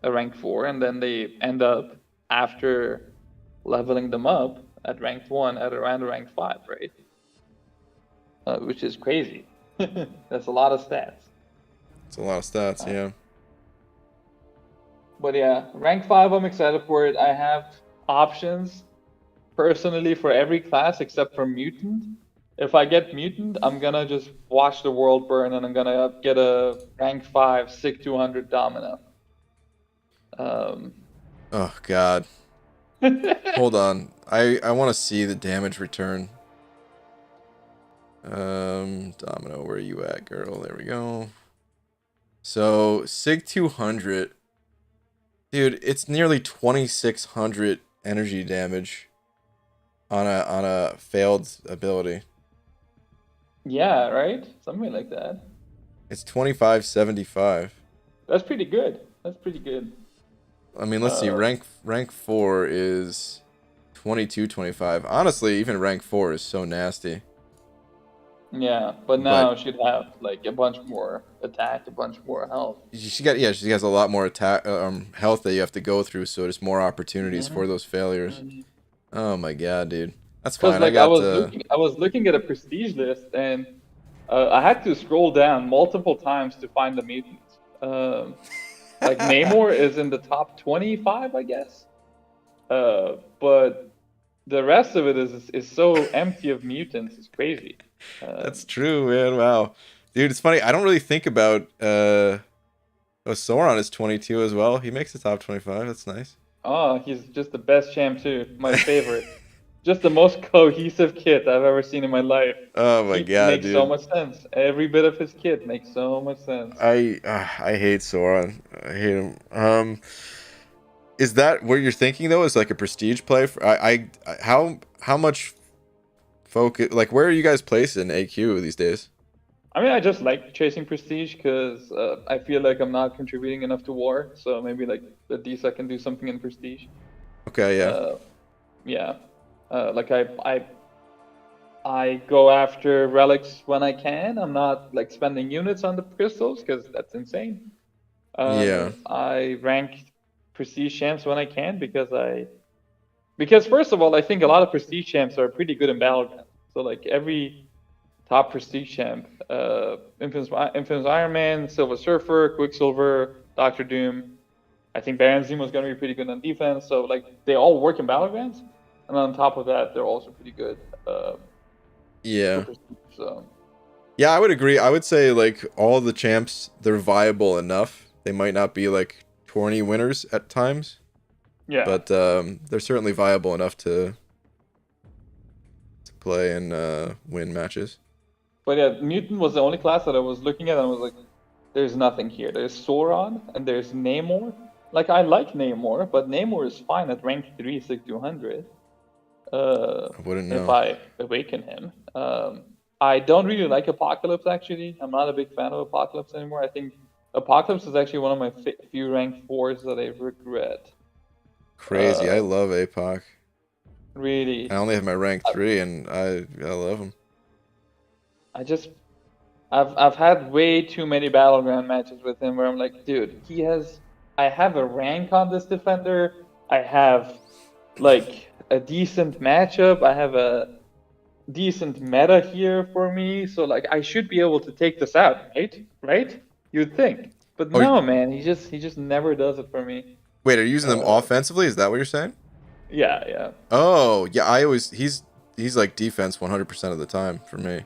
a rank 4, and then they end up after leveling them up at ranked 1 at around rank 5, right? Which is crazy. That's a lot of stats. it's a lot of stats, yeah. But yeah, rank 5, I'm excited for it. I have options personally for every class except for mutant. If I get mutant, I'm gonna just watch the world burn and I'm gonna get a rank 5 SIG 200 Domino. Oh God. Hold on. I want to see the damage return. Domino, where are you at, girl? There we go. So Sig 200, dude, it's nearly 2600 energy damage on a failed ability. Yeah, right? Something like that. It's 2575. That's pretty good. That's pretty good. I mean, let's see. Rank 4 is 2225. Honestly, even rank 4 is so nasty. Yeah, but now she'd have like a bunch more attack, a bunch more health. She has a lot more attack health that you have to go through, so there's more opportunities for those failures. Oh my God, dude. That's Because fine. like I was looking at a prestige list and I had to scroll down multiple times to find the mutants. Like Namor is in the top 25, I guess. But the rest of it is so empty of mutants. It's crazy. That's true, man. Wow. Dude, it's funny. I don't really think about Sauron is 22 as well. He makes the top 25. That's nice. Oh, he's just the best champ too. My favorite. Just the most cohesive kit I've ever seen in my life. Oh my He God, makes dude. so much sense. Every bit of his kit makes so much sense. I hate Sauron. I hate him. Is that what you're thinking though? Is like a prestige play? How much focus? Like, where are you guys placed in AQ these days? I mean, I just like chasing prestige because I feel like I'm not contributing enough to war. So maybe like at least I can do something in prestige. Okay, yeah. Yeah. Like I go after relics when I can. I'm not like spending units on the crystals because that's insane. Yeah. I rank prestige champs when I can because first of all, I think a lot of prestige champs are pretty good in battleground. So like every top prestige champ, Infamous Iron Man, Silver Surfer, Quicksilver, Doctor Doom. I think Baron Zemo's gonna be pretty good on defense. So like they all work in battlegrounds, and on top of that, they're also pretty good. Yeah. So Yeah, I would agree. I would say like all the champs, they're viable enough. They might not be like tourney winners at times, Yeah. but they're certainly viable enough to play and win matches. But yeah, Mutant was the only class that I was looking at and I was like, there's nothing here. There's Sauron and there's Namor. Like, I like Namor, but Namor is fine at rank 3, 6200. I wouldn't If know. I awaken him. I don't really like Apocalypse, actually. I'm not a big fan of Apocalypse anymore. I think Apocalypse is actually one of my few rank 4s that I regret. Crazy. I Uh, love APOC. I really. only have my rank I, 3, and I love him. I just I've had way too many battleground matches with him where I'm like, dude, I have a rank on this defender. I have like a decent matchup. I have a decent meta here for me. So like I should be able to take this out, right? Right? You'd think. But Oh, no, man, he just never does it for me. wait, are you using them Uh offensively? Is that what you're saying? yeah, yeah. Oh, yeah. He's like defense 100% of the time for me.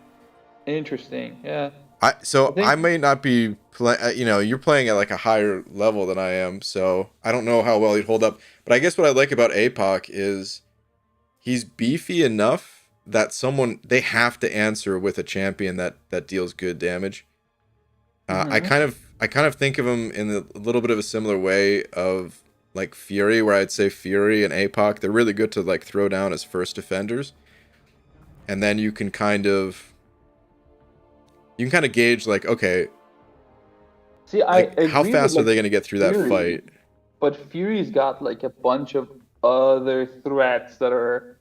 Interesting. Yeah. I I think may not be play. You're playing at like a higher level than I am, so I don't know how well he'd hold up. But I guess what I like about APOC is he's beefy enough that they have to answer with a champion that deals good damage. mhm. I kind of think of him in a little bit of a similar way of like Fury, where I'd say Fury and APOC, they're really good to like throw down as first defenders, and then you can kind of gauge like, okay, See, I like how agree with fast are like they going to get through that Fury. fight? But Fury's got like a bunch of other threats that are,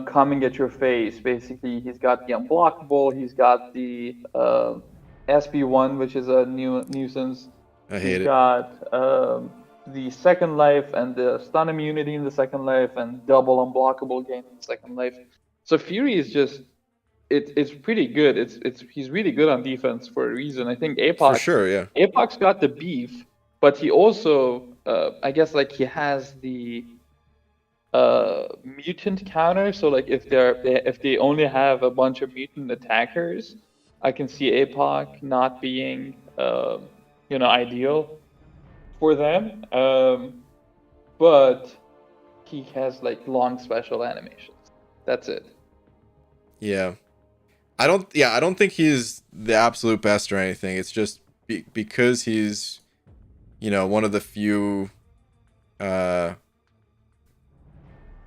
coming at your face. Basically, he's got the unblockable, he's got the SB1, which is a new nuisance. I He's hate it. got the second life and the stun immunity in the second life and double unblockable gain in the second life. So Fury is just it's pretty good. It's he's really good on defense for a reason. I think For APOC sure, yeah. APOC's got the beef, but he also I guess like he has the mutant counter. So like if they only have a bunch of mutant attackers, I can see APOC not being ideal for them. But he has like long special animations. That's it. Yeah. I don't think he's the absolute best or anything. It's just because he's, one of the few uh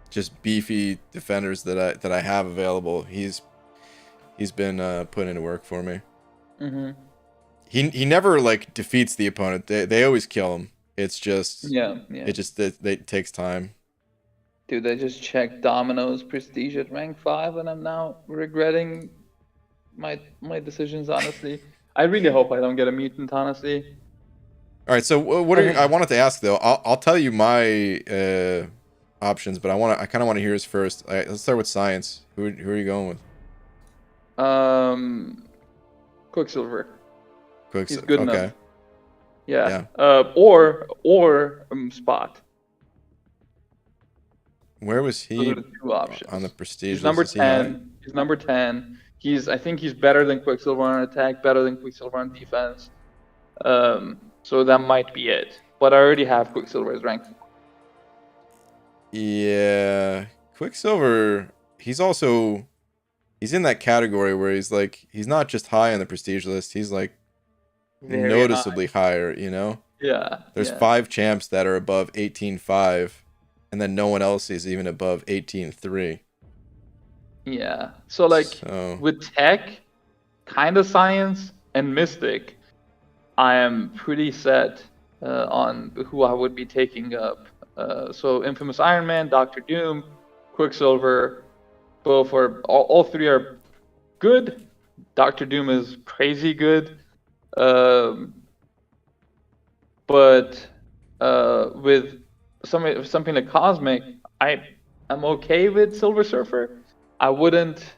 just beefy defenders that I have available. He's been putting into work for me. Mm-hmm. He never like defeats the opponent. They always kill him. It's just Yeah, yeah. it takes time. Dude, I just checked Domino's prestige at rank 5 and I'm now regretting my decisions, honestly. I really hope I don't get a mutant, honestly. All right, so I wanted to ask though. I'll tell you my options, but I kind of want to hear his first. All right, let's start with science. Who are you going with? Um, Quicksilver. Quick. He's good Okay. enough. Yeah. Yeah. Or Spot. Where was Those he are the two on the options. prestige He's list? number Is he high? 10. He's number 10. I think he's better than Quicksilver on attack, better than Quicksilver on defense. So that might be it. But I already have Quicksilver as rank 4. Yeah. Quicksilver. He's in that category where he's not just high on the prestige list. He's like Very high. noticeably higher. Yeah, There's yeah, 5 champs that are above 18.5, and then no one else is even above 18.3. yeah. So like So with tech, kind of science, and mystic, I am pretty set on who I would be taking up. So Infamous Iron Man, Doctor Doom, Quicksilver, both are all three are good. Doctor Doom is crazy good. Um, but with something like Cosmic, I'm okay with Silver Surfer. I wouldn't,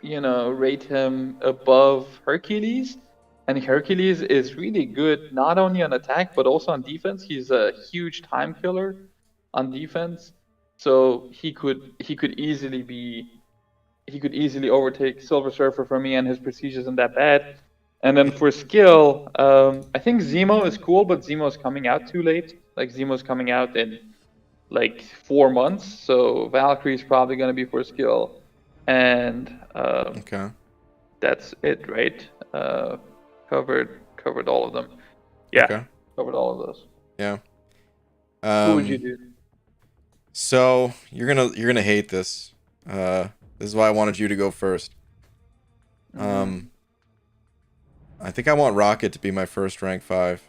rate him above Hercules. And Hercules is really good not only on attack but also on defense. He's a huge time killer on defense, so he could easily be he could easily overtake Silver Surfer for me, and his prestige isn't that bad. And then for skill, I think Zemo is cool, but Zemo's coming out too late. Like Zemo's coming out in like 4 months, so Valkyrie's probably gonna be for skill, and Okay. that's it, right? Covered all of them. Yeah, Okay. covered all of those. Yeah. Who would you do? So you're gonna hate this. This is why I wanted you to go first. I think I want Rocket to be my first rank 5.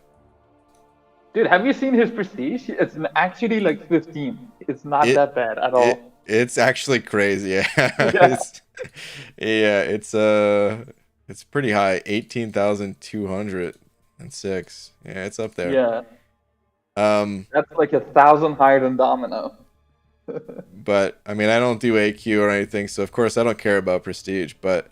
Dude, have you seen his prestige? It's actually like 15. It's not It, that bad at all. it's actually crazy. Yeah. Yeah. It's pretty high. 18,206. Yeah, it's up there. Yeah. Um, That's like 1,000 higher than Domino. but I mean, I don't do AQ or anything, so of course I don't care about prestige. But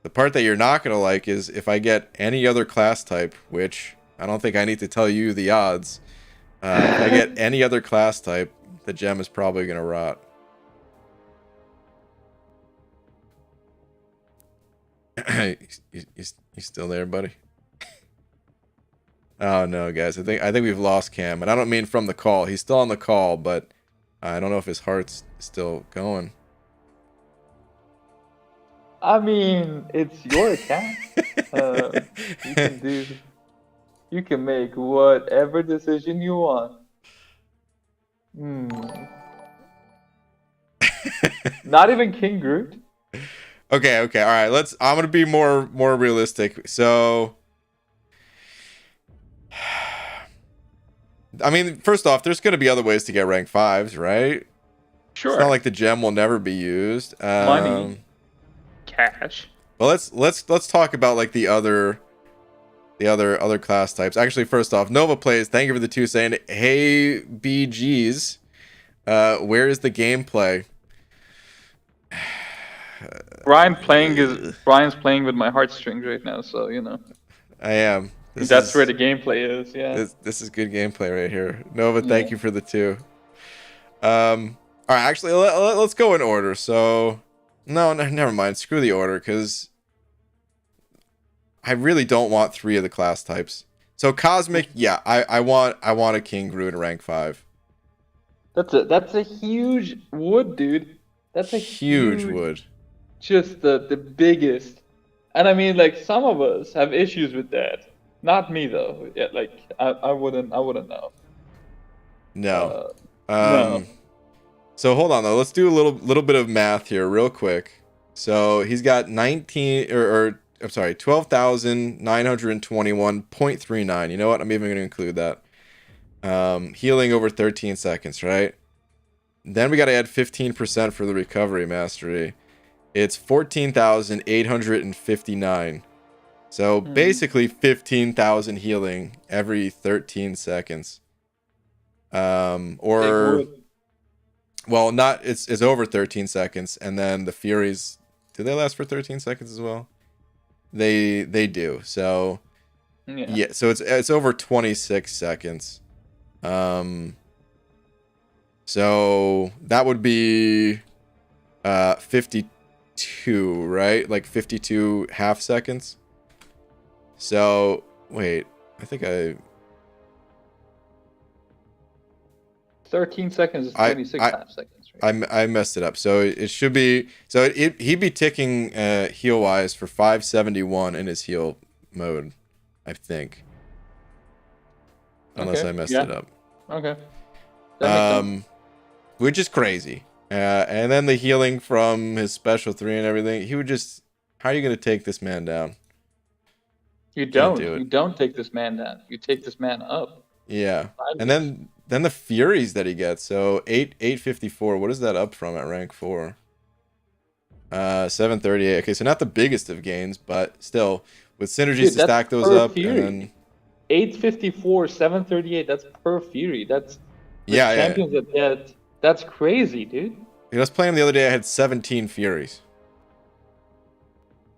the part that you're not gonna like is if I get any other class type, which I don't think I need to tell you the odds. If I get any other class type, the gem is probably gonna rot. you still there, buddy? Oh no, guys! I think we've lost Cam, and I don't mean from the call. He's still on the call, but I don't know if his heart's still going. I mean, it's your account. You can make whatever decision you want. Not even King Groot. Okay, all right. I'm gonna be more realistic. So, I mean, first off, there's gonna be other ways to get rank 5s, right? Sure. It's not like the gem will never be used. Money, cash. Well, let's talk about like the other class types. Actually, first off, Nova Plays, thank you for the 2 saying, hey BGs, where is the gameplay? Brian's playing with my heartstrings right now, so you know. I am. That's where the gameplay is. Yeah. This is good gameplay right here. Nova, thank you for the 2. All right, actually, let's go in order. So, no, never mind. Screw the order, because I really don't want 3 of the class types. So Cosmic, yeah, I want a King Groot rank 5. That's a huge wood, dude. That's a Huge wood. Just the biggest. And I mean, like, some of us have issues with that. Not me though. Yeah, like I wouldn't know. No. No. So hold on though. Let's do a little bit of math here real quick. So he's got 12,921.39. You know what? I'm even going to include that. Healing over 13 seconds, right? Then we got to add 15% for the recovery mastery. It's 14,859. So basically 15,000 healing every 13 seconds. Or well, not it's over 13 seconds, and then the Furies, do they last for 13 seconds as well? They do. So yeah, so it's over 26 seconds. So that would be 52, right? Like 52 half seconds. So wait, I think 13 seconds is 26 half seconds, right? I messed it up. So it should be, so he'd be ticking heal wise for 571 in his heal mode, I think. Unless I messed it up. Okay. That makes sense. Which is crazy. And then the healing from his special 3 and everything. He would just, how are you going to take this man down? You don't take this man down. You take this man up. Yeah. And then the Furies that he gets. So 854. What is that up from at rank 4? 738. Okay, so not the biggest of gains, but still with synergies to stack those up. Fury. And then 854, 738. That's per Fury. That's champions that get. That's crazy, dude. I was playing the other day. I had 17 Furies.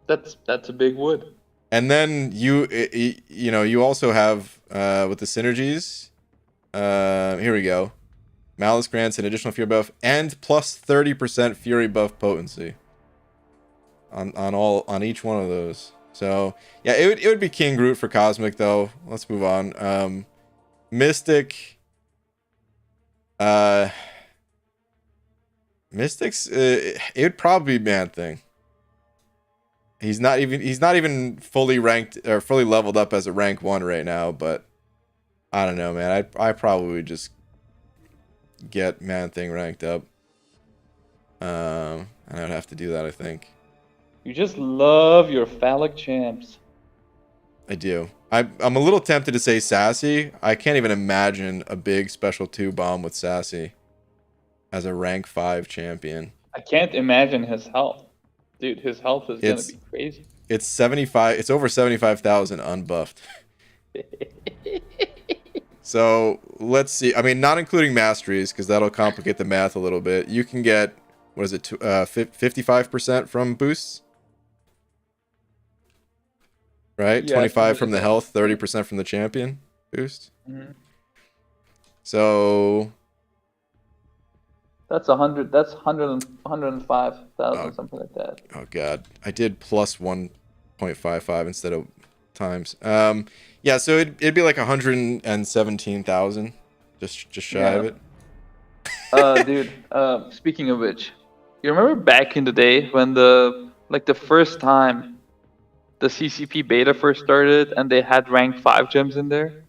That's a big wood. And then you also have with the synergies. Here we go. Malice grants an additional Fury buff and plus 30% Fury buff potency. on each one of those. So yeah, it would be King Groot for Cosmic though. Let's move on. Mystic. Mystics. It would probably be Man Thing. He's not even fully ranked or fully leveled up as a rank 1 right now, but I don't know, man. I probably would just get Man Thing ranked up. And I'd have to do that, I think. You just love your phallic champs. I do. I'm a little tempted to say Sassy. I can't even imagine a big special 2 bomb with Sassy as a rank 5 champion. I can't imagine his health. Dude, his health is going to be crazy. It's 75. It's over 75,000 unbuffed. So let's see. I mean, not including masteries, because that'll complicate the math a little bit. You can get, what is it, 55% from boosts? Right? Yeah, 25 from the health, 30% from the champion boost. Mm-hmm. So that's 100. That's 105,000, something like that. Oh god, I did plus 1.55 instead of times. Yeah, so it'd be like 117,000, just shy of it. Dude. Speaking of which, you remember back in the day when the first time the CCP beta first started and they had rank 5 gems in there?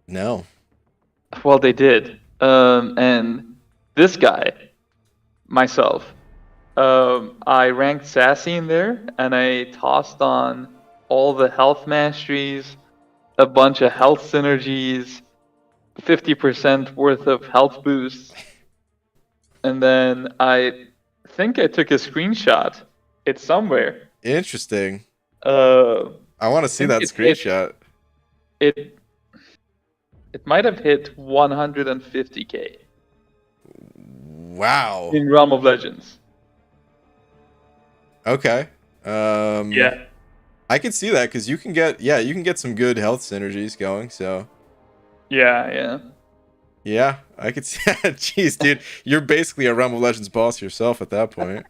No. Well, they did. And this guy, myself, I ranked Sassy in there, and I tossed on all the health masteries, a bunch of health synergies, 50% worth of health boosts, and then I think I took a screenshot. It's somewhere. Interesting. I want to see that screenshot. It might have hit 150k. Wow. In Realm of Legends. Okay. Yeah. I can see that because you can get some good health synergies going. So. Yeah. Yeah, I could see that. Jeez, dude, you're basically a Realm of Legends boss yourself at that point.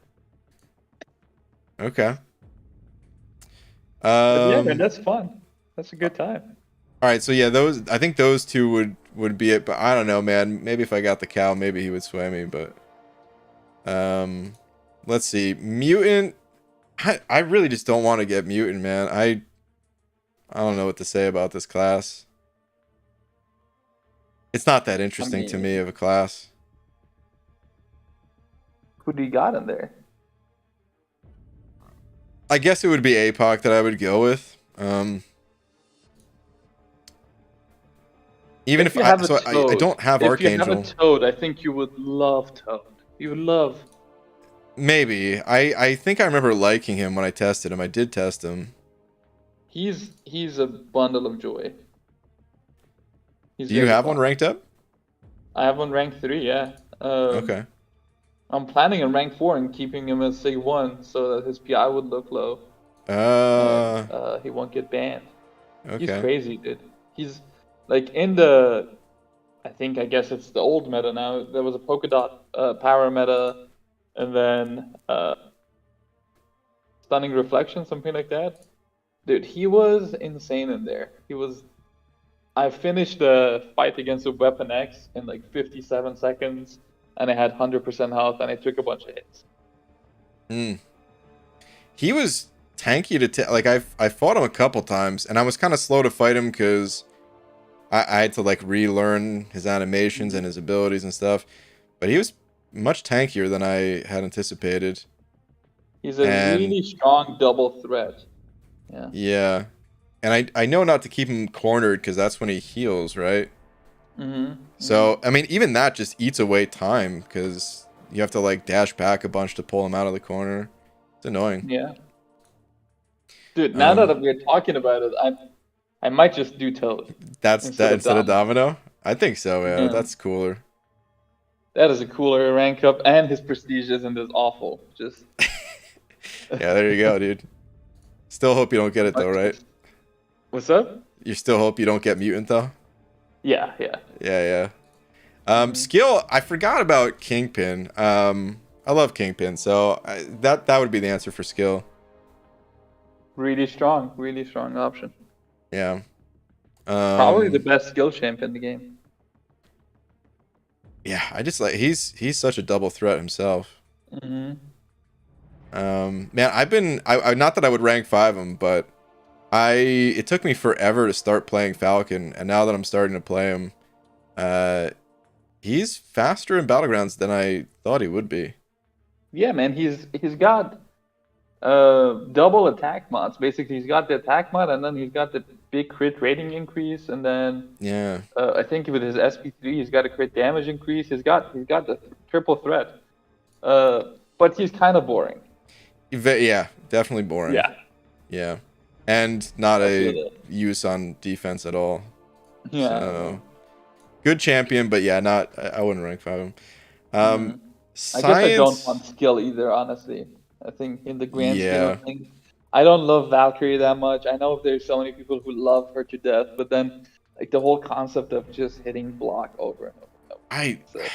Okay. Yeah, man, that's fun. That's a good time. All right, so yeah, I think those two would be it, but I don't know, man. Maybe if I got the cow, maybe he would sway me, but let's see. Mutant, I really just don't want to get Mutant, man. I don't know what to say about this class. It's not that interesting to me of a class. Who do you got in there? I guess it would be APOC that I would go with. Even if I don't have Archangel. If you have a Toad, I think you would love Toad. You would love. Maybe. I think I remember liking him when I tested him. I did test him. He's a bundle of joy. Do you have one ranked up? I have one ranked 3, yeah. Okay. I'm planning on rank 4 and keeping him at Sig 1 so that his PI would look low. He won't get banned. Okay. He's crazy, dude. He's like in the, I guess it's the old meta now. There was a polka dot power meta, and then stunning reflection, something like that. Dude, he was insane in there. I finished the fight against the Weapon X in like 57 seconds, and I had 100% health, and I took a bunch of hits. He was tanky to like I fought him a couple times, and I was kind of slow to fight him because I had to like relearn his animations and his abilities and stuff. But he was much tankier than I had anticipated. He's a really strong double threat. Yeah. Yeah. And I know not to keep him cornered because that's when he heals, right? Mm-hmm. So, I mean, even that just eats away time because you have to like dash back a bunch to pull him out of the corner. It's annoying. Yeah. Dude, now that we're talking about it, I might just do Toad. Instead of Domino? I think so, yeah. That's cooler. That is a cooler rank up, and his prestige isn't as awful. Just. Yeah, there you go, dude. Still hope you don't get it though, right? What's up? You still hope you don't get Mutant though? Yeah. Skill, I forgot about Kingpin. I love Kingpin, so that would be the answer for skill. Really strong option. Yeah. Probably the best skill champ in the game. Yeah, I just like he's such a double threat himself. Mm-hmm. Man, I not that I would rank 5 him, but it took me forever to start playing Falcon, and now that I'm starting to play him, he's faster in Battlegrounds than I thought he would be. Yeah, man, he's got double attack mods. Basically, he's got the attack mod, and then he's got the big crit rating increase, and then Yeah. I think with his SP3, he's got a crit damage increase. He's got the triple threat. But he's kind of boring. Yeah, definitely boring. Yeah. Yeah. And not I a feel that. use on defense at all. Yeah. So, good champion, but yeah, not I wouldn't rank 5 him. I Science. guess I don't want skill either, honestly. I think in the grand scheme Yeah. of things, I don't love Valkyrie that much. I know there's so many people who love her to death, but then like the whole concept of just hitting block over and over. And over. So,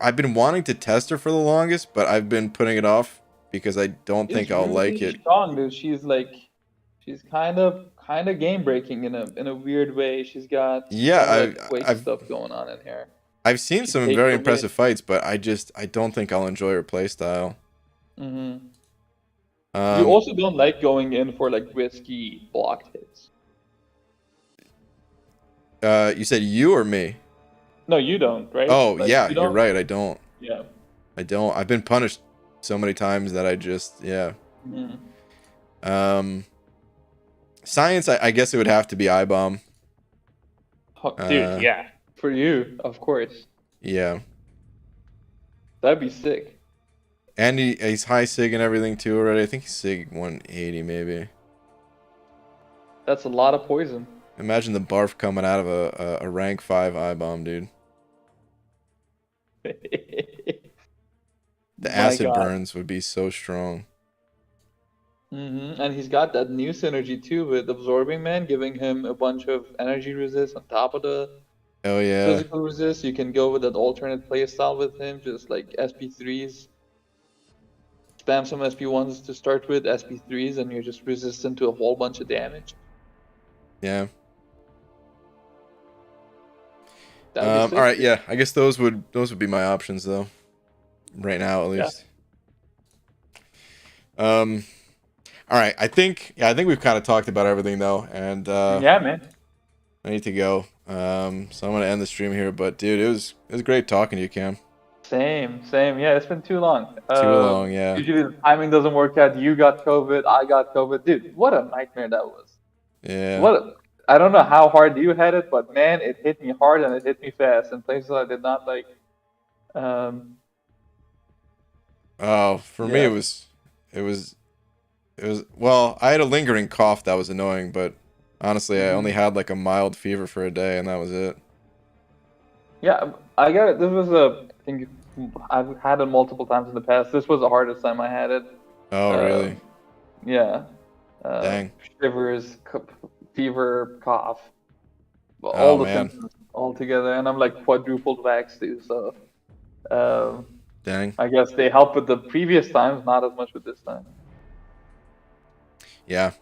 I've been wanting to test her for the longest, but I've been putting it off because I don't think I'll like really it. strong, dude. She's kind of game breaking in a weird way. She's got Yeah, Quake I've stuff going on in here. I've seen She some takes very the impressive win. fights, but I don't think I'll enjoy her playstyle. Hmm You also don't like going in for like risky blocked hits. You said you or me? No, you don't, right? Oh, Like, yeah, you you're don't. right. I don't. Yeah. I've been punished so many times that I just, yeah. Mhm. Science, I guess it would have to be I-bomb. Dude, yeah. For you, of course. Yeah. That'd be sick. And he's high sig and everything too already. I think he's sig 180 maybe. That's a lot of poison. Imagine the barf coming out of a rank 5 I-bomb, dude. The My acid God. burns would be so strong. And he's got that new synergy too with Absorbing Man, giving him a bunch of energy resist on top of the Oh yeah. physical resist. You can go with that alternate playstyle with him, just like SP3s. Spam some SP1s to start with, SP3s, and you're just resistant to a whole bunch of damage. Yeah. That'd be sick, all right, dude. yeah. I guess those would be my options though. Right now at least. All right, I think we've kind of talked about everything though, and Yeah, man. I need to go. So I'm gonna end the stream here. But dude, it was great talking to you, Cam. Same. Yeah, it's been too long. Too long, yeah. Usually the timing doesn't work out. You got COVID, I got COVID. Dude, what a nightmare that was. Yeah. I don't know how hard you had it, but man, it hit me hard and it hit me fast in places I did not like. Oh, for me Yeah. it was well, I had a lingering cough that was annoying, but honestly, I only had like a mild fever for a day and that was it. Yeah, I got it. This was I think I've had it multiple times in the past. This was the hardest time I had it. Oh, really? Yeah. Dang. Shivers, fever, cough. All Oh, the man. symptoms all together. And I'm like quadrupled vaxxed too, so Dang. I guess they help with the previous times, not as much with this time. Yeah.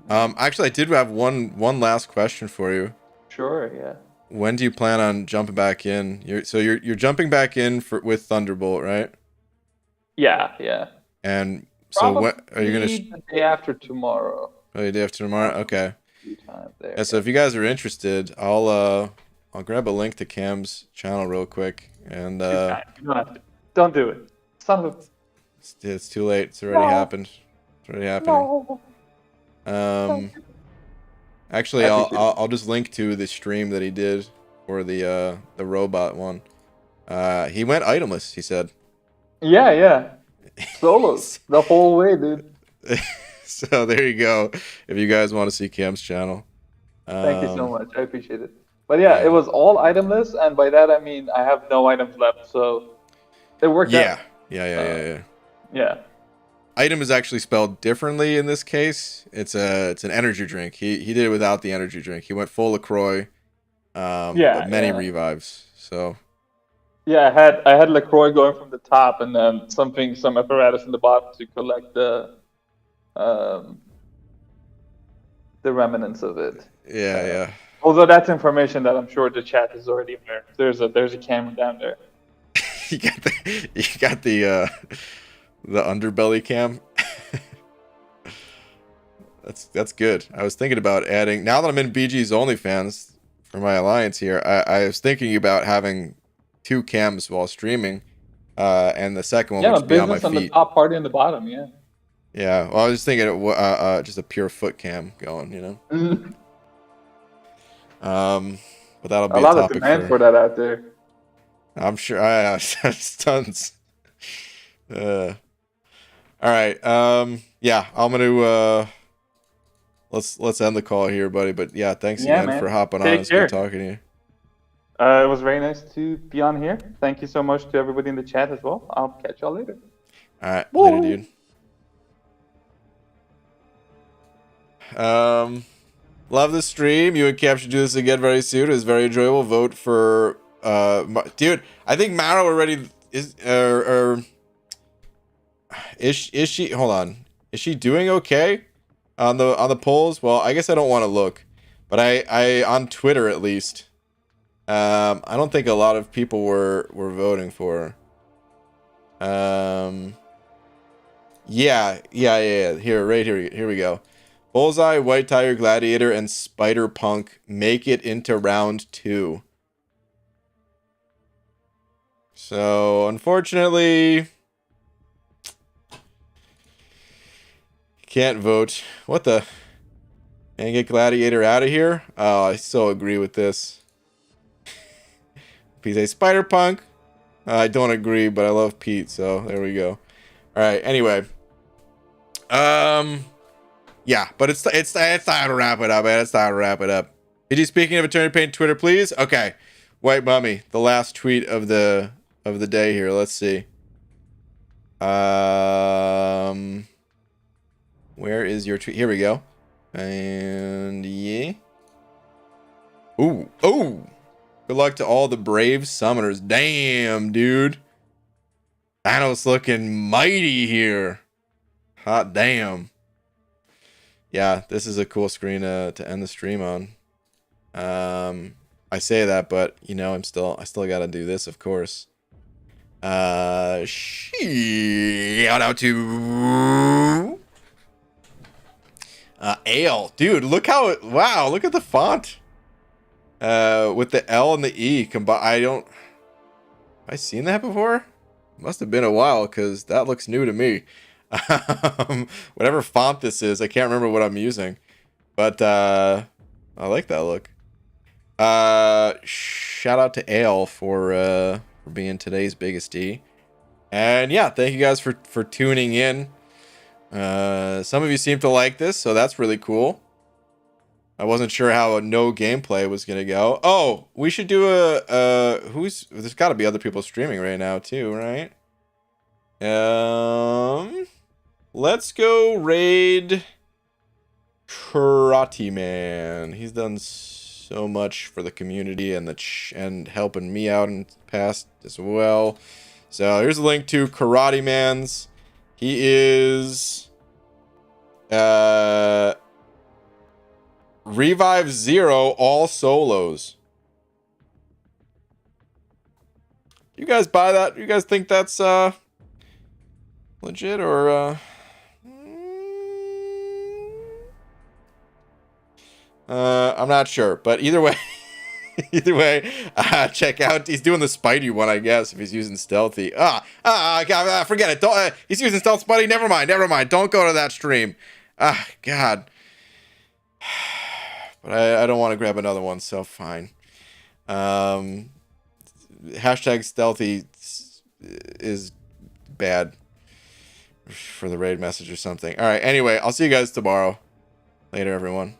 Actually, I did have one last question for you. Sure, yeah. When do you plan on jumping back in? You're jumping back in with Thunderbolt, right? Yeah. And so Probably what are you gonna? the day after tomorrow. Oh, the day after tomorrow. Okay. Few times there. Yeah. So if you guys are interested, I'll grab a link to Cam's channel real quick, and You don't have to. Don't do it. Son of a. it's too late. It's already happened. It's already happening. No. Actually, I appreciate I'll just link to the stream that he did for the robot one. He went itemless. He said. Yeah. Solos the whole way, dude. So there you go. If you guys want to see Cam's channel. Thank you so much. I appreciate it. But yeah, it was all itemless, and by that I mean I have no items left, so it worked out. Yeah. Item is actually spelled differently in this case. It's an energy drink. He did it without the energy drink. He went full LaCroix. But many revives. So. Yeah, I had LaCroix going from the top, and then some apparatus in the bottom to collect um, the remnants of it. Yeah, Uh, yeah. although that's information that I'm sure the chat is already aware. There's a camera down there. You got the underbelly cam. That's good. I was thinking about adding, now that I'm in BG's OnlyFans for my alliance here, I was thinking about having 2 cams while streaming, and the second one Yeah, would the just be on my business on the feet. top, party on the bottom. Yeah. Yeah, well, I was just thinking just a pure foot cam going, you know. Mhm. But that'll A be a lot of topic demand for, for that out there. I'm sure I have tons. Uh, all right. Yeah, I'm gonna let's end the call here, buddy. But yeah, thanks Yeah, again for man. hopping on. Take It's good care. talking to you. It was very nice to be on here. Thank you so much to everybody in the chat as well. I'll catch y'all later. All right, later, Woo! dude. Love the stream. You and Cap should do this again very soon. It was very enjoyable. Vote for dude. I think Maro already is she? Hold on. Is she doing okay on the polls? Well, I guess I don't want to look, but I on Twitter at least. I don't think a lot of people were voting for her. Yeah. Here, right here. Here we go. Bullseye, White Tiger, Gladiator, and Spider Punk make it into round 2. So, unfortunately, can't vote. What the? And get Gladiator out of here? Oh, I so agree with this. Pete say Spider Punk. I don't agree, but I love Pete, so there we go. All right. Anyway, yeah, but it's time to wrap it up, man. It's time to wrap it up. Did you speaking of Eternity Pain Twitter, please? Okay. White Mummy, the last tweet of the day here. Let's see. Where is your tweet? Here we go. And yeah. Ooh. Good luck to all the brave summoners. Damn, dude. Thanos looking mighty here. Hot damn. Yeah, this is a cool screen to end the stream on. I say that, but you know, I still gotta do this, of course. Shout out to Ale. Dude, look how wow, look at the font. With the L and the E combined. Have I seen that before? Must have been a while, because that looks new to me. Whatever font this is, I can't remember what I'm using, but I like that look. Shout out to Ale for being today's biggest D, and yeah, thank you guys for tuning in. Some of you seem to like this, so that's really cool. I wasn't sure how a no gameplay was gonna go. Oh, we should do there's got to be other people streaming right now too, right? Let's go raid Karate Man. He's done so much for the community and and helping me out in the past as well. So here's a link to Karate Man's. He is Revive 0 all solos. You guys buy that? You guys think that's legit or I'm not sure, but either way, check out. He's doing the Spidey one, I guess, if he's using stealthy. Forget it. Don't. He's using stealth Spidey. Never mind. Don't go to that stream. God. But I don't want to grab another one, so fine. Hashtag stealthy is bad for the raid message or something. All right. Anyway, I'll see you guys tomorrow. Later, everyone.